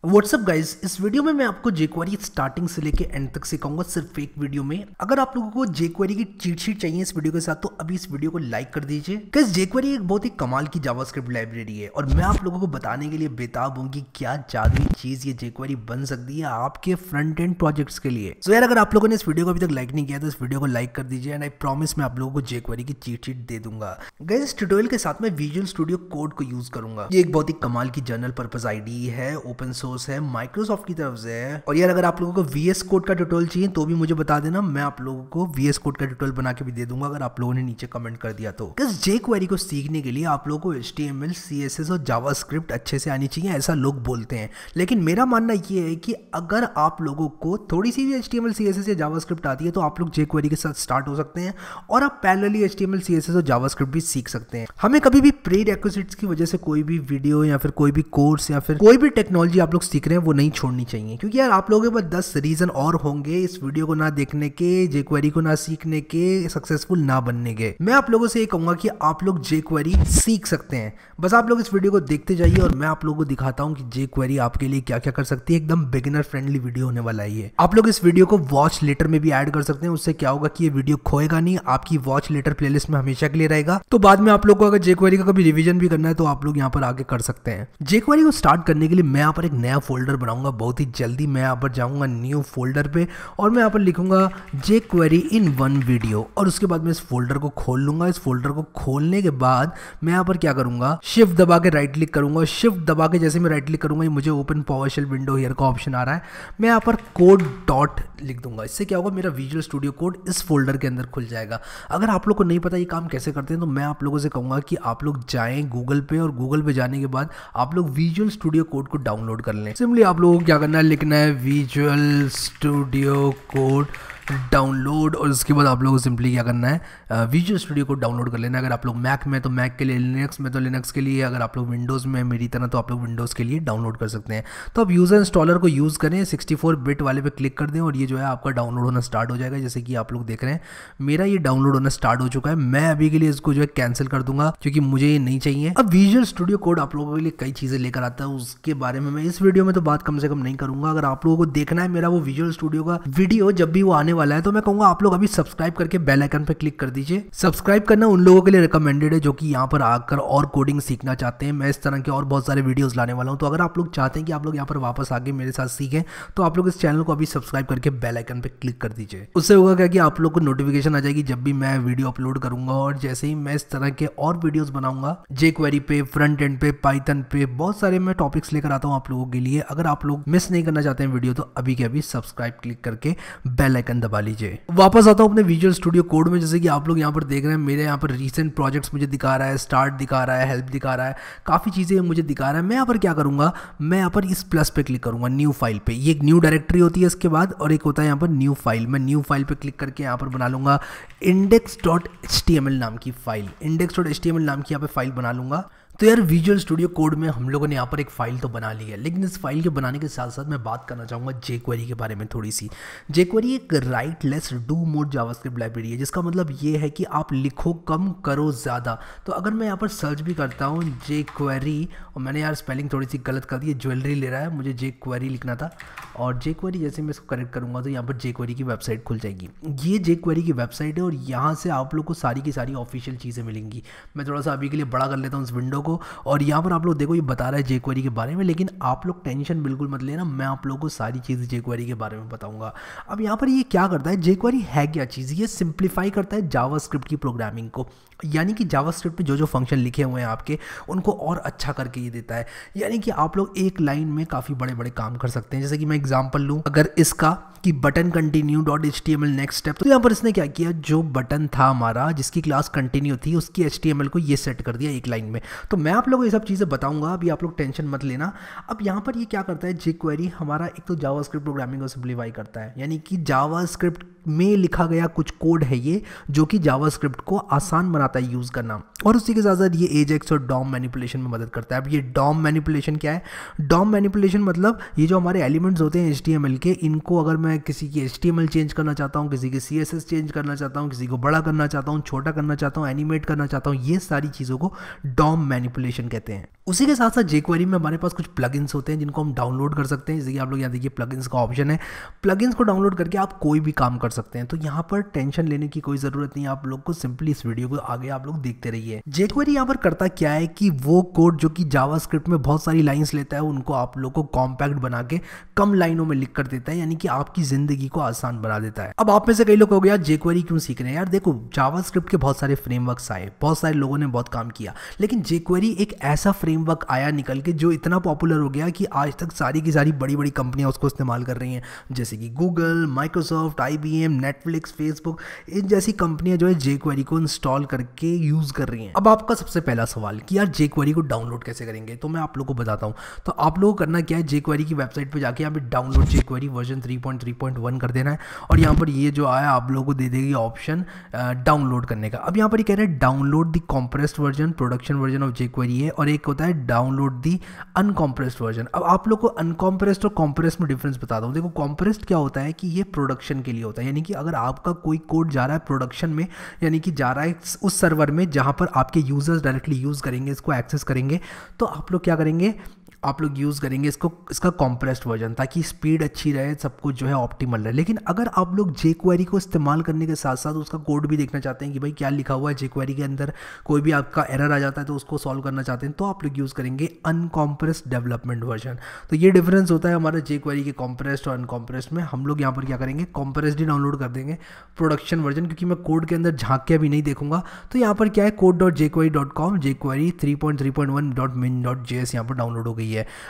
What's up guys, इस video में मैं आपको jQuery स्टार्टिंग से लेके एंड तक सिखाऊंगा सिर्फ एक वीडियो में। अगर आप लोगों को jQuery की चीट शीट चाहिए इस वीडियो के साथ तो अभी इस वीडियो को लाइक कर दीजिए। गाइज jQuery एक बहुत ही कमाल की जावास्क्रिप्ट लाइब्रेरी है और मैं आप लोगों को बताने के लिए बेताब हूँ कि क्या जादुई चीज ये jQuery बन सकती है आपके फ्रंट एंड प्रोजेक्ट्स के लिए। सो यार, अगर आप लोगों ने इस वीडियो को अभी तक लाइक नहीं किया तो इस वीडियो को लाइक कर दीजिए एंड आई प्रॉमिस मैं आप लोगों को jQuery की चीट शीट दे दूंगा। गाइज इस ट्यूटोरियल के साथ मैं विजुअल स्टूडियो कोड को यूज करूंगा। ये एक बहुत ही कमाल की जनरल पर्पस आईडी है, ओपन सोर्स है, माइक्रोसॉफ्ट की तरफ से है। और यार, अगर आप लोगों को VS कोड का ट्यूटोरियल चाहिए तो भी मुझे बता देना, मैं आप लोगों को VS कोड का ट्यूटोरियल बना के भी दे दूंगा अगर आप लोगों ने नीचे कमेंट कर दिया तो। इस jQuery को सीखने के लिए आप लोगों को HTML, CSS और जावास्क्रिप्ट अच्छे से आनी चाहिए, ऐसा लोग बोलते हैं। लेकिन मेरा मानना ये है कि अगर आप लोगों को थोड़ी सी भी HTML, CSS या जावास्क्रिप्ट आती है तो आप लोग jQuery के साथ स्टार्ट हो सकते हैं और आप पैरेलली HTML, CSS और जावास्क्रिप्ट भी सीख सकते हैं। हमें कभी भी प्री रिक्विजिट्स की वजह से कोई भी वीडियो या फिर कोई भी कोर्स या फिर कोई भी टेक्नोलॉजी आप लोग सीख रहे हैं वो नहीं छोड़नी चाहिए, क्योंकि यार आप लोगों के पास 10 रीजन और होंगे इस वीडियो को ना देखने के, jQuery को ना सीखने के, सक्सेसफुल ना बनने के। मैं आप लोगों से ये कहूंगा कि आप लोग jQuery सीख सकते हैं, बस आप लोग इस वीडियो को देखते जाइए और मैं आप लोगों को दिखाता हूं कि jQuery आपके लिए क्या क्या कर सकती है। एकदम बिगिनर फ्रेंडली वीडियो होने वाला है ये। आप लोग इस वीडियो को वॉच लेटर में भी ऐड कर सकते हैं, उससे क्या होगा कि ये वीडियो खोएगा नहीं, आपकी वॉच लेटर प्लेलिस्ट में हमेशा के लिए रहेगा। तो बाद में आप लोग को अगर jQuery का कभी रिवीजन भी करना है तो आप लोग यहाँ पर आगे कर सकते हैं। jQuery को स्टार्ट करने के लिए मैं यहाँ पर एक नया फोल्डर बनाऊंगा बहुत ही जल्दी। मैं यहाँ पर जाऊंगा न्यू फोल्डर पे और मैं यहाँ पर लिखूंगा jQuery इन वन वीडियो और उसके बाद मैं इस फोल्डर को खोल लूंगा। इस फोल्डर को खोलने के बाद मैं यहाँ पर क्या करूंगा, शिफ्ट दबा के राइट क्लिक करूंगा। शिफ्ट दबा के जैसे मैं राइट क्लिक करूंगा, ये मुझे ओपन पावरशेल विंडो हियर का ऑप्शन आ रहा है। मैं यहाँ पर कोड डॉट लिख दूंगा। इससे क्या होगा, मेरा विजुअल स्टूडियो कोड इस फोल्डर के अंदर खुल जाएगा। अगर आप लोग को नहीं पता ये काम कैसे करते हैं तो मैं आप लोगों से कहूंगा कि आप लोग जाएं गूगल पे और गूगल पे जाने के बाद आप लोग विजुअल स्टूडियो कोड को डाउनलोड कर लें। सिंपली आप लोगों को क्या करना है, लिखना है विजुअल स्टूडियो कोड डाउनलोड और उसके बाद आप लोगों को सिंपली क्या करना है, विजुअल स्टूडियो को डाउनलोड कर लेना है। अगर आप लोग मैक में तो मैक के लिए, लिनक्स में तो लिनक्स के लिए, अगर आप लोग विंडोज़ में मेरी तरह तो आप लोग विंडोज़ के लिए डाउनलोड कर सकते हैं। तो आप यूज़र इंस्टॉलर को यूज़ करें, 64 बिट वाले पे क्लिक कर दें और ये जो है आपका डाउनलोड होना स्टार्ट हो जाएगा। जैसे कि आप लोग देख रहे हैं मेरा ये डाउनलोड होना स्टार्ट हो चुका है। मैं अभी के लिए इसको जो है कैंसिल कर दूंगा क्योंकि मुझे ये नहीं चाहिए। अब विजुअल स्टूडियो कोड आप लोगों के लिए कई चीज़ें लेकर आता है, उसके बारे में मैं इस वीडियो में तो बात कम से कम नहीं करूंगा। अगर आप लोगों को देखना है मेरा वो विजुअल स्टूडियो का वीडियो जब भी वो आने वाला है तो मैं कहूँगा आप लोग अभी सब्सक्राइब करके बेल आइकन पे क्लिक कर दीजिए। सब्सक्राइब करना उन लोगों के लिए रिकमेंडेड है जो कि यहाँ पर आकर और कोडिंग सीखना चाहते हैं। मैं इस तरह के और बहुत सारे वीडियोस लाने वाला हूँ, तो अगर आप लोग चाहते हैं कि आप लोग यहाँ पर वापस आके मेरे साथ सीखें तो आप लोग इस चैनल को अभी सब्सक्राइब करके बेल आइकन पे क्लिक कर दीजिए। उससे होगा क्या कि आप लोग को नोटिफिकेशन आ जाएगी जब भी मैं वीडियो अपलोड करूंगा। और जैसे ही मैं इस तरह के और वीडियोस बनाऊंगा jQuery पे, फ्रंट एंड पे, पाइथन पे, बहुत सारे मैं टॉपिक्स लेकर आता हूँ आप लोगों के लिए। अगर आप लोग मिस नहीं करना चाहते हैं वीडियो तो अभी के अभी सब्सक्राइब क्लिक करके बेल आइकन दबा लीजिए। वापस आता हूँ अपने विजुअल स्टूडियो कोड में। जैसे कि आप लोग यहाँ पर देख रहे हैं मेरे यहाँ पर रीसेंट प्रोजेक्ट्स मुझे दिखा रहा है, स्टार्ट दिखा रहा है, हेल्प दिखा रहा है, काफ़ी चीज़ें मुझे दिखा रहा है। मैं यहाँ पर क्या करूँगा, मैं यहाँ पर इस प्लस पे क्लिक करूँगा, न्यू फाइल पे। ये एक न्यू डायरेक्टरी होती है इसके बाद, और एक होता है यहाँ पर न्यू फाइल। मैं न्यू फाइल पे क्लिक करके यहाँ पर बना लूँगा index.html नाम की फाइल। index.html नाम की यहाँ पे फाइल बना लूँगा। तो यार विजुअल स्टूडियो कोड में हम लोगों ने यहाँ पर एक फाइल तो बना ली है, लेकिन इस फाइल के बनाने के साथ साथ मैं बात करना चाहूँगा jQuery के बारे में थोड़ी सी। jQuery एक right less do more JavaScript library है, जिसका मतलब ये है कि आप लिखो कम करो ज़्यादा। तो अगर मैं यहाँ पर सर्च भी करता हूँ jQuery, और मैंने यार स्पेलिंग थोड़ी सी गलत कर दी है, ज्वेलरी ले रहा है, मुझे jQuery लिखना था। और jQuery जैसे मैं इसको करेक्ट करूँगा तो यहाँ पर jQuery की वेबसाइट खुल जाएगी। ये jQuery की वेबसाइट है और यहाँ से आप लोग को सारी की सारी ऑफिशियल चीज़ें मिलेंगी। मैं थोड़ा सा अभी के लिए बड़ा कर लेता हूँ इस विंडो को, और यहाँ पर आप लोग देखो ये बता रहा है jQuery के बारे में, लेकिन आप लोग टेंशन बिल्कुल मत लेना, मैं आप लोगों को सारी चीज़ें jQuery के बारे में बताऊंगा। अब यहाँ पर ये क्या करता है, jQuery है क्या चीज़, ये सिंप्लीफाई करता है जावास्क्रिप्ट की प्रोग्रामिंग को। यानी कि जावास्क्रिप्ट में जो फंक्शन लिखे हुए हैं आपके, उनको और अच्छा करके ये देता है। यानी कि आप लोग एक लाइन में काफ़ी बड़े बड़े काम कर सकते हैं। जैसे कि मैं एग्जांपल लूँ अगर इसका कि button continue dot HTML next step, तो यहाँ पर इसने क्या किया, जो बटन था हमारा जिसकी क्लास कंटिन्यू थी उसकी HTML को ये सेट कर दिया एक लाइन में। तो मैं आप लोगों को ये सब चीज़ें बताऊंगा, अभी आप लोग टेंशन मत लेना। अब यहाँ पर ये क्या करता है, jQuery हमारा एक तो जावास्क्रिप्ट प्रोग्रामिंग को सिंप्लीफाई करता है। यानी कि जावास्क्रिप्ट में लिखा गया कुछ कोड है ये जो कि जावास्क्रिप्ट को आसान बनाता है यूज़ करना, और उसी के साथ साथ ये एजेक्स और डॉम मैनिपुलेशन में मदद करता है। अब ये डॉम मैनिपुलेशन क्या है, डॉम मैनिपुलेशन मतलब ये जो हमारे एलिमेंट्स होते होते हैं HTML के, इनको अगर मैं किसी की HTML चेंज करना चाहता हूँ, किसी की CSS चेंज करना चाहता हूँ, किसी को बड़ा करना चाहता हूँ, छोटा करना चाहता हूँ, एनिमेट करना चाहता हूँ, ये सारी चीज़ों को DOM मैनिपुलेशन कहते हैं। उसी के साथ साथ jQuery में हमारे पास कुछ प्लगइन्स होते हैं जिनको हम डाउनलोड कर सकते हैं। जैसे कि आप लोग यहाँ देखिए प्लगइन्स का ऑप्शन है, प्लगइन्स को डाउनलोड करके आप कोई भी काम कर सकते हैं। तो यहाँ पर टेंशन लेने की कोई ज़रूरत नहीं है, आप लोग को सिंपली इस वीडियो को आगे आप लोग देखते रहिए। jQuery यहाँ पर करता क्या है कि वो कोड जो कि जावास्क्रिप्ट में बहुत सारी लाइन्स लेता है, उनको आप लोग को कॉम्पैक्ट बना के कम लाइनों में लिख कर देता है, यानी कि आपकी ज़िंदगी को आसान बना देता है। अब आप में से कई लोग कहोगे यार jQuery क्यों सीख रहे हैं? यार देखो, जावास्क्रिप्ट के बहुत सारे फ्रेमवर्क्स आए, बहुत सारे लोगों ने बहुत काम किया, लेकिन jQuery एक ऐसा फ्रेमवर्क आया निकल के जो इतना पॉपुलर हो गया कि आज तक सारी की सारी बड़ी बड़ी कंपनियां उसको इस्तेमाल कर रही हैं। जैसे कि Google, Microsoft, IBM, Netflix, Facebook, इन जैसी कंपनियां जो है jQuery को इंस्टॉल करके यूज़ कर रही हैं। अब आपका सबसे पहला सवाल कि यार jQuery को डाउनलोड कैसे करेंगे, तो मैं आप लोगों को बताता हूँ। तो आप लोगों को करना क्या है, jQuery की वेबसाइट पर जाके यहाँ पे डाउनलोड jQuery वर्जन 3.3.1 कर देना है, और यहाँ पर ये जो आया आप लोगों को दे देगी ऑप्शन डाउनलोड करने का। अब यहाँ पर ये कह रहे हैं download the compressed version, production version of jQuery है, और एक होता है डाउनलोड दी अनकॉम्प्रेस्ड वर्जन। अब आप लोग को अनकॉम्प्रेस्ड और कॉम्प्रेस्ड में डिफरेंस बता दूं। देखो, कॉम्प्रेस्ड क्या होता है कि ये प्रोडक्शन के लिए होता है, यानी कि अगर आपका कोई कोड जा रहा है प्रोडक्शन में, यानी कि जा रहा है उस सर्वर में जहां पर आपके यूजर्स डायरेक्टली यूज करेंगे, इसको एक्सेस करेंगे, तो आप लोग क्या करेंगे, आप लोग यूज़ करेंगे इसका कॉम्प्रेस्ड वर्जन, ताकि स्पीड अच्छी रहे, सब कुछ जो है ऑप्टिमल रहे। लेकिन अगर आप लोग jQuery को इस्तेमाल करने के साथ साथ उसका कोड भी देखना चाहते हैं कि भाई क्या लिखा हुआ है jQuery के अंदर, कोई भी आपका एरर आ जाता है तो उसको सॉल्व करना चाहते हैं, तो आप लोग यूज़ करेंगे अनकॉम्प्रेस्ड डेवलपमेंट वर्जन। तो ये डिफरेंस होता है हमारा jQuery के कॉम्प्रेस्ड और अनकॉम्प्रेस्ड में। हम लोग यहाँ पर क्या करेंगे, कॉम्प्रेस्ड ही डाउनलोड कर देंगे, प्रोडक्शन वर्जन, क्योंकि मैं कोड के अंदर झाँक के अभी नहीं देखूंगा। तो यहाँ पर क्या है, code.jquery.com, jQuery 3.3.1.min.js यहाँ पर डाउनलोड हो गई है।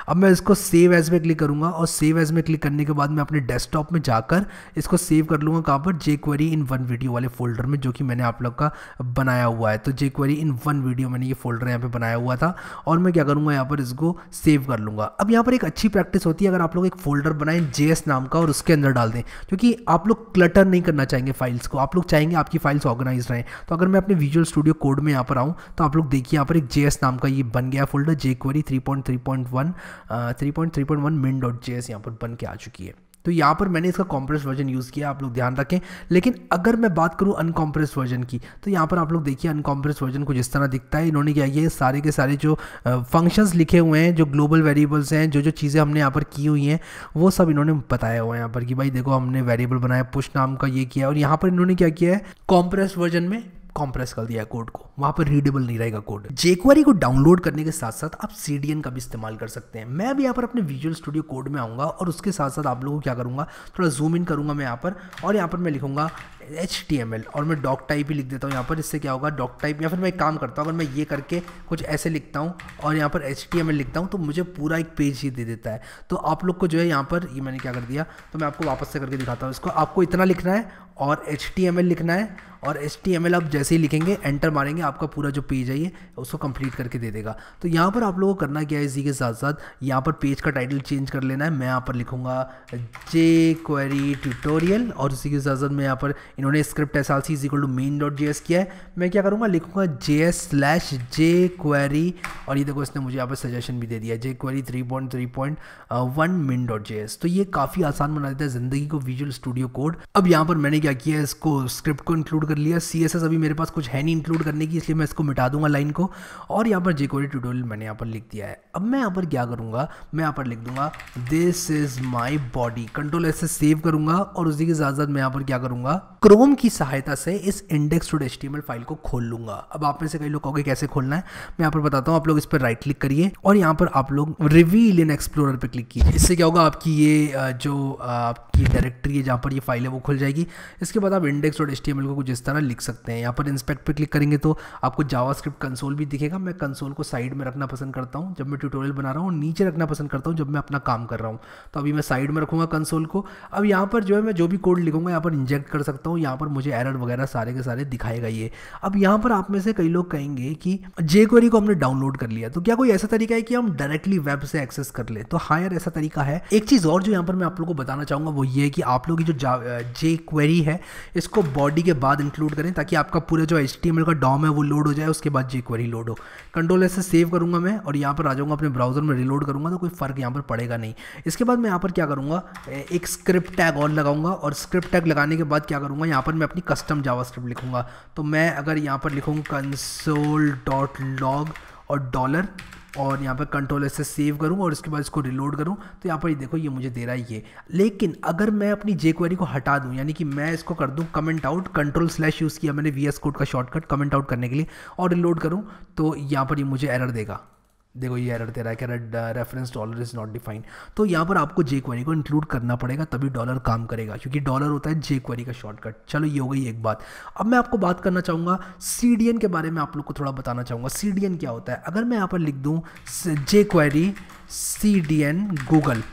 अब मैं इसको सेव एज में क्लिक करूंगा, और सेव एज में क्लिक करने के बाद मैं अपने डेस्कटॉप में जाकर इसको सेव कर लूँगा। कहाँ पर, jQuery in one वीडियो वाले फोल्डर में, जो कि मैंने आप लोग का बनाया हुआ है। तो jQuery in one वीडियो मैंने ये फोल्डर यहाँ पे बनाया हुआ था, और मैं क्या करूँगा, यहाँ पर इसको सेव कर लूँगा। अब यहाँ पर एक अच्छी प्रैक्टिस होती है, अगर आप लोग एक फोल्डर बनाएं JS नाम का और उसके अंदर डाल दें, क्योंकि आप लोग क्लटर नहीं करना चाहेंगे फाइल्स को, आप लोग चाहेंगे आपकी फाइल्स ऑर्गेनाइज रहें। तो अगर मैं अपने विजुअल स्टूडियो कोड में यहाँ पर आऊँ, तो आप लोग देखिए यहाँ पर एक JS नाम का ये बन गया फोल्डर, jQuery 3.3.1 min.js यहाँ पर बन के आ चुकी है। तो यहाँ पर मैंने इसका कॉम्प्रेस्ड वर्जन यूज़ किया, आप लोग ध्यान रखें। लेकिन अगर मैं बात करूँ अनकॉम्प्रेस्ड वर्जन की, तो यहाँ पर आप लोग देखिए अनकॉम्प्रेस्ड वर्जन कुछ इस तरह दिखता है। इन्होंने क्या किया, सारे के सारे जो फंक्शंस लिखे हुए हैं, जो ग्लोबल वेरिएबल्स हैं, जो चीज़ें हमने यहाँ पर की हुई हैं, वो सब इन्होंने बताया हुआ है यहाँ पर कि भाई देखो हमने वेरिएबल बनाया, पुश नाम का ये किया, और यहाँ पर इन्होंने क्या किया है, कॉम्प्रेस्ड वर्जन में कॉम्प्रेस कर दिया कोड को, वहाँ पर रीडेबल नहीं रहेगा कोड। jQuery को डाउनलोड करने के साथ साथ आप CDN का भी इस्तेमाल कर सकते हैं। मैं भी यहाँ पर अपने विजुअल स्टूडियो कोड में आऊँगा, और उसके साथ साथ आप लोगों को क्या करूँगा, थोड़ा जूम इन करूँगा मैं यहाँ पर, और यहाँ पर मैं लिखूँगा HTML, और मैं डॉक टाइप ही लिख देता हूँ यहाँ पर। इससे क्या होगा, डॉक टाइप, या फिर मैं एक काम करता हूँ, अगर मैं ये करके कुछ ऐसे लिखता हूँ और यहाँ पर HTML लिखता हूँ, तो मुझे पूरा एक पेज ही दे देता है। तो आप लोग को जो है यहाँ पर, ये मैंने क्या कर दिया, तो मैं आपको वापस से करके दिखाता हूँ इसको। आपको इतना लिखना है और HTML लिखना है, और HTML आप जैसे ही लिखेंगे, एंटर मारेंगे, आपका पूरा जो पेज है ये उसको कंप्लीट करके दे देगा। तो यहाँ पर आप लोगों को करना क्या है, इसी के साथ साथ यहाँ पर पेज का टाइटल चेंज कर लेना है। मैं यहाँ पर लिखूँगा jQuery ट्यूटोरियल, और इसी के साथ साथ मैं यहाँ पर, इन्होंने स्क्रिप्ट src = main.js किया है, मैं क्या करूँगा, लिखूँगा js/jQuery, और ये देखो इसने मुझे यहाँ पर सजेशन भी दे दिया, jQuery 3.3.1 min.js। तो ये काफ़ी आसान बना देता है ज़िंदगी को विजुअल स्टूडियो कोड। अब यहाँ पर मैंने क्या किया है, इसको स्क्रिप्ट को इंक्लूड कर लिया। CSS अभी मेरे पास कुछ है नहीं इंक्लूड करने की, इसलिए मैं इसको मिटा दूंगा लाइन को, और यहाँ पर jQuery ट्यूटोरियल मैंने यहाँ पर लिख दिया है। अब मैं यहाँ पर क्या करूँगा, मैं यहाँ पर लिख दूंगा this is my body, Ctrl+S से सेव करूँगा, और उसी के साथ साथ मैं यहाँ पर क्या करूँगा, क्रोम की सहायता से इस index.html फाइल को खोल लूँगा। अब आप में से कई लोग कहोगे कैसे खोलना है, मैं यहाँ पर बताता हूँ। आप लोग इस पर राइट क्लिक करिए, और यहाँ पर आप लोग रिवील इन एक्सप्लोरर पे क्लिक कीजिए। इससे क्या होगा, आपकी ये जो आपकी डायरेक्टरी है जहाँ पर ये फाइल है वो खुल जाएगी। इसके बाद आप index.html को कुछ इस तरह लिख सकते हैं। यहाँ पर इंस्पेक्ट पे क्लिक करेंगे तो आपको जावास्क्रिप्ट कंसोल भी दिखेगा। मैं कंसोल को साइड में रखना पसंद करता हूँ जब मैं ट्यूटोरियल बना रहा हूँ, नीचे रखना पसंद करता हूँ जब मैं अपना काम कर रहा हूँ। तो अभी मैं साइड में रखूँगा कंसोल को। अब यहाँ पर जो है मैं जो भी कोड लिखूँगा यहाँ पर इंजेक्ट कर सकता हूँ। हूँ, यहाँ पर मुझे एरर वगैरह सारे के सारे दिखाएगा ये। अब यहाँ पर आप में से कई लोग कहेंगे कि jQuery को हमने डाउनलोड कर लिया, तो क्या कोई ऐसा तरीका है कि हम डायरेक्टली वेब से एक्सेस कर ले? तो हाँ यार, ऐसा तरीका है। एक चीज़ और जो यहाँ पर मैं आप लोगों को बताना चाहूँगा वो ये है कि आप लोग की जो jQuery है इसको बॉडी के बाद इंक्लूड करें, ताकि आपका पूरा जो HTML का डॉम है वो लोड हो जाए, उसके बाद jQuery लोड हो। कंट्रोल से सेव करूँगा मैं और यहाँ पर आ जाऊँगा अपने ब्राउजर में, रिलोड करूँगा तो कोई फ़र्क यहाँ पर पड़ेगा नहीं। इसके बाद मैं यहाँ पर क्या करूँगा, एक स्क्रिप्ट टैग और लगाऊंगा, और स्क्रिप्ट टैग लगाने के बाद क्या करूँगा, यहाँ पर मैं अपनी कस्टम जावास्क्रिप्ट लिखूँगा। तो मैं अगर यहाँ पर लिखूँगा console.log और डॉलर, और यहाँ पर कंट्रोल से सेव करूँ और उसके बाद इसको रिलोड करूँ, तो यहाँ पर देखो ये मुझे दे रहा है ये। लेकिन अगर मैं अपनी jQuery को हटा दूँ, यानी कि मैं इसको कर दूँ कमेंट आउट, कंट्रोल/ यूज़ किया मैंने VS कोड का शॉर्टकट कमेंट आउट करने के लिए, और रिलोड करूँ, तो यहाँ पर ये मुझे एरर देगा। देखो ये एरर दे रहा है, कह रहा है reference dollar is not defined. तो यहाँ पर आपको jQuery को इंक्लूड करना पड़ेगा, तभी डॉलर काम करेगा, क्योंकि डॉलर होता है jQuery का शॉर्टकट। चलो ये हो गई एक बात। अब मैं आपको बात करना चाहूँगा CDN के बारे में, आप लोग को थोड़ा बताना चाहूँगा CDN क्या होता है। अगर मैं यहाँ पर लिख दूँ jQuery CDN गूगल,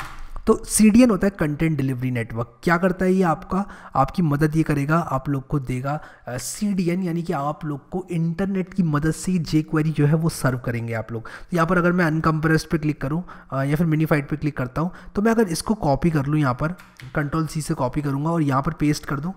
तो CDN होता है कंटेंट डिलीवरी नेटवर्क। क्या करता है ये? आपकी मदद ये करेगा, आप लोग को देगा CDN, यानी कि आप लोग को इंटरनेट की मदद से jQuery जो है वो सर्व करेंगे आप लोग। यहाँ पर अगर मैं अनकम्प्रेस्ड पे क्लिक करूँ या फिर मिनीफाइड पे क्लिक करता हूँ, तो मैं अगर इसको कॉपी कर लूँ, यहाँ पर कंट्रोल-C से कॉपी करूँगा और यहाँ पर पेस्ट कर दूँ,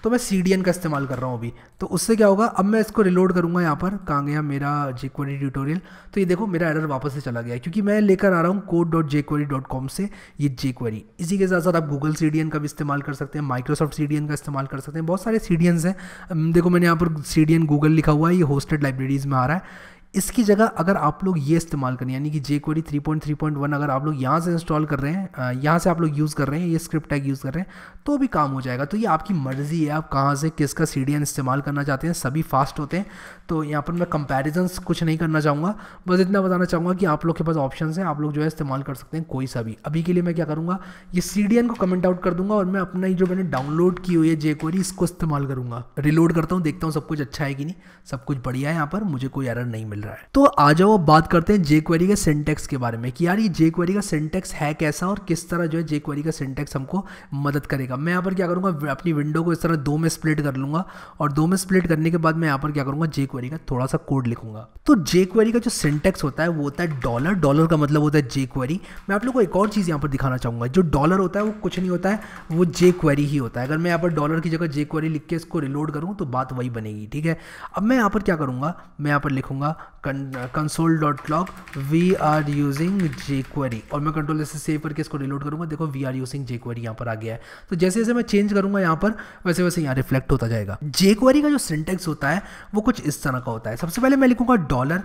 तो मैं CDN का इस्तेमाल कर रहा हूँ अभी। तो उससे क्या होगा, अब मैं इसको रिलोड करूँगा, यहाँ पर कहाँ गया मेरा jQuery ट्यूटोरियल, तो ये देखो मेरा एरर वापस से चला गया, क्योंकि मैं लेकर आ रहा हूँ code.jquery.com से ये jQuery। इसी के साथ साथ आप गूगल CDN का भी इस्तेमाल कर सकते हैं, माइक्रोसॉफ्ट CDN का इस्तेमाल कर सकते हैं, बहुत सारे CDNs हैं। देखो मैंने यहाँ पर CDN गूगल लिखा हुआ है, ये होस्टेड लाइब्रेरीज़ में आ रहा है। इसकी जगह अगर आप लोग ये इस्तेमाल करें, यानी कि jQuery 3.3.1 अगर आप लोग यहाँ से इंस्टॉल कर रहे हैं, यहाँ से आप लोग यूज़ कर रहे हैं, ये स्क्रिप्ट टैग यूज़ कर रहे हैं, तो भी काम हो जाएगा। तो ये आपकी मर्ज़ी है, आप कहाँ से किसका CDN इस्तेमाल करना चाहते हैं, सभी फास्ट होते हैं। तो यहाँ पर मैं कंपैरिजन्स कुछ नहीं करना चाहूँगा, बस इतना बताना चाहूँगा कि आप लोग के पास ऑप्शन हैं, आप लोग जो है इस्तेमाल कर सकते हैं कोई सा भी। अभी के लिए मैं क्या करूँगा, ये CDN को कमेंट आउट कर दूँगा और मैं अपना जो मैंने डाउनलोड की हुई है jQuery, इसको इस्तेमाल करूँगा। रिलोड करता हूँ, देखता हूँ सब कुछ अच्छा है कि नहीं, सब कुछ बढ़िया है, यहाँ पर मुझे कोई एरर नहीं मिल रहा है। तो आ जाओ अब बात करते हैं jQuery के सिंटैक्स के बारे में, कि यार ये jQuery का सिंटैक्स है कैसा और किस तरह जो है jQuery का सिंटैक्स हमको मदद करेगा। मैं यहाँ पर क्या करूँगा, अपनी विंडो को इस तरह दो में स्प्लिट कर लूँगा, और दो में स्प्लिट करने के बाद मैं यहाँ पर क्या करूँगा, jQuery का थोड़ा सा कोड लिखूँगा। तो jQuery का जो सिंटैक्स होता है वो होता है डॉलर। डॉलर का मतलब होता है jQuery। मैं आप लोग को एक और चीज़ यहाँ पर दिखाना चाहूँगा, जो डॉलर होता है वो कुछ नहीं होता है, वो jQuery ही होता है। अगर मैं यहाँ पर डॉलर की जगह jQuery लिख के इसको रिलोड करूँ तो बात वही बनेगी, ठीक है। अब मैं यहाँ पर क्या करूँगा, मैं यहाँ पर लिखूँगा console.log we are using jQuery, और मैं कंट्रोल से सेव करके इसको रिलोड करूँगा, देखो we are using jQuery यहाँ पर आ गया है। तो जैसे जैसे मैं चेंज करूँगा यहाँ पर, वैसे वैसे यहाँ रिफ्लेक्ट होता जाएगा। jQuery का जो सिंटैक्स होता है वो कुछ इस तरह का होता है। सबसे पहले मैं लिखूँगा डॉलर,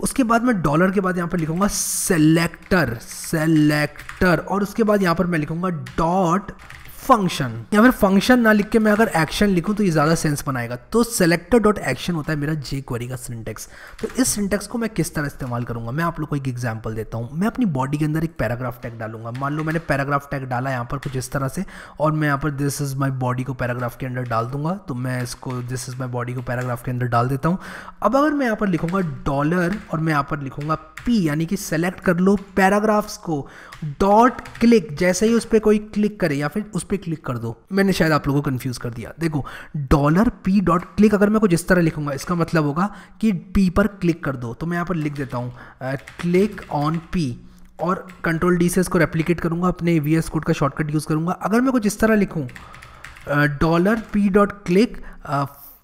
उसके बाद मैं डॉलर के बाद यहाँ पर लिखूँगा सेलेक्टर, और उसके बाद यहाँ पर मैं लिखूँगा डॉट फंक्शन, या फिर फंक्शन ना लिख के मैं अगर एक्शन लिखूं तो ये ज़्यादा सेंस बनाएगा। तो सेलेक्टर डॉट एक्शन होता है मेरा jQuery का सिंटैक्स। तो इस सिंटैक्स को मैं किस तरह इस्तेमाल करूंगा, मैं आप लोग को एक एग्जांपल देता हूं। मैं अपनी बॉडी के अंदर एक पैराग्राफ टैग डालूंगा। मान लो मैंने पैराग्राफ टैग डाला यहाँ पर कुछ इस तरह से, और मैं यहाँ पर दिस इज़ माई बॉडी को पैराग्राफ के अंदर डाल दूंगा। तो मैं इसको दिस इज़ माई बॉडी को पैराग्राफ के अंदर डाल देता हूँ। अब अगर मैं यहाँ पर लिखूँगा डॉलर और मैं यहाँ पर लिखूँगा P, यानी कि सेलेक्ट कर लो पैराग्राफ्स को, डॉट क्लिक, जैसे ही उस पर कोई क्लिक करे या फिर उस पर क्लिक कर दो। मैंने शायद आप लोगों को कंफ्यूज कर दिया। देखो डॉलर P डॉट क्लिक, अगर मैं कुछ इस तरह लिखूंगा इसका मतलब होगा कि P पर क्लिक कर दो। तो मैं यहाँ पर लिख देता हूँ क्लिक ऑन P, और कंट्रोल D से इसको रेप्लिकेट करूँगा, अपने VS कोड का शॉर्टकट यूज़ करूँगा। अगर मैं कुछ इस तरह लिखूँ डॉलर P डॉट क्लिक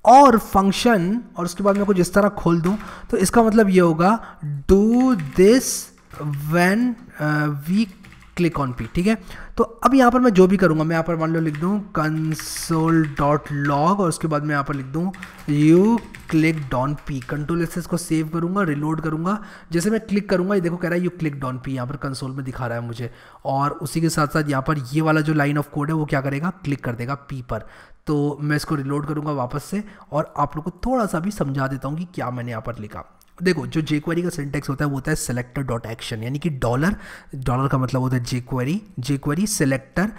और फंक्शन, और उसके बाद मैं कुछ इस तरह खोल दूँ, तो इसका मतलब ये होगा do this when we click on P, ठीक है। तो अब यहाँ पर मैं जो भी करूँगा, मैं यहाँ पर मान लो लिख दूँ console.log, और उसके बाद मैं यहाँ पर लिख दूँ you clicked on P। Control से इसको सेव करूँगा, रिलोड करूँगा, जैसे मैं क्लिक करूँगा ये देखो कह रहा है you clicked on P, यहाँ पर कंसोल में दिखा रहा है मुझे। और उसी के साथ साथ यहाँ पर ये वाला जो लाइन ऑफ कोड है वो क्या करेगा, क्लिक कर देगा P पर। तो मैं इसको रिलोड करूँगा वापस से, और आप लोग को थोड़ा सा भी समझा देता हूँ कि क्या मैंने यहाँ पर लिखा। देखो जो jQuery का सिंटैक्स होता है वो होता है सेलेक्टर डॉट एक्शन, यानी कि डॉलर का मतलब होता है jQuery सेलेक्टर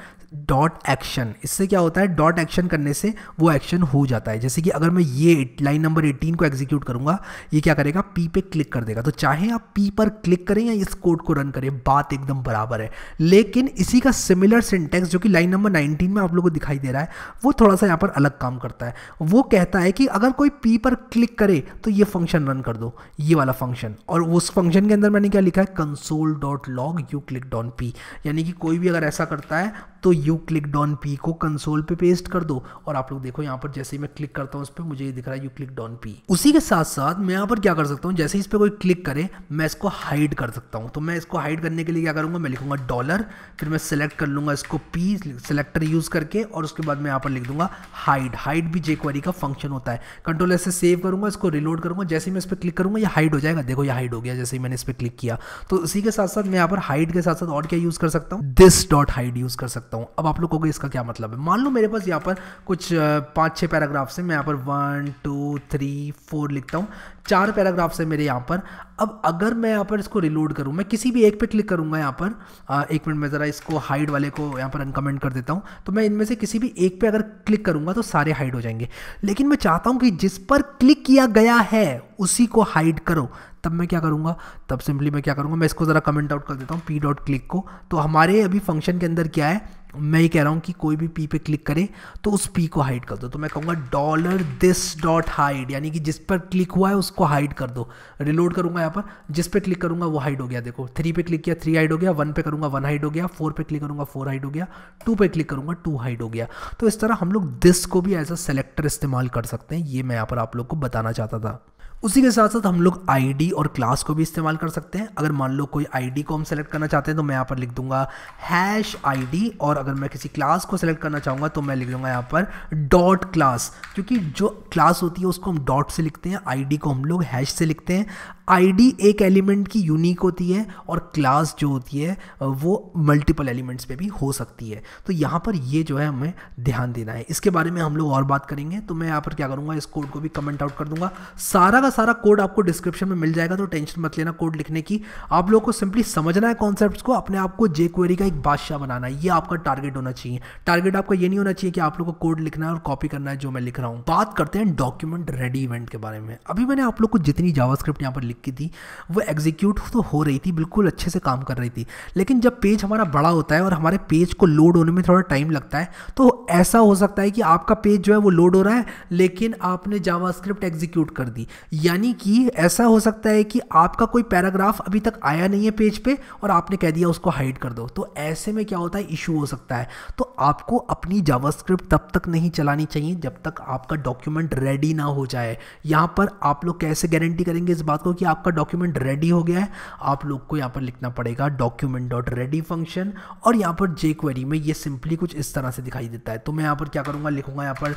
डॉट एक्शन। इससे क्या होता है, डॉट एक्शन करने से वो एक्शन हो जाता है। जैसे कि अगर मैं ये लाइन नंबर 18 को एग्जीक्यूट करूंगा, ये क्या करेगा, पी पे क्लिक कर देगा। तो चाहे आप पी पर क्लिक करें या इस कोड को रन करें, बात एकदम बराबर है। लेकिन इसी का सिमिलर सिंटैक्स जो कि लाइन नंबर 19 में आप लोगों को दिखाई दे रहा है, वो थोड़ा सा यहाँ पर अलग काम करता है। वो कहता है कि अगर कोई पी पर क्लिक करे तो ये फंक्शन रन कर दो, ये वाला फंक्शन। और उस फंक्शन के अंदर मैंने क्या लिखा है, console.log you clicked on p, यानी कि कोई भी अगर ऐसा करता है तो यू क्लिक्ड ऑन पी को कंसोल पे पेस्ट कर दो। और आप लोग देखो यहाँ पर जैसे ही मैं क्लिक करता हूँ उस पर, मुझे ये दिख रहा है यू क्लिक्ड ऑन पी। उसी के साथ साथ मैं यहाँ पर क्या कर सकता हूँ, जैसे इस पर कोई क्लिक करे मैं इसको हाइड कर सकता हूँ। तो मैं इसको हाइड करने के लिए क्या करूँगा, मैं लिखूंगा डॉलर, फिर मैं सेलेक्ट कर लूँगा इसको पी सेलेक्टर यूज़ करके, और उसके बाद मैं यहाँ पर लिख दूंगा हाइड भी jQuery का फंक्शन होता है। कंट्रोल एस से सेव करूँगा, इसको रिलोड करूँगा, जैसे ही मैं इस पर क्लिक करूँगा ये हाइड हो जाएगा। देखो ये हाइड हो गया जैसे ही मैंने इस पर क्लिक किया। तो उसी के साथ साथ मैं यहाँ पर हाइड के साथ साथ और क्या यूज़ कर सकता हूँ, दिस डॉट हाइड यूज़ कर सकता हूँ। अब आप लोगों को इसका क्या मतलब है, मान लो मेरे पास यहाँ पर कुछ 5-6 पैराग्राफ से, मैं यहाँ पर 1 2 3 4 लिखता हूँ, 4 पैराग्राफ से मेरे यहाँ पर। अब अगर मैं यहाँ पर इसको रिलोड करूँ, मैं किसी भी एक पे क्लिक करूँगा यहाँ पर, एक मिनट में ज़रा इसको हाइड वाले को यहाँ पर अनकमेंट कर देता हूँ। तो मैं इनमें से किसी भी एक पे अगर क्लिक करूँगा तो सारे हाइड हो जाएंगे। लेकिन मैं चाहता हूँ कि जिस पर क्लिक किया गया है उसी को हाइड करो। तब मैं क्या करूँगा, तब सिंपली मैं क्या करूँगा, मैं इसको ज़रा कमेंट आउट कर देता हूँ पी डॉट क्लिक को। तो हमारे अभी फंक्शन के अंदर क्या है, मैं ये कह रहा हूँ कि कोई भी पी पे क्लिक करे तो उस पी को हाइड कर दो। तो मैं कहूँगा डॉलर दिस डॉट हाइड, यानी कि जिस पर क्लिक हुआ है उसको हाइड कर दो। रिलोड करूँगा यहाँ पर, जिस पे क्लिक करूँगा वो हाइड हो गया। देखो 3 पे क्लिक किया 3 हाइड हो गया, 1 पे करूँगा 1 हाइड हो गया, 4 पे क्लिक करूँगा 4 हाइड हो गया, 2 पे क्लिक करूँगा 2 हाइड हो गया। तो इस तरह हम लोग दिस को भी एज अ सेलेक्टर इस्तेमाल कर सकते हैं। ये मैं यहाँ पर आप लोग को बताना चाहता था। उसी के साथ साथ हम लोग आईडी और क्लास को भी इस्तेमाल कर सकते हैं। अगर मान लो कोई आईडी को हम सेलेक्ट करना चाहते हैं तो मैं यहाँ पर लिख दूंगा #id, और अगर मैं किसी क्लास को सेलेक्ट करना चाहूँगा तो मैं लिख दूंगा यहाँ पर डॉट क्लास, क्योंकि जो क्लास होती है उसको हम डॉट से लिखते हैं, आईडी को हम लोग हैश से लिखते हैं। आईडी एक एलिमेंट की यूनिक होती है और क्लास जो होती है वो मल्टीपल एलिमेंट्स पे भी हो सकती है। तो यहाँ पर ये जो है हमें ध्यान देना है, इसके बारे में हम लोग और बात करेंगे। तो मैं यहाँ पर क्या करूँगा, इस कोड को भी कमेंट आउट कर दूंगा। सारा का सारा कोड आपको डिस्क्रिप्शन में मिल जाएगा, तो टेंशन मत लेना कोड लिखने की। आप लोगों को सिंपली समझना है कॉन्सेप्ट्स को, अपने आप को jQuery का एक बादशाह बनाना है। ये आपका टारगेट होना चाहिए। टारगेट आपका ये नहीं होना चाहिए कि आप लोगों को कोड लिखना है और कॉपी करना है जो मैं लिख रहा हूँ। बात करते हैं डॉक्यूमेंट रेडी इवेंट के बारे में। अभी मैंने आप लोग को जितनी जावास्क्रिप्ट यहाँ पर लिख की थी वो एग्जीक्यूट तो हो रही थी, बिल्कुल अच्छे से काम कर रही थी। लेकिन जब पेज हमारा बड़ा होता है और हमारे पेज को लोड होने में थोड़ा टाइम लगता है, तो ऐसा हो सकता है कि आपका पेज जो है वो लोड हो रहा है लेकिन आपने जावास्क्रिप्ट एग्जीक्यूट कर दी। यानी कि ऐसा हो सकता है कि आपका कोई पैराग्राफ अभी तक आया नहीं है पेज पे और आपने कह दिया उसको हाइड कर दो। तो ऐसे में क्या होता है, इशू हो सकता है। तो आपको अपनी जावास्क्रिप्ट तब तक नहीं चलानी चाहिए जब तक आपका डॉक्यूमेंट रेडी ना हो जाए। यहाँ पर आप लोग कैसे गारंटी करेंगे इस बात को कि आपका डॉक्यूमेंट रेडी हो गया है? आप लोग को यहाँ पर लिखना पड़ेगा document.ready फंक्शन, और यहाँ पर jQuery में ये सिंपली कुछ इस तरह से दिखाई देता है। तो मैं यहाँ पर क्या करूँगा, लिखूंगा यहाँ पर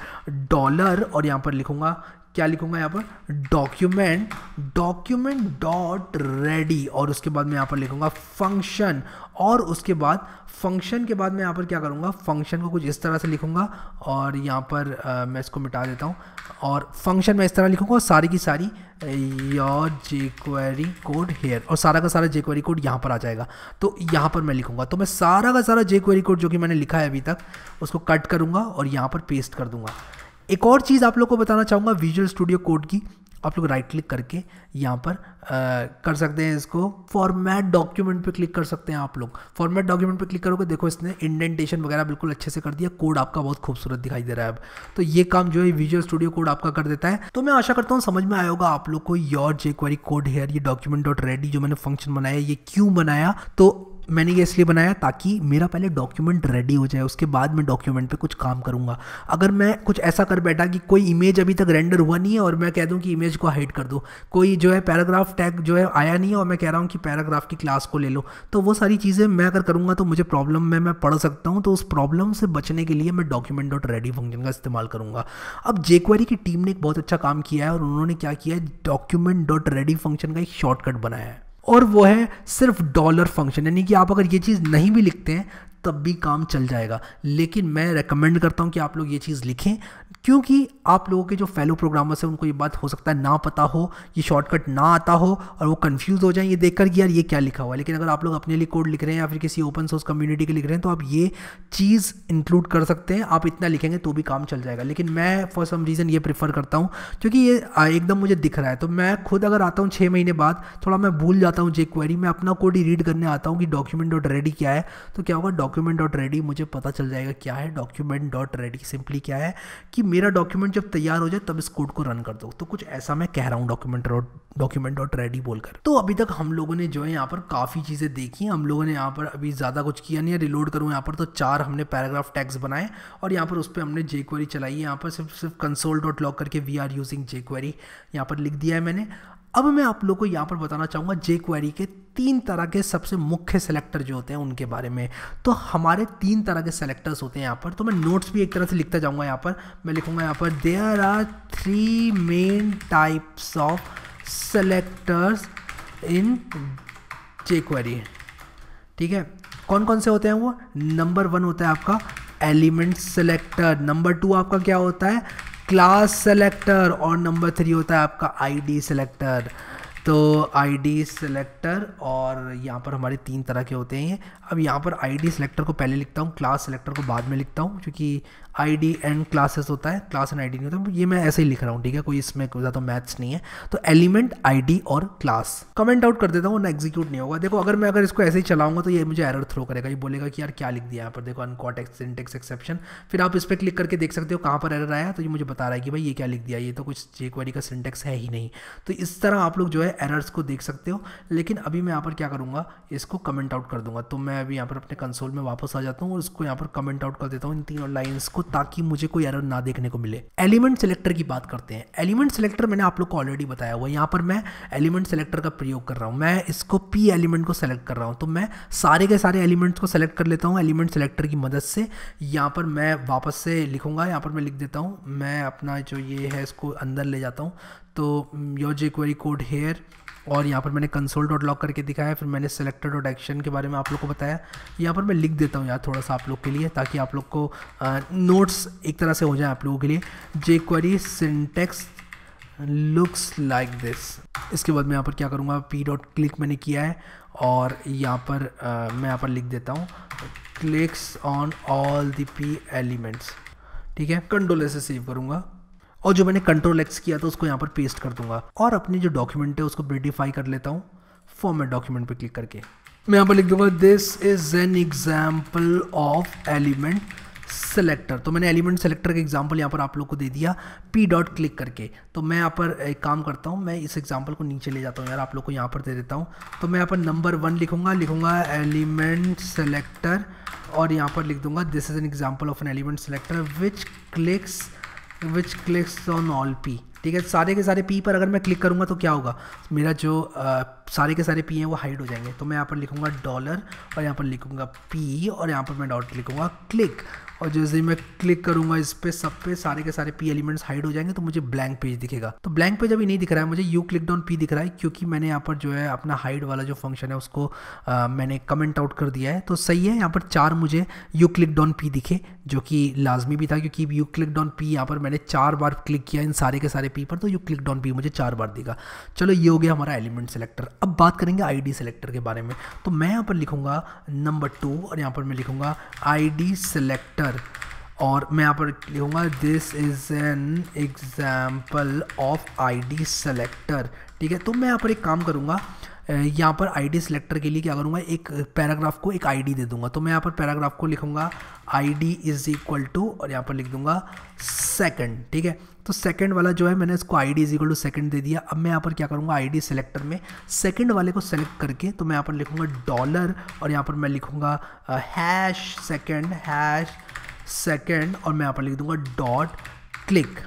डॉलर, और यहाँ पर लिखूंगा क्या लिखूंगा, यहाँ पर document डॉट रेडी, और उसके बाद मैं यहाँ पर लिखूंगा फंक्शन, और उसके बाद फंक्शन के बाद मैं यहाँ पर क्या करूँगा, फंक्शन को कुछ इस तरह से लिखूंगा, और यहाँ पर मैं इसको मिटा देता हूँ, और फंक्शन मैं इस तरह लिखूंगा, और सारी की सारी योर jQuery कोड हेयर, और सारा का सारा jQuery कोड यहाँ पर आ जाएगा। तो यहाँ पर मैं लिखूंगा, तो मैं सारा का सारा jQuery कोड जो कि मैंने लिखा है अभी तक उसको कट करूँगा और यहाँ पर पेस्ट कर दूंगा। एक और चीज़ आप लोग को बताना चाहूँगा विजुअल स्टूडियो कोड की। आप लोग राइट क्लिक करके यहाँ पर कर सकते हैं इसको, फॉर्मेट डॉक्यूमेंट पे क्लिक कर सकते हैं। आप लोग फॉर्मेट डॉक्यूमेंट पे क्लिक करोगे, देखो इसने इंडेंटेशन वगैरह बिल्कुल अच्छे से कर दिया, कोड आपका बहुत खूबसूरत दिखाई दे रहा है अब। तो ये काम जो है विजुअल स्टूडियो कोड आपका कर देता है। तो मैं आशा करता हूँ समझ में आया होगा आप लोग को योर jQuery कोड हेयर, ये document.ready जो मैंने फंक्शन बनाया ये क्यों बनाया। तो मैंने ये इसलिए बनाया ताकि मेरा पहले डॉक्यूमेंट रेडी हो जाए, उसके बाद मैं डॉक्यूमेंट पे कुछ काम करूँगा। अगर मैं कुछ ऐसा कर बैठा कि कोई इमेज अभी तक रेंडर हुआ नहीं है और मैं कह दूँ कि इमेज को हाइड कर दो, कोई जो है पैराग्राफ टैग जो है आया नहीं है और मैं कह रहा हूँ कि पैराग्राफ की क्लास को ले लो, तो वो सारी चीज़ें मैं अगर करूँगा तो मुझे प्रॉब्लम में मैं पढ़ सकता हूँ। तो उस प्रॉब्लम से बचने के लिए मैं document.ready फंक्शन का इस्तेमाल करूँगा। अब jQuery की टीम ने एक बहुत अच्छा काम किया है और उन्होंने क्या किया है, document.ready फंक्शन का एक शॉर्टकट बनाया है, और वो है सिर्फ डॉलर फंक्शन। यानी कि आप अगर ये चीज़ नहीं भी लिखते हैं तब भी काम चल जाएगा। लेकिन मैं रेकमेंड करता हूँ कि आप लोग ये चीज़ लिखें, क्योंकि आप लोगों के जो फेलो प्रोग्रामर्स हैं उनको ये बात हो सकता है ना पता हो, ये शॉर्टकट ना आता हो और वो कंफ्यूज हो जाए ये देखकर कि यार ये क्या लिखा हुआ है। लेकिन अगर आप लोग अपने लिए कोड लिख रहे हैं या फिर किसी ओपन सोर्स कम्युनिटी के लिख रहे हैं तो आप ये चीज़ इंक्लूड कर सकते हैं। आप इतना लिखेंगे तो भी काम चल जाएगा। लेकिन मैं फॉर सम रीज़न ये प्रेफर करता हूँ क्योंकि ये एकदम मुझे दिख रहा है। तो मैं खुद अगर आता हूँ 6 महीने बाद, थोड़ा मैं भूल जाता हूँ jQuery, मैं अपना कोड ही रीड करने आता हूँ कि document.ready क्या है। तो क्या होगा, document.ready मुझे पता चल जाएगा क्या है। document.ready सिंपली क्या है कि मेरा डॉक्यूमेंट जब तैयार हो जाए तब इस कोड को रन कर दो। तो कुछ ऐसा मैं कह रहा हूँ document.ready बोलकर। तो अभी तक हम लोगों ने जो है यहाँ पर काफ़ी चीज़ें देखी। हम लोगों ने यहाँ पर अभी ज़्यादा कुछ किया नहीं है। रिलोड करूँ यहाँ पर तो 4 हमने पैराग्राफ टैग्स बनाए और यहाँ पर उस पर हमने jQuery चलाई है। यहाँ पर सिर्फ console.log करके वी आर यूजिंग jQuery यहाँ पर लिख दिया है मैंने। अब मैं आप लोगों को यहाँ पर बताना चाहूँगा jQuery के 3 तरह के सबसे मुख्य सेलेक्टर जो होते हैं उनके बारे में। तो हमारे 3 तरह के सेलेक्टर्स होते हैं यहाँ पर। तो मैं नोट्स भी एक तरह से लिखता जाऊँगा। यहाँ पर मैं लिखूँगा यहाँ पर there are 3 main types of selectors in jQuery। ठीक है, कौन कौन से होते हैं वो? नंबर 1 होता है आपका एलिमेंट सेलेक्टर, नंबर 2 आपका क्या होता है, क्लास सेलेक्टर, और नंबर 3 होता है आपका आईडी सेलेक्टर। तो आईडी सेलेक्टर और यहाँ पर हमारे 3 तरह के होते हैं। अब यहाँ पर आईडी सेलेक्टर को पहले लिखता हूँ, क्लास सेलेक्टर को बाद में लिखता हूँ, क्योंकि आईडी एंड क्लासेस होता है, क्लास एंड आईडी नहीं होता। ये मैं ऐसे ही लिख रहा हूँ, ठीक है, कोई इसमें कोई ज़्यादा मैथ्स नहीं है। तो एलिमेंट, आईडी और क्लास। कमेंट आउट कर देता हूँ ना, एग्जीक्यूट नहीं होगा। देखो अगर मैं इसको ऐसे ही चलाऊंगा तो ये मुझे एरर थ्रो करेगा, ये बोलेगा कि यार क्या लिख दिया यहाँ पर, देखो अनकॉट सिंटेक्स एक्सेप्शन। फिर आप इस पर क्लिक करके देख सकते हो कहाँ पर एरर आया, तो ये मुझे बता रहा है कि भाई ये क्या लिख दिया, ये तो कुछ jQuery का सिंटेक्स है ही नहीं। तो इस तरह आप लोग जो है एरर्स को देख सकते हो। लेकिन अभी मैं यहाँ पर क्या करूँगा, इसको कमेंट आउट कर दूंगा। तो मैं अभी यहाँ पर अपने कंसोल में वापस आ जाता हूँ और इसको यहाँ पर कमेंट आउट कर देता हूँ इन 3 लाइन्स को, ताकि मुझे कोई एरर ना देखने को मिले। एलिमेंट सेलेक्टर की बात करते हैं। एलिमेंट सेलेक्टर मैंने आप लोग को ऑलरेडी बताया हुआ है। यहाँ पर मैं एलिमेंट सेलेक्टर का प्रयोग कर रहा हूँ। मैं इसको पी एलिमेंट को सेलेक्ट कर रहा हूँ। तो मैं सारे के सारे एलिमेंट्स को सेलेक्ट कर लेता हूँ एलिमेंट सेलेक्टर की मदद से। यहाँ पर मैं वापस से लिखूंगा, यहाँ पर मैं लिख देता हूँ, मैं अपना जो ये है इसको अंदर ले जाता हूँ। तो योर jQuery कोड हेयर, और यहाँ पर मैंने console.log करके दिखाया, फिर मैंने selector.action के बारे में आप लोग को बताया। यहाँ पर मैं लिख देता हूँ यार थोड़ा सा आप लोग के लिए, ताकि आप लोग को नोट्स एक तरह से हो जाए आप लोगों के लिए। jQuery syntax looks like this। इसके बाद मैं यहाँ पर क्या करूँगा, p.click मैंने किया है और यहाँ पर मैं यहाँ पर लिख देता हूँ clicks on all the p elements। ठीक है, Ctrl से सेव करूँगा और जो मैंने Ctrl+X किया था उसको यहाँ पर पेस्ट कर दूंगा और अपनी जो डॉक्यूमेंट है उसको ब्यूटीफाई कर लेता हूँ फॉर्मेट डॉक्यूमेंट पे क्लिक करके। मैं यहाँ पर लिख दूंगा this is an example of element selector. तो मैंने एलिमेंट सेलेक्टर का एग्जांपल यहाँ पर आप लोग को दे दिया p.click करके। तो मैं यहाँ पर एक काम करता हूँ, मैं इस एग्जांपल को नीचे ले जाता हूँ यार, आप लोग को यहाँ पर दे देता हूँ। तो मैं यहाँ पर नंबर 1 लिखूंगा एलिमेंट सेलेक्टर, और यहाँ पर लिख दूंगा this is an example of an element selector which clicks on all P. ठीक है, सारे के सारे पी पर अगर मैं क्लिक करूँगा तो क्या होगा, मेरा जो सारे के सारे पी हैं वो हाइड हो जाएंगे। तो मैं यहाँ पर लिखूँगा डॉलर और यहाँ पर लिखूँगा पी और यहाँ पर मैं डॉट लिखूँगा क्लिक, और जैसे ही मैं क्लिक करूँगा इस पे सब पे सारे के सारे पी एलिमेंट्स हाइड हो जाएंगे, तो मुझे ब्लैंक पेज दिखेगा। तो ब्लैंक पेज अभी नहीं दिख रहा है मुझे, यू क्लिक्ड ऑन पी दिख रहा है, क्योंकि मैंने यहाँ पर जो है अपना हाइड वाला जो फंक्शन है उसको मैंने कमेंट आउट कर दिया है। तो सही है, यहाँ पर 4 मुझे यू क्लिक्ड ऑन पी दिखे, जो कि लाजमी भी था, क्योंकि यू क्लिक्ड ऑन पी यहाँ पर मैंने 4 बार क्लिक किया इन सारे के सारे पी पर, तो यू क्लिक्ड ऑन पी मुझे 4 बार दिखा। चलो ये हो गया हमारा एलिमेंट सेलेक्टर। अब बात करेंगे आईडी सेलेक्टर के बारे में। तो मैं यहाँ पर लिखूँगा नंबर 2 और यहाँ पर मैं लिखूँगा आईडी सेलेक्टर, और मैं यहाँ पर लिखूँगा this is an example of ID selector. ठीक है, तो मैं यहाँ पर एक काम करूँगा, यहाँ पर आईडी सेलेक्टर के लिए क्या करूँगा, एक पैराग्राफ को एक आईडी दे दूँगा। तो मैं यहाँ पर पैराग्राफ को लिखूँगा आईडी इज़ इक्वल टू, और यहाँ पर लिख दूँगा सेकंड। ठीक है, तो सेकंड वाला जो है मैंने इसको ID is equal to second दे दिया। अब मैं यहाँ पर क्या करूँगा, आईडी सेलेक्टर में सेकंड वाले को सेलेक्ट करके, तो मैं यहाँ पर लिखूँगा डॉलर और यहाँ पर मैं लिखूँगा हैश सेकंड और मैं यहाँ पर लिख दूँगा डॉट क्लिक।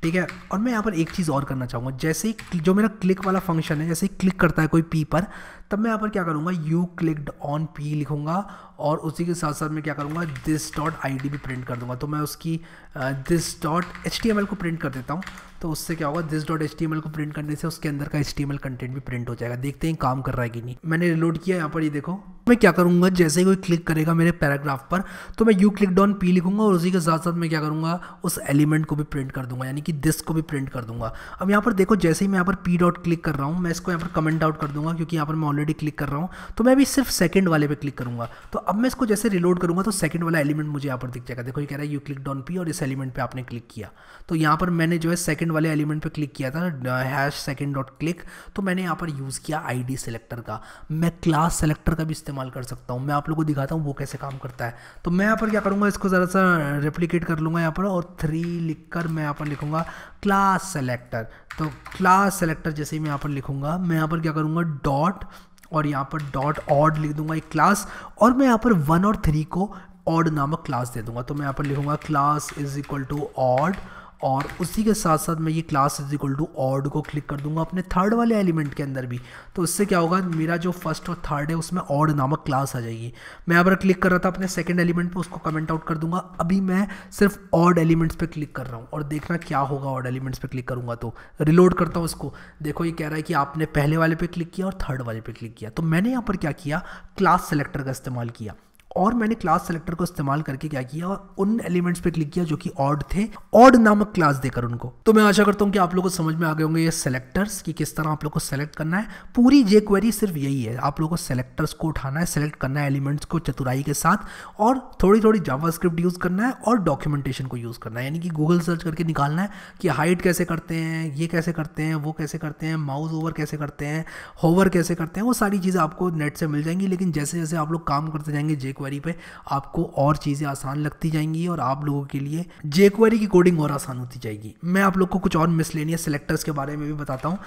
ठीक है, और मैं यहाँ पर एक चीज़ और करना चाहूँगा, जैसे ही जो मेरा क्लिक वाला फंक्शन है, जैसे ही क्लिक करता है कोई पी पर, तब मैं यहाँ पर क्या करूँगा, यू क्लिक्ड ऑन पी लिखूँगा और उसी के साथ साथ मैं क्या करूँगा, दिस डॉट आई डी भी प्रिंट कर दूँगा। तो मैं उसकी this dot H T M L को प्रिंट कर देता हूँ। तो उससे क्या होगा, this dot H T M L को प्रिंट करने से उसके अंदर का H T M L content भी प्रिंट हो जाएगा। देखते हैं काम कर रहा है कि नहीं। मैंने रिलोड किया, यहाँ पर ये देखो। मैं क्या करूँगा, जैसे ही कोई क्लिक करेगा मेरे पैराग्राफ पर तो मैं यू क्लिक ऑन पी लिखूंगा और उसी के साथ साथ मैं क्या करूँगा, उस एलिमेंट को भी प्रिंट कर दूंगा, यानी कि दिस को भी प्रिंट कर दूंगा। अब यहाँ पर देखो, जैसे ही मैं यहाँ पर पी डॉट क्लिक कर रहा हूँ, मैं इसको यहाँ पर कमेंट आउट कर दूंगा क्योंकि यहाँ पर मैं ऑलरेडी क्लिक कर रहा हूँ। तो मैं भी सिर्फ सेकंड वाले पे क्लिक करूँगा। तो अब मैं इसको जैसे रिलोड करूँगा तो सेकंड वाला एलिमेंट मुझे यहाँ पर दिख जाएगा। देखो ये कह रहा है यू क्लिक ऑन पी और इस एलिमेंट पे आपने क्लिक किया। तो यहाँ पर मैंने जो है सेकंड वाले एलिमेंट पे क्लिक किया था, हैश सेकंड डॉट क्लिक। तो मैंने यहाँ पर यूज़ किया आईडी सेलेक्टर का। मैं क्लास सेलेक्टर का भी इस्तेमाल कर सकता हूँ। मैं आप लोगों को दिखाता हूँ वो कैसे काम करता है। तो मैं यहाँ पर क्या करूँगा, इसको ज़रा सा रेप्लिकेट कर लूँगा यहाँ पर और 3 लिखकर मैं यहाँ पर लिखूँगा क्लास सेलेक्टर। तो क्लास सेलेक्टर जैसे ही मैं यहाँ पर लिखूँगा, मैं यहाँ पर क्या करूँगा, डॉट और यहाँ पर डॉट ऑड लिख दूंगा एक क्लास, और मैं यहाँ पर 1 और 3 को ऑड नामक क्लास दे दूंगा। तो मैं यहाँ पर लिखूंगा class is equal to odd और उसी के साथ साथ मैं ये class is equal to odd को क्लिक कर दूंगा अपने थर्ड वाले एलिमेंट के अंदर भी। तो इससे क्या होगा, मेरा जो फर्स्ट और थर्ड है उसमें ऑड नामक क्लास आ जाएगी। मैं यहाँ पर क्लिक कर रहा था अपने सेकंड एलिमेंट पे, उसको कमेंट आउट कर दूंगा। अभी मैं सिर्फ ऑड एलिमेंट्स पे क्लिक कर रहा हूँ और देखना क्या होगा। ऑड एलिमेंट्स पे क्लिक करूंगा तो रिलोड करता हूँ इसको। देखो ये कह रहा है कि आपने पहले वाले पे क्लिक किया और थर्ड वाले पे क्लिक किया। तो मैंने यहाँ पर क्या किया, क्लास सेलेक्टर का इस्तेमाल किया और मैंने क्लास सेलेक्टर को इस्तेमाल करके क्या किया, उन एलिमेंट्स पे क्लिक किया जो कि ऑड थे, ऑड नामक क्लास देकर उनको। तो मैं आशा करता हूं कि आप लोगों को समझ में आ गए होंगे ये सेलेक्टर्स कि किस तरह आप लोग को सेलेक्ट करना है। पूरी jQuery सिर्फ यही है, आप लोगों को सेलेक्टर्स को उठाना है, सेलेक्ट करना है एलिमेंट्स को चतुराई के साथ, और थोड़ी थोड़ी जावास्क्रिप्ट यूज़ करना है और डॉक्यूमेंटेशन को यूज़ करना है। यानी कि गूगल सर्च करके निकालना है कि हाइड कैसे करते हैं, ये कैसे करते हैं, वो कैसे करते हैं, माउस ओवर कैसे करते हैं, होवर कैसे करते हैं, वो सारी चीज़ें आपको नेट से मिल जाएंगी। लेकिन जैसे जैसे आप लोग काम करते जाएंगे jQuery पे, आपको और चीज़ें आसान लगती जाएंगी और आप लोगों के लिए jQuery की कोडिंग और आसान होती जाएगी। मैं आप लोग को कुछ और मिसलेनियस सेलेक्टर्स के बारे में भी बताता हूँ।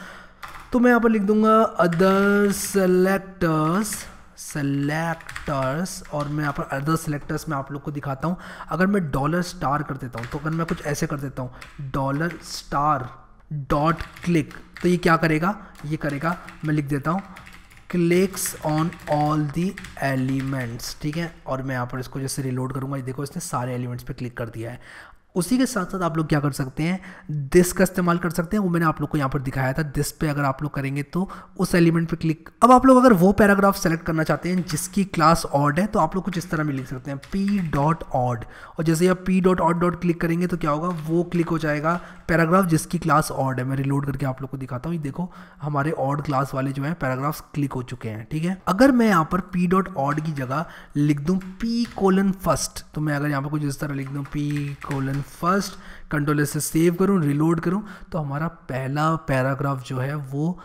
तो मैं यहाँ पर लिख दूंगा अदर सेलेक्टर्स और मैं यहाँ पर अदर सेलेक्टर्स में आप लोग को दिखाता हूँ। अगर मैं $* कर देता हूँ, तो अगर मैं कुछ ऐसे कर देता हूँ $*.click, तो ये क्या करेगा, ये करेगा, मैं लिख देता हूँ clicks on all the elements, ठीक है। और मैं यहाँ पर इसको जैसे रिलोड करूँगा, ये देखो इसने सारे एलिमेंट्स पे क्लिक कर दिया है। उसी के साथ साथ आप लोग क्या कर सकते हैं, दिस का इस्तेमाल कर सकते हैं। वो मैंने आप लोग को यहाँ पर दिखाया था। दिस पे अगर आप लोग करेंगे तो उस एलिमेंट पे क्लिक। अब आप लोग अगर वो पैराग्राफ सेलेक्ट करना चाहते हैं जिसकी क्लास ऑड है, तो आप लोग कुछ इस तरह में लिख सकते हैं p.odd, और जैसे आप p.odd क्लिक करेंगे तो क्या होगा, वो क्लिक हो जाएगा पैराग्राफ जिसकी क्लास ऑड है। मैं रिलोड करके आप लोग को दिखाता हूँ। ये देखो हमारे ऑड क्लास वाले जो है पैराग्राफ्स क्लिक हो चुके हैं, ठीक है। अगर मैं यहाँ पर p.odd की जगह लिख दूँ p:1, तो मैं अगर यहाँ पर कुछ इस तरह लिख दूँ p:1, कंट्रोल से सेव करूं, रिलोड करूं, तो हमारा पहला पैराग्राफ जो है वो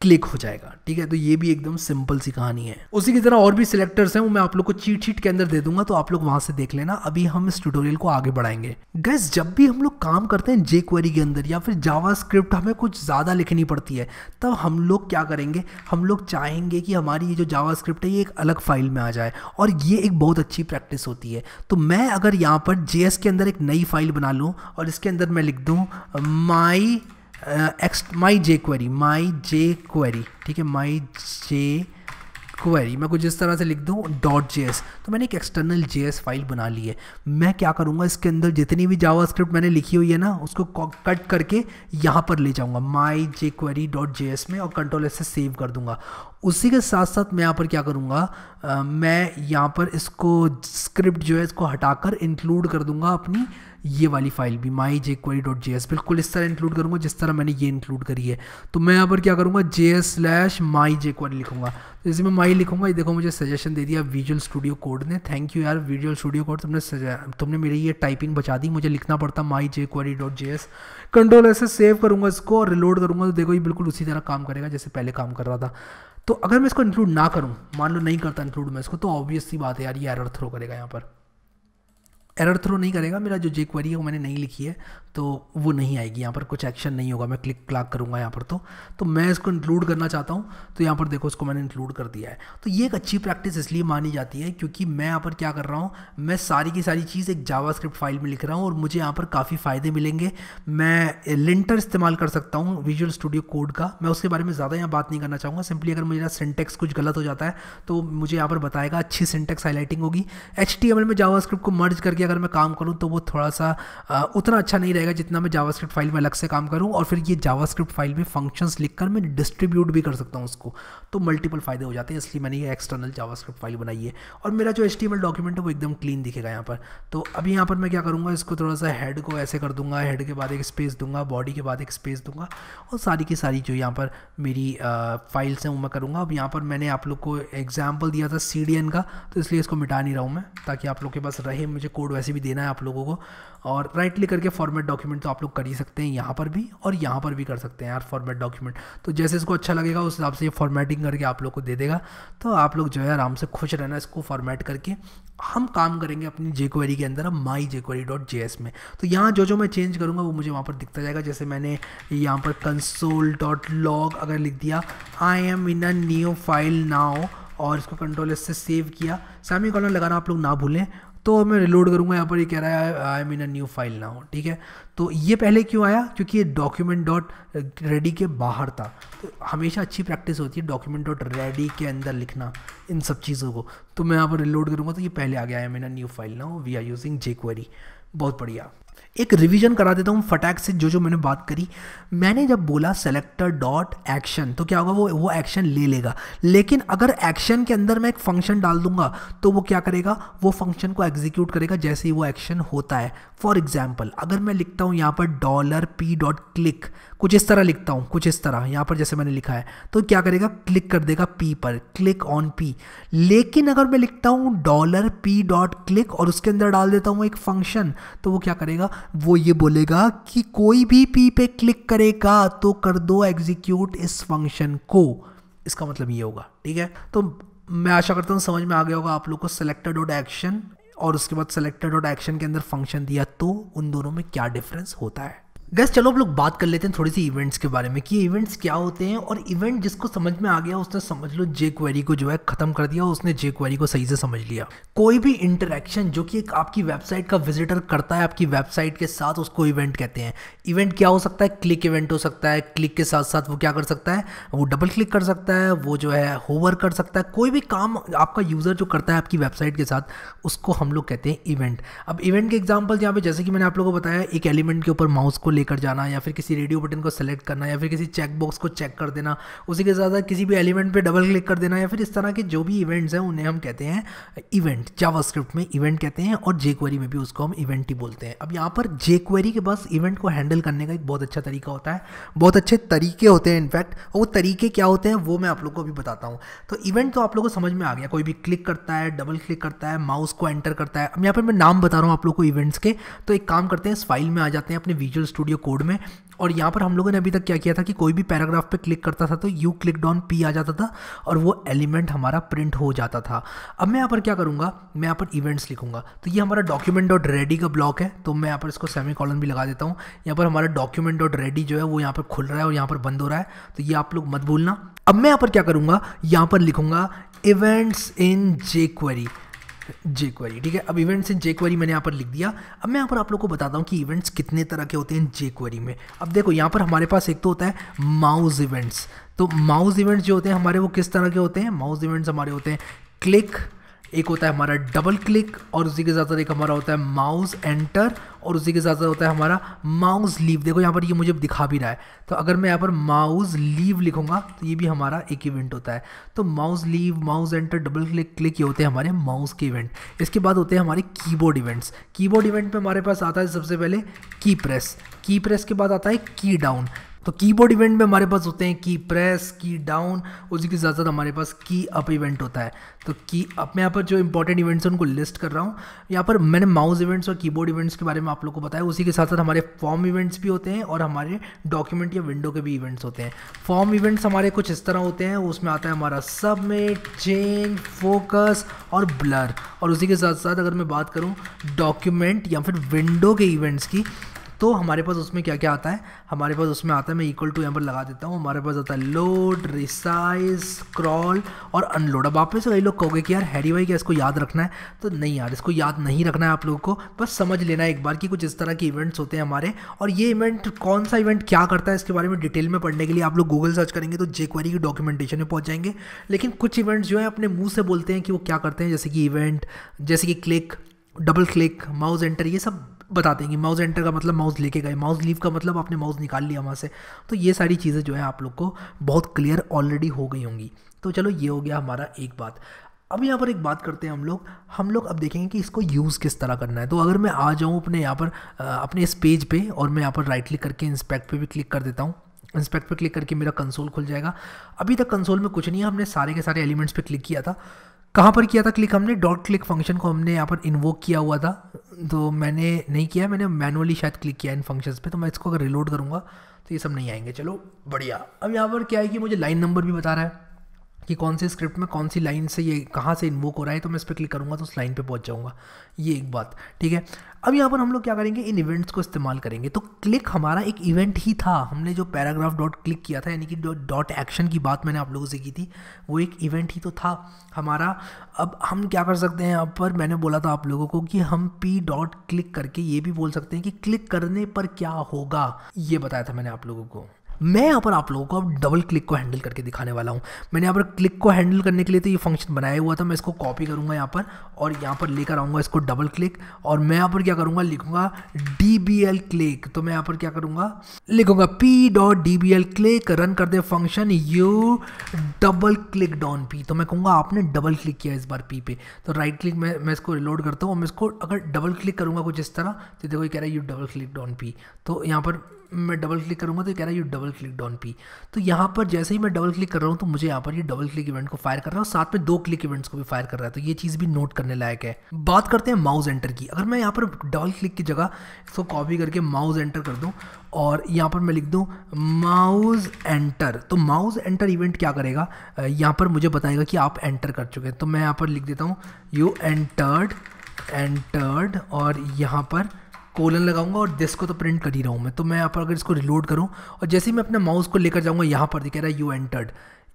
क्लिक हो जाएगा, ठीक है। तो ये भी एकदम सिंपल सी कहानी है। उसी की तरह और भी सिलेक्टर्स हैं, वो मैं आप लोग को चीट शीट के अंदर दे दूंगा, तो आप लोग वहां से देख लेना। अभी हम इस ट्यूटोरियल को आगे बढ़ाएंगे। गाइस, जब भी हम लोग काम करते हैं jQuery के अंदर या फिर जावास्क्रिप्ट हमें कुछ ज़्यादा लिखनी पड़ती है, तब हम लोग क्या करेंगे, हम लोग चाहेंगे कि हमारी ये जो जावास्क्रिप्ट है ये एक अलग फाइल में आ जाए, और ये एक बहुत अच्छी प्रैक्टिस होती है। तो मैं अगर यहाँ पर JS के अंदर एक नई फाइल बना लूँ और इसके अंदर मैं लिख दूँ my jQuery, ठीक है, my jQuery, मैं कुछ इस तरह से लिख दूँ .js, तो मैंने एक एक्सटर्नल JS फाइल बना ली है। मैं क्या करूँगा, इसके अंदर जितनी भी जावास्क्रिप्ट मैंने लिखी हुई है ना, उसको कट करके यहाँ पर ले जाऊँगा my jQuery.js में और कंट्रोल से सेव कर दूँगा। उसी के साथ साथ मैं यहाँ पर क्या करूँगा, मैं यहाँ पर इसको स्क्रिप्ट जो है इसको हटाकर इंक्लूड कर दूँगा अपनी ये वाली फाइल भी my jQuery.js, बिल्कुल इस तरह इंक्लूड करूँगा जिस तरह मैंने ये इंक्लूड करी है। तो मैं यहाँ पर क्या करूँगा, js/my jQuery लिखूँगा। तो जैसे मैं my लिखूँगा, ये देखो मुझे सजेशन दे दिया विजुअल स्टूडियो कोड ने। थैंक यू यार विजुअल स्टूडियो कोड, तुमने मेरी ये टाइपिंग बचा दी। मुझे लिखना पड़ता my jQuery.js। कंट्रोल से सेव करूँगा इसको और रिलोड करूँगा, तो देखो ये बिल्कुल उसी तरह काम करेगा जैसे पहले काम कर रहा था। तो अगर मैं इसको इंक्लूड ना करूँ, मान लो नहीं करता इंक्लूड मैं इसको, तो ऑब्वियस सी बात है यार ये एरर थ्रो करेगा यहाँ पर। एरर थ्रो नहीं करेगा, मेरा जो jQuery है वो मैंने नहीं लिखी है तो वो नहीं आएगी, यहाँ पर कुछ एक्शन नहीं होगा, मैं क्लिक क्लाक करूँगा यहाँ पर तो मैं इसको इंक्लूड करना चाहता हूँ तो यहाँ पर देखो इसको मैंने इंक्लूड कर दिया है। तो ये एक अच्छी प्रैक्टिस इसलिए मानी जाती है क्योंकि मैं यहाँ पर क्या कर रहा हूँ, मैं सारी की सारी चीज़ एक जावास्क्रिप्ट फाइल में लिख रहा हूँ और मुझे यहाँ पर काफ़ी फ़ायदे मिलेंगे। मैं लिंटर इस्तेमाल कर सकता हूँ विजुअल स्टूडियो कोड का, मैं उसके बारे में ज़्यादा यहाँ बात नहीं करना चाहूँगा। सिंपली अगर मेरा सिंटेक्स कुछ गलत हो जाता है तो मुझे यहाँ पर बताएगा, अच्छी सिंटेक्स हाईलाइटिंग होगी। HTML में जावास्क्रिप्ट को मर्ज करके अगर मैं काम करूँ तो वो थोड़ा सा उतना अच्छा नहीं रहेगा जितना मैं जावास्क्रिप्ट फाइल में अलग से काम करूं। और फिर ये जावास्क्रिप्ट फाइल में फंक्शंस लिखकर मैं डिस्ट्रीब्यूट भी कर सकता हूं उसको, तो मल्टीपल फायदे हो जाते हैं। इसलिए मैंने ये एक्सटर्नल जावास्क्रिप्ट फाइल बनाई है और मेरा जो HTML डॉक्यूमेंट है वो एकदम क्लीन दिखेगा यहाँ पर। तो अभी यहाँ पर मैं क्या करूँगा, इसको थोड़ा सा हेड को ऐसे कर दूंगा, हेड के बाद एक स्पेस दूंगा, बॉडी के बाद एक स्पेस दूंगा और सारी की सारी जो यहाँ पर मेरी फाइल्स हैं वो मैं करूँगा। अब यहाँ पर मैंने आप लोग को एग्जाम्पल दिया था CDN का, तो इसलिए इसको मिटा नहीं रहा हूँ मैं, ताकि आप लोग के पास रहे। मुझे कोड वैसे भी देना है आप लोगों को। और राइट क्लिक करके फॉर्मेट डॉक्यूमेंट तो आप लोग कर ही सकते हैं, यहाँ पर भी और यहाँ पर भी कर सकते हैं यार फॉर्मेट डॉक्यूमेंट। तो जैसे इसको अच्छा लगेगा उस हिसाब से ये फॉर्मेटिंग करके आप लोग को दे देगा। तो आप लोग जो है आराम से खुश रहना, इसको फॉर्मेट करके हम काम करेंगे अपनी jQuery के अंदर, myjQuery.js में। तो यहाँ जो मैं चेंज करूँगा वो मुझे वहाँ पर दिखता जाएगा। जैसे मैंने यहाँ पर console.log अगर लिख दिया, आई am in a new file now, और इसको कंट्रोल से सेव किया, सेमीकोलन लगाना आप लोग ना भूलें। तो मैं रिलोड करूँगा, यहाँ पर ये कह रहा है आई am in a new file now, ठीक है। तो ये पहले क्यों आया, क्योंकि ये document.ready के बाहर था। तो हमेशा अच्छी प्रैक्टिस होती है document.ready के अंदर लिखना इन सब चीज़ों को। तो मैं यहाँ पर रिलोड करूँगा तो ये पहले आ गया, I am in a new file now, we are using jQuery। बहुत बढ़िया। एक रिवीजन करा देता हूँ फटाक से जो मैंने बात करी। मैंने जब बोला सेलेक्टर डॉट एक्शन तो क्या होगा, वो एक्शन ले लेगा। लेकिन अगर एक्शन के अंदर मैं एक फंक्शन डाल दूंगा तो वो क्या करेगा, वो फंक्शन को एग्जीक्यूट करेगा जैसे ही वो एक्शन होता है। फॉर एग्जाम्पल अगर मैं लिखता हूँ यहाँ पर $p.click, कुछ इस तरह लिखता हूँ, कुछ इस तरह यहाँ पर जैसे मैंने लिखा है, तो क्या करेगा, क्लिक कर देगा p पर, क्लिक ऑन p। लेकिन अगर मैं लिखता हूँ $p.click और उसके अंदर डाल देता हूँ एक फंक्शन, तो वो क्या करेगा, वो ये बोलेगा कि कोई भी p पे क्लिक करेगा तो कर दो एग्जीक्यूट इस फंक्शन को। इसका मतलब ये होगा, ठीक है। तो मैं आशा करता हूँ समझ में आ गया होगा आप लोग को सेलेक्टर डॉट एक्शन और उसके बाद सेलेक्टर डॉट एक्शन के अंदर फंक्शन दिया तो उन दोनों में क्या डिफरेंस होता है। गैस चलो अब लोग बात कर लेते हैं थोड़ी सी इवेंट्स के बारे में कि इवेंट्स क्या होते हैं। और इवेंट जिसको समझ में आ गया उसने समझ लो jQuery को जो है ख़त्म कर दिया, उसने jQuery को सही से समझ लिया। कोई भी इंटरेक्शन जो कि एक आपकी वेबसाइट का विजिटर करता है आपकी वेबसाइट के साथ, उसको इवेंट कहते हैं। इवेंट क्या हो सकता है, क्लिक इवेंट हो सकता है। क्लिक के साथ साथ वो क्या कर सकता है, वो डबल क्लिक कर सकता है, वो जो है होवर कर सकता है। कोई भी काम आपका यूज़र जो करता है आपकी वेबसाइट के साथ, उसको हम लोग कहते हैं इवेंट। अब इवेंट के एग्जाम्पल यहाँ पे जैसे कि मैंने आप लोगों को बताया, एक एलिमेंट के ऊपर माउस को लेकर जाना, या फिर किसी रेडियो बटन को सेलेक्ट करना, या फिर किसी चेक बॉक्स को चेक कर देना, उसी के साथ किसी भी एलिमेंट पे डबल क्लिक कर देना, या फिर इस तरह के जो भी इवेंट्स हैं उन्हें हम कहते हैं इवेंट। जावास्क्रिप्ट में इवेंट कहते हैं और jQuery में भी उसको हम इवेंट ही बोलते हैं। अब यहाँ पर jQuery के पास इवेंट को हैंडल करने का एक बहुत अच्छा तरीका होता है, बहुत अच्छे तरीके होते हैं इनफैक्ट। और वो तरीके क्या होते हैं वो मैं आप लोगों को अभी बताता हूँ। तो इवेंट तो आप लोगों को समझ में आ गया, कोई भी क्लिक करता है, डबल क्लिक करता है, माउस को एंटर करता है। अब यहाँ पर मैं नाम बता रहा हूँ आप लोग को इवेंट्स के। तो एक काम करते हैं, इस फाइल में आ जाते हैं अपने विजुअल स्टूडियो कोड में, और यहाँ पर हम लोगों ने अभी तक क्या किया था कि कोई भी पैराग्राफ पे क्लिक करता था तो यू क्लिक्ड ऑन p आ जाता था और वो एलिमेंट हमारा प्रिंट हो जाता था। अब मैं यहाँ पर क्या करूँगा, मैं यहाँ पर इवेंट्स लिखूंगा। तो ये हमारा document.ready का ब्लॉक है, तो मैं यहाँ पर इसको सेमीकोलन भी लगा देता हूँ। यहाँ पर हमारा document.ready जो है वो यहाँ पर खुल रहा है और यहाँ पर बंद हो रहा है, तो ये आप लोग मत भूलना। अब मैं यहाँ पर क्या करूँगा, यहाँ पर लिखूंगा इवेंट्स इन jQuery, ठीक है। अब इवेंट्स इन jQuery मैंने यहाँ पर लिख दिया। अब मैं यहाँ पर आप लोग को बताता हूँ कि इवेंट्स कितने तरह के होते हैं jQuery में। अब देखो यहाँ पर हमारे पास एक तो होता है माउस इवेंट्स। तो माउस इवेंट्स जो होते हैं हमारे वो किस तरह के होते हैं, माउस इवेंट्स हमारे होते हैं क्लिक, एक होता है हमारा डबल क्लिक, और उसी के साथ साथ एक हमारा होता है माउस एंटर, और उसी के साथ साथ होता है हमारा माउस लीव। देखो यहाँ पर ये मुझे दिखा भी रहा है। तो अगर मैं यहाँ पर माउस लीव लिखूंगा तो ये भी हमारा एक इवेंट होता है। तो mouse leave, mouse enter, double click, click, ये होते हैं हमारे माउस के इवेंट। इसके बाद होते हैं हमारे कीबोर्ड इवेंट्स। कीबोर्ड इवेंट में हमारे पास आता है सबसे पहले की प्रेस के बाद आता है की डाउन। तो कीबोर्ड इवेंट में हमारे पास होते हैं की प्रेस, की डाउन, उसी के साथ साथ हमारे पास की अप इवेंट होता है। तो की अप में यहाँ पर जो इंपॉर्टेंट इवेंट्स हैं उनको लिस्ट कर रहा हूँ। यहाँ पर मैंने माउस इवेंट्स और कीबोर्ड इवेंट्स के बारे में आप लोग को बताया। उसी के साथ साथ हमारे फॉर्म इवेंट्स भी होते हैं और हमारे डॉक्यूमेंट या विंडो के भी इवेंट्स होते हैं। फॉर्म इवेंट्स हमारे कुछ इस तरह होते हैं, उसमें आता है हमारा सबमिट, चेंज, फोकस और ब्लर। और उसी के साथ साथ अगर मैं बात करूँ डॉक्यूमेंट या फिर विंडो के इवेंट्स की, तो हमारे पास उसमें क्या क्या आता है, हमारे पास उसमें आता है, मैं इक्वल टू यहाँ पर लगा देता हूँ, हमारे पास आता है लोड, रिसाइज, स्क्रॉल और अनलोड। अब आप में से कई लोग कहोगे कि यार हैरी भाई क्या इसको याद रखना है? तो नहीं यार, इसको याद नहीं रखना है आप लोगों को, बस समझ लेना है एक बार कि कुछ इस तरह के इवेंट्स होते हैं हमारे। और ये इवेंट कौन सा इवेंट क्या करता है इसके बारे में डिटेल में पढ़ने के लिए आप लोग गूगल सर्च करेंगे तो jQuery की डॉक्यूमेंटेशन में पहुँच जाएंगे। लेकिन कुछ इवेंट्स जो है अपने मुँह से बोलते हैं कि वो क्या करते हैं, जैसे कि इवेंट, जैसे कि click, double click, mouse enter, ये सब बताते हैं कि माउस एंटर का मतलब माउस लेके गए, माउस लीव का मतलब आपने माउस निकाल लिया वहाँ से। तो ये सारी चीज़ें जो है आप लोग को बहुत क्लियर ऑलरेडी हो गई होंगी। तो चलो ये हो गया हमारा एक बात। अब यहाँ पर एक बात करते हैं हम लोग अब देखेंगे कि इसको यूज़ किस तरह करना है। तो अगर मैं आ जाऊँ अपने यहाँ पर अपने इस पेज पे और मैं यहाँ पर राइट क्लिक करके इंस्पेक्ट पे भी क्लिक कर देता हूँ, इंस्पेक्ट पे क्लिक करके मेरा कंसोल खुल जाएगा। अभी तक कंसोल में कुछ नहीं है, हमने सारे के सारे एलिमेंट्स पे क्लिक किया था। कहाँ पर किया था क्लिक? हमने डॉट क्लिक फंक्शन को हमने यहाँ पर इन्वोक किया हुआ था, तो मैंने नहीं किया, मैंने मैनुअली शायद क्लिक किया इन फंक्शंस पे। तो मैं इसको अगर रिलोड करूँगा तो ये सब नहीं आएंगे। चलो बढ़िया। अब यहाँ पर क्या है कि मुझे लाइन नंबर भी बता रहा है कि कौन से स्क्रिप्ट में कौन सी लाइन से ये कहाँ से इन्वोक हो रहा है। तो मैं इस पर क्लिक करूँगा तो उस लाइन पे पहुँच जाऊँगा। ये एक बात, ठीक है। अब यहाँ पर हम लोग क्या करेंगे, इन इवेंट्स को इस्तेमाल करेंगे। तो क्लिक हमारा एक इवेंट ही था, हमने जो पैराग्राफ डॉट क्लिक किया था, यानी कि डॉट एक्शन की बात मैंने आप लोगों से की थी, वो एक इवेंट ही तो था हमारा। अब हम क्या कर सकते हैं, यहाँ पर मैंने बोला था आप लोगों को कि हम पी डॉट क्लिक करके ये भी बोल सकते हैं कि क्लिक करने पर क्या होगा, ये बताया था मैंने आप लोगों को। मैं यहाँ पर आप लोगों को अब डबल क्लिक को हैंडल करके दिखाने वाला हूँ। मैंने यहाँ पर क्लिक को हैंडल करने के लिए तो ये फंक्शन बनाया हुआ था, मैं इसको कॉपी करूँगा यहाँ पर और यहाँ पर लेकर आऊँगा इसको डबल क्लिक, और मैं यहाँ पर क्या करूँगा, लिखूँगा dbl क्लिक। तो मैं यहाँ पर क्या करूँगा, लिखूँगा p.dbl क्लिक, रन कर दे function you double click don p। तो मैं कहूँगा आपने डबल क्लिक किया इस बार p पे। तो राइट क्लिक मैं इसको रिलोड करता हूँ और मैं इसको अगर डबल क्लिक करूँगा कुछ इस तरह, तो देखो ये कह रहा है you double click don p। तो यहाँ पर मैं डबल क्लिक करूँगा तो कह रहा है you double click don p। तो यहाँ पर जैसे ही मैं डबल क्लिक कर रहा हूँ तो मुझे यहाँ पर ये डबल क्लिक इवेंट को फायर कर रहा है और साथ में दो क्लिक इवेंट्स को भी फायर कर रहा है। तो ये चीज़ भी नोट करने लायक है। बात करते हैं माउस एंटर की। अगर मैं यहाँ पर डबल क्लिक की जगह इसको कॉपी करके माउस एंटर कर दूँ और यहाँ पर मैं लिख दूँ माउस एंटर, तो माउस एंटर इवेंट क्या करेगा, यहाँ पर मुझे बताएगा कि आप एंटर कर चुके हैं। तो मैं यहाँ पर लिख देता हूँ यू एंटर्ड और यहाँ पर कोलन लगाऊंगा और दिस को तो प्रिंट कर ही रहा हूँ मैं। तो मैं यहाँ पर अगर इसको रिलोड करूँ और जैसे ही मैं अपने माउस को लेकर जाऊँगा यहाँ पर कह रहा है यू एंटर्ड,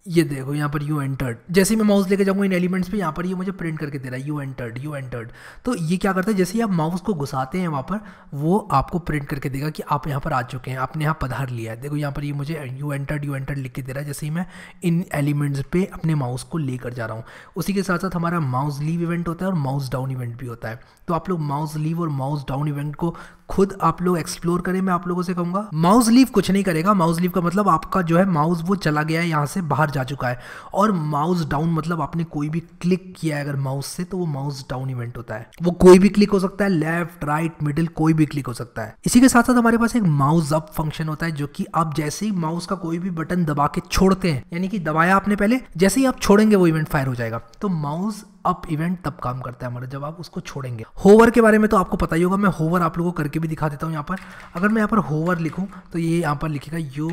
ये देखो यहाँ पर यू एंटर्ड। जैसे ही मैं माउस लेकर जाऊँगा इन एलिमेंट्स पे, यहाँ पर ये मुझे प्रिंट करके दे रहा है यू एंटर्ड। तो ये क्या करता है, जैसे ही आप माउस को घुसाते हैं वहाँ पर, वो आपको प्रिंट करके देगा कि आप यहाँ पर आ चुके हैं, आपने यहाँ पधार लिया है। देखो यहाँ पर ये मुझे यू एंटर्ड लिख के दे रहा है जैसे ही मैं इन एलिमेंट्स पे अपने माउस को लेकर जा रहा हूँ। उसी के साथ साथ हमारा माउस लीव इवेंट होता है और माउस डाउन इवेंट भी होता है। तो आप लोग माउस लीव और माउस डाउन इवेंट को खुद आप लोग एक्सप्लोर करें, मैं आप लोगों से कहूँगा। माउस लीव कुछ नहीं करेगा, माउस लीव का मतलब आपका जो है माउस वो चला गया है, यहाँ से बाहर जा चुका है। और माउस डाउन मतलब आपने कोई भी क्लिक किया है अगर माउस से, तो वो माउस डाउन इवेंट होता है। वो कोई भी क्लिक हो सकता है, लेफ्ट राइट मिडिल कोई भी क्लिक हो सकता है। इसी के साथ साथ हमारे पास एक माउस अप फंक्शन होता है, जो कि आप जैसे ही माउस का कोई भी बटन दबा के छोड़ते हैं, यानी कि दबाया आपने पहले, जैसे ही आप छोड़ेंगे वो इवेंट फायर हो जाएगा। तो माउस अप इवेंट तब काम करता है हमारा जब आप उसको छोड़ेंगे। होवर के बारे में तो आपको पता ही होगा, मैं होवर आप लोगों को करके भी दिखा देता हूँ। यहाँ पर अगर मैं यहाँ पर होवर लिखूँ तो ये यहाँ पर लिखेगा यू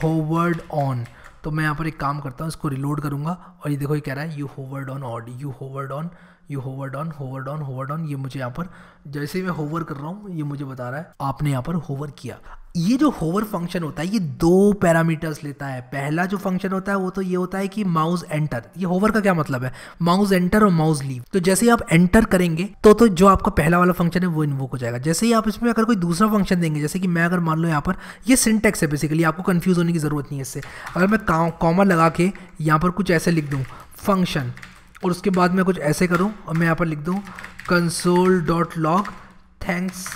होवर्ड ऑन। तो मैं यहाँ पर एक काम करता हूँ, इसको रिलोड करूँगा और ये देखो ये कह रहा है you hovered on odd, you hovered on. ये मुझे यहाँ पर जैसे ही मैं होवर कर रहा हूँ ये मुझे बता रहा है आपने यहाँ पर होवर किया। ये जो होवर फंक्शन होता है ये दो पैरामीटर्स लेता है। पहला जो फंक्शन होता है वो तो ये होता है कि माउस एंटर। ये होवर का क्या मतलब है, माउस एंटर और माउस लीव। तो जैसे ही आप एंटर करेंगे तो जो आपका पहला वाला फंक्शन है वो इन्वोक हो जाएगा। जैसे ही आप इसमें अगर कोई दूसरा फंक्शन देंगे, जैसे कि मैं अगर मान लो यहाँ पर ये सिंटेक्स है बेसिकली, आपको कंफ्यूज होने की जरूरत नहीं है इससे। अगर मैं कॉमा लगा के यहाँ पर कुछ ऐसे लिख दूँ फंक्शन और उसके बाद मैं कुछ ऐसे करूँ और मैं यहाँ पर लिख दूँ console.log थैंक्स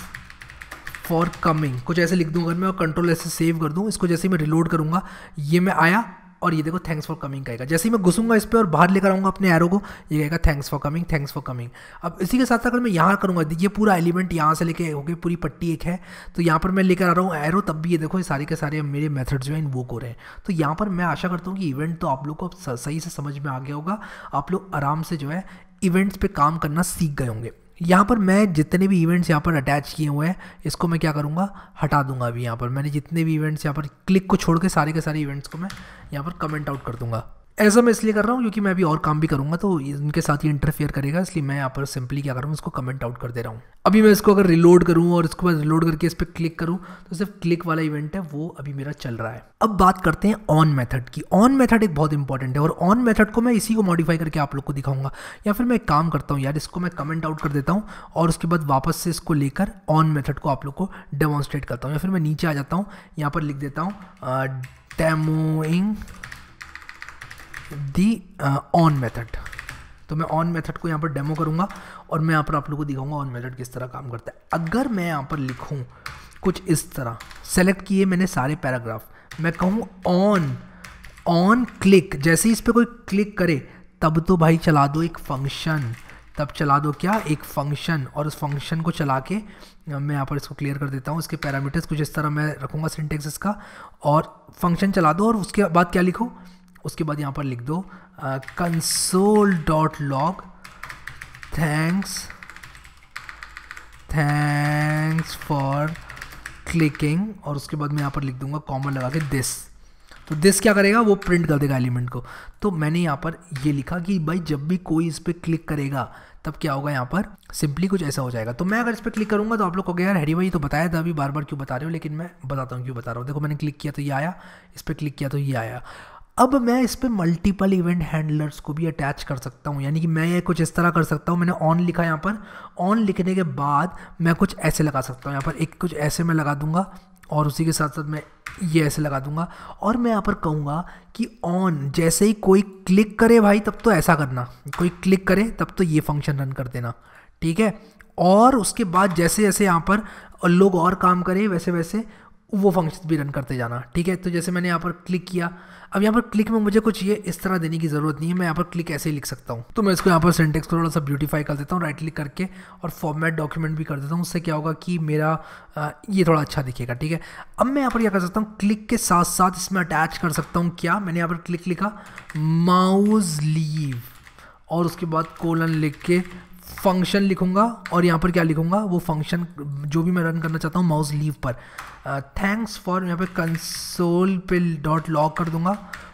फॉर कमिंग, कुछ ऐसे लिख दूँ। अगर मैं कंट्रोल ऐसे सेव कर दूँ इसको, जैसे ही मैं रिलोड करूँगा ये मैं आया और ये देखो थैंक्स फॉर कमिंग कहेगा। जैसे ही मैं घुसूंगा इस पर और बाहर लेकर आऊँगा अपने एरो को, ये कहेगा thanks for coming, thanks for coming. अब इसी के साथ अगर मैं यहाँ करूँगा, ये पूरा एलिमेंट यहाँ से लेके हो गए, पूरी पट्टी एक है, तो यहाँ पर मैं लेकर आ रहा हूँ एरो, तब भी ये देखो ये सारे के सारे मेरे मेथड्स जो हैं इन्वोक हो रहे हैं। तो यहाँ पर मैं आशा करता हूँ कि इवेंट तो आप लोग को सही से समझ में आ गया होगा, आप लोग आराम से जो है इवेंट्स पे काम करना सीख गए होंगे। यहाँ पर मैं जितने भी इवेंट्स यहाँ पर अटैच किए हुए हैं इसको मैं क्या करूँगा, हटा दूंगा। अभी यहाँ पर मैंने जितने भी इवेंट्स यहाँ पर क्लिक को छोड़ के सारे के सारे इवेंट्स को मैं यहाँ पर कमेंट आउट कर दूंगा। ऐसा मैं इसलिए कर रहा हूँ क्योंकि मैं अभी और काम भी करूँगा तो इनके साथ ही इंटरफेयर करेगा, इसलिए मैं यहाँ पर सिंपली क्या कर रहा हूँ, इसको कमेंट आउट कर दे रहा हूँ। अभी मैं इसको अगर रिलोड करूँ और इसके बाद रिलोड करके इस पर क्लिक करूँ तो सिर्फ क्लिक वाला इवेंट है वो अभी मेरा चल रहा है। अब बात करते हैं ऑन मेथड की। ऑन मेथड एक बहुत इंपॉर्टेंट है और ऑन मेथड को मैं इसी को मॉडिफाई करके आप लोग को दिखाऊंगा। या फिर मैं एक काम करता हूँ यार, इसको मैं कमेंट आउट कर देता हूँ और उसके बाद वापस से इसको लेकर ऑन मेथड को आप लोग को डेमोन्स्ट्रेट करता हूँ। या फिर मैं नीचे आ जाता हूँ, यहाँ पर लिख देता हूँ डेमोइंग दी ऑन मेथड। तो मैं ऑन मेथड को यहाँ पर डेमो करूँगा और मैं यहाँ पर आप लोगों को दिखाऊंगा ऑन मेथड किस तरह काम करता है। अगर मैं यहाँ पर लिखूँ कुछ इस तरह, सेलेक्ट किए मैंने सारे पैराग्राफ, मैं कहूँ ऑन क्लिक, जैसे ही इस पर कोई क्लिक करे तब तो भाई चला दो एक फंक्शन, तब चला दो क्या, एक फंक्शन। और उस फंक्शन को चला के मैं यहाँ पर इसको क्लियर कर देता हूँ। इसके पैरामीटर्स कुछ इस तरह मैं रखूँगा सिंटेक्स इसका, और फंक्शन चला दो और उसके बाद क्या लिखो, उसके बाद यहाँ पर लिख दो console.log थैंक्स फॉर क्लिकिंग, और उसके बाद मैं यहाँ पर लिख दूंगा कॉमा लगा के दिस। तो दिस क्या करेगा, वो प्रिंट कर देगा एलिमेंट को। तो मैंने यहाँ पर ये लिखा कि भाई जब भी कोई इस पर क्लिक करेगा तब क्या होगा, यहाँ पर सिंपली कुछ ऐसा हो जाएगा। तो मैं अगर इस पर क्लिक करूँगा तो आप लोग को यार हैरी भाई तो बताया था, अभी बार बार क्यों बता रहे हो, लेकिन मैं बताता हूँ क्यों बता रहा हूँ। देखो मैंने क्लिक किया तो ये आया, इस पर क्लिक किया तो ये आया। अब मैं इस पर मल्टीपल इवेंट हैंडलर्स को भी अटैच कर सकता हूँ, यानी कि मैं ये कुछ इस तरह कर सकता हूँ। मैंने ऑन लिखा, यहाँ पर ऑन लिखने के बाद मैं कुछ ऐसे लगा सकता हूँ, यहाँ पर एक कुछ ऐसे मैं लगा दूंगा और उसी के साथ साथ मैं ये ऐसे लगा दूंगा। और मैं यहाँ पर कहूँगा कि ऑन, जैसे ही कोई क्लिक करे भाई तब तो ऐसा करना, कोई क्लिक करे तब तो ये फंक्शन रन कर देना, ठीक है। और उसके बाद जैसे जैसे यहाँ पर लोग और काम करें वैसे वैसे वो फंक्शन भी रन करते जाना, ठीक है। तो जैसे मैंने यहाँ पर क्लिक किया, अब यहाँ पर क्लिक में मुझे कुछ ये इस तरह देने की ज़रूरत नहीं है, मैं यहाँ पर क्लिक ऐसे ही लिख सकता हूँ। तो मैं इसको यहाँ पर सिंटेक्स को थोड़ा सा ब्यूटीफाई कर देता हूँ, राइट क्लिक करके, और फॉर्मेट डॉक्यूमेंट भी कर देता हूँ। उससे क्या होगा कि मेरा ये थोड़ा अच्छा दिखेगा, ठीक है। अब मैं यहाँ पर क्या कर सकता हूँ, क्लिक के साथ साथ इसमें अटैच कर सकता हूँ क्या, मैंने यहाँ पर क्लिक लिखा माउस लीव, और उसके बाद कोलन लिख के फंक्शन लिखूंगा, और यहाँ पर क्या लिखूंगा, वो फंक्शन जो भी मैं रन करना चाहता हूँ माउस लीव पर, थैंक्स फॉर, यहाँ पे कंसोल पे डॉट लॉग कर दूंगा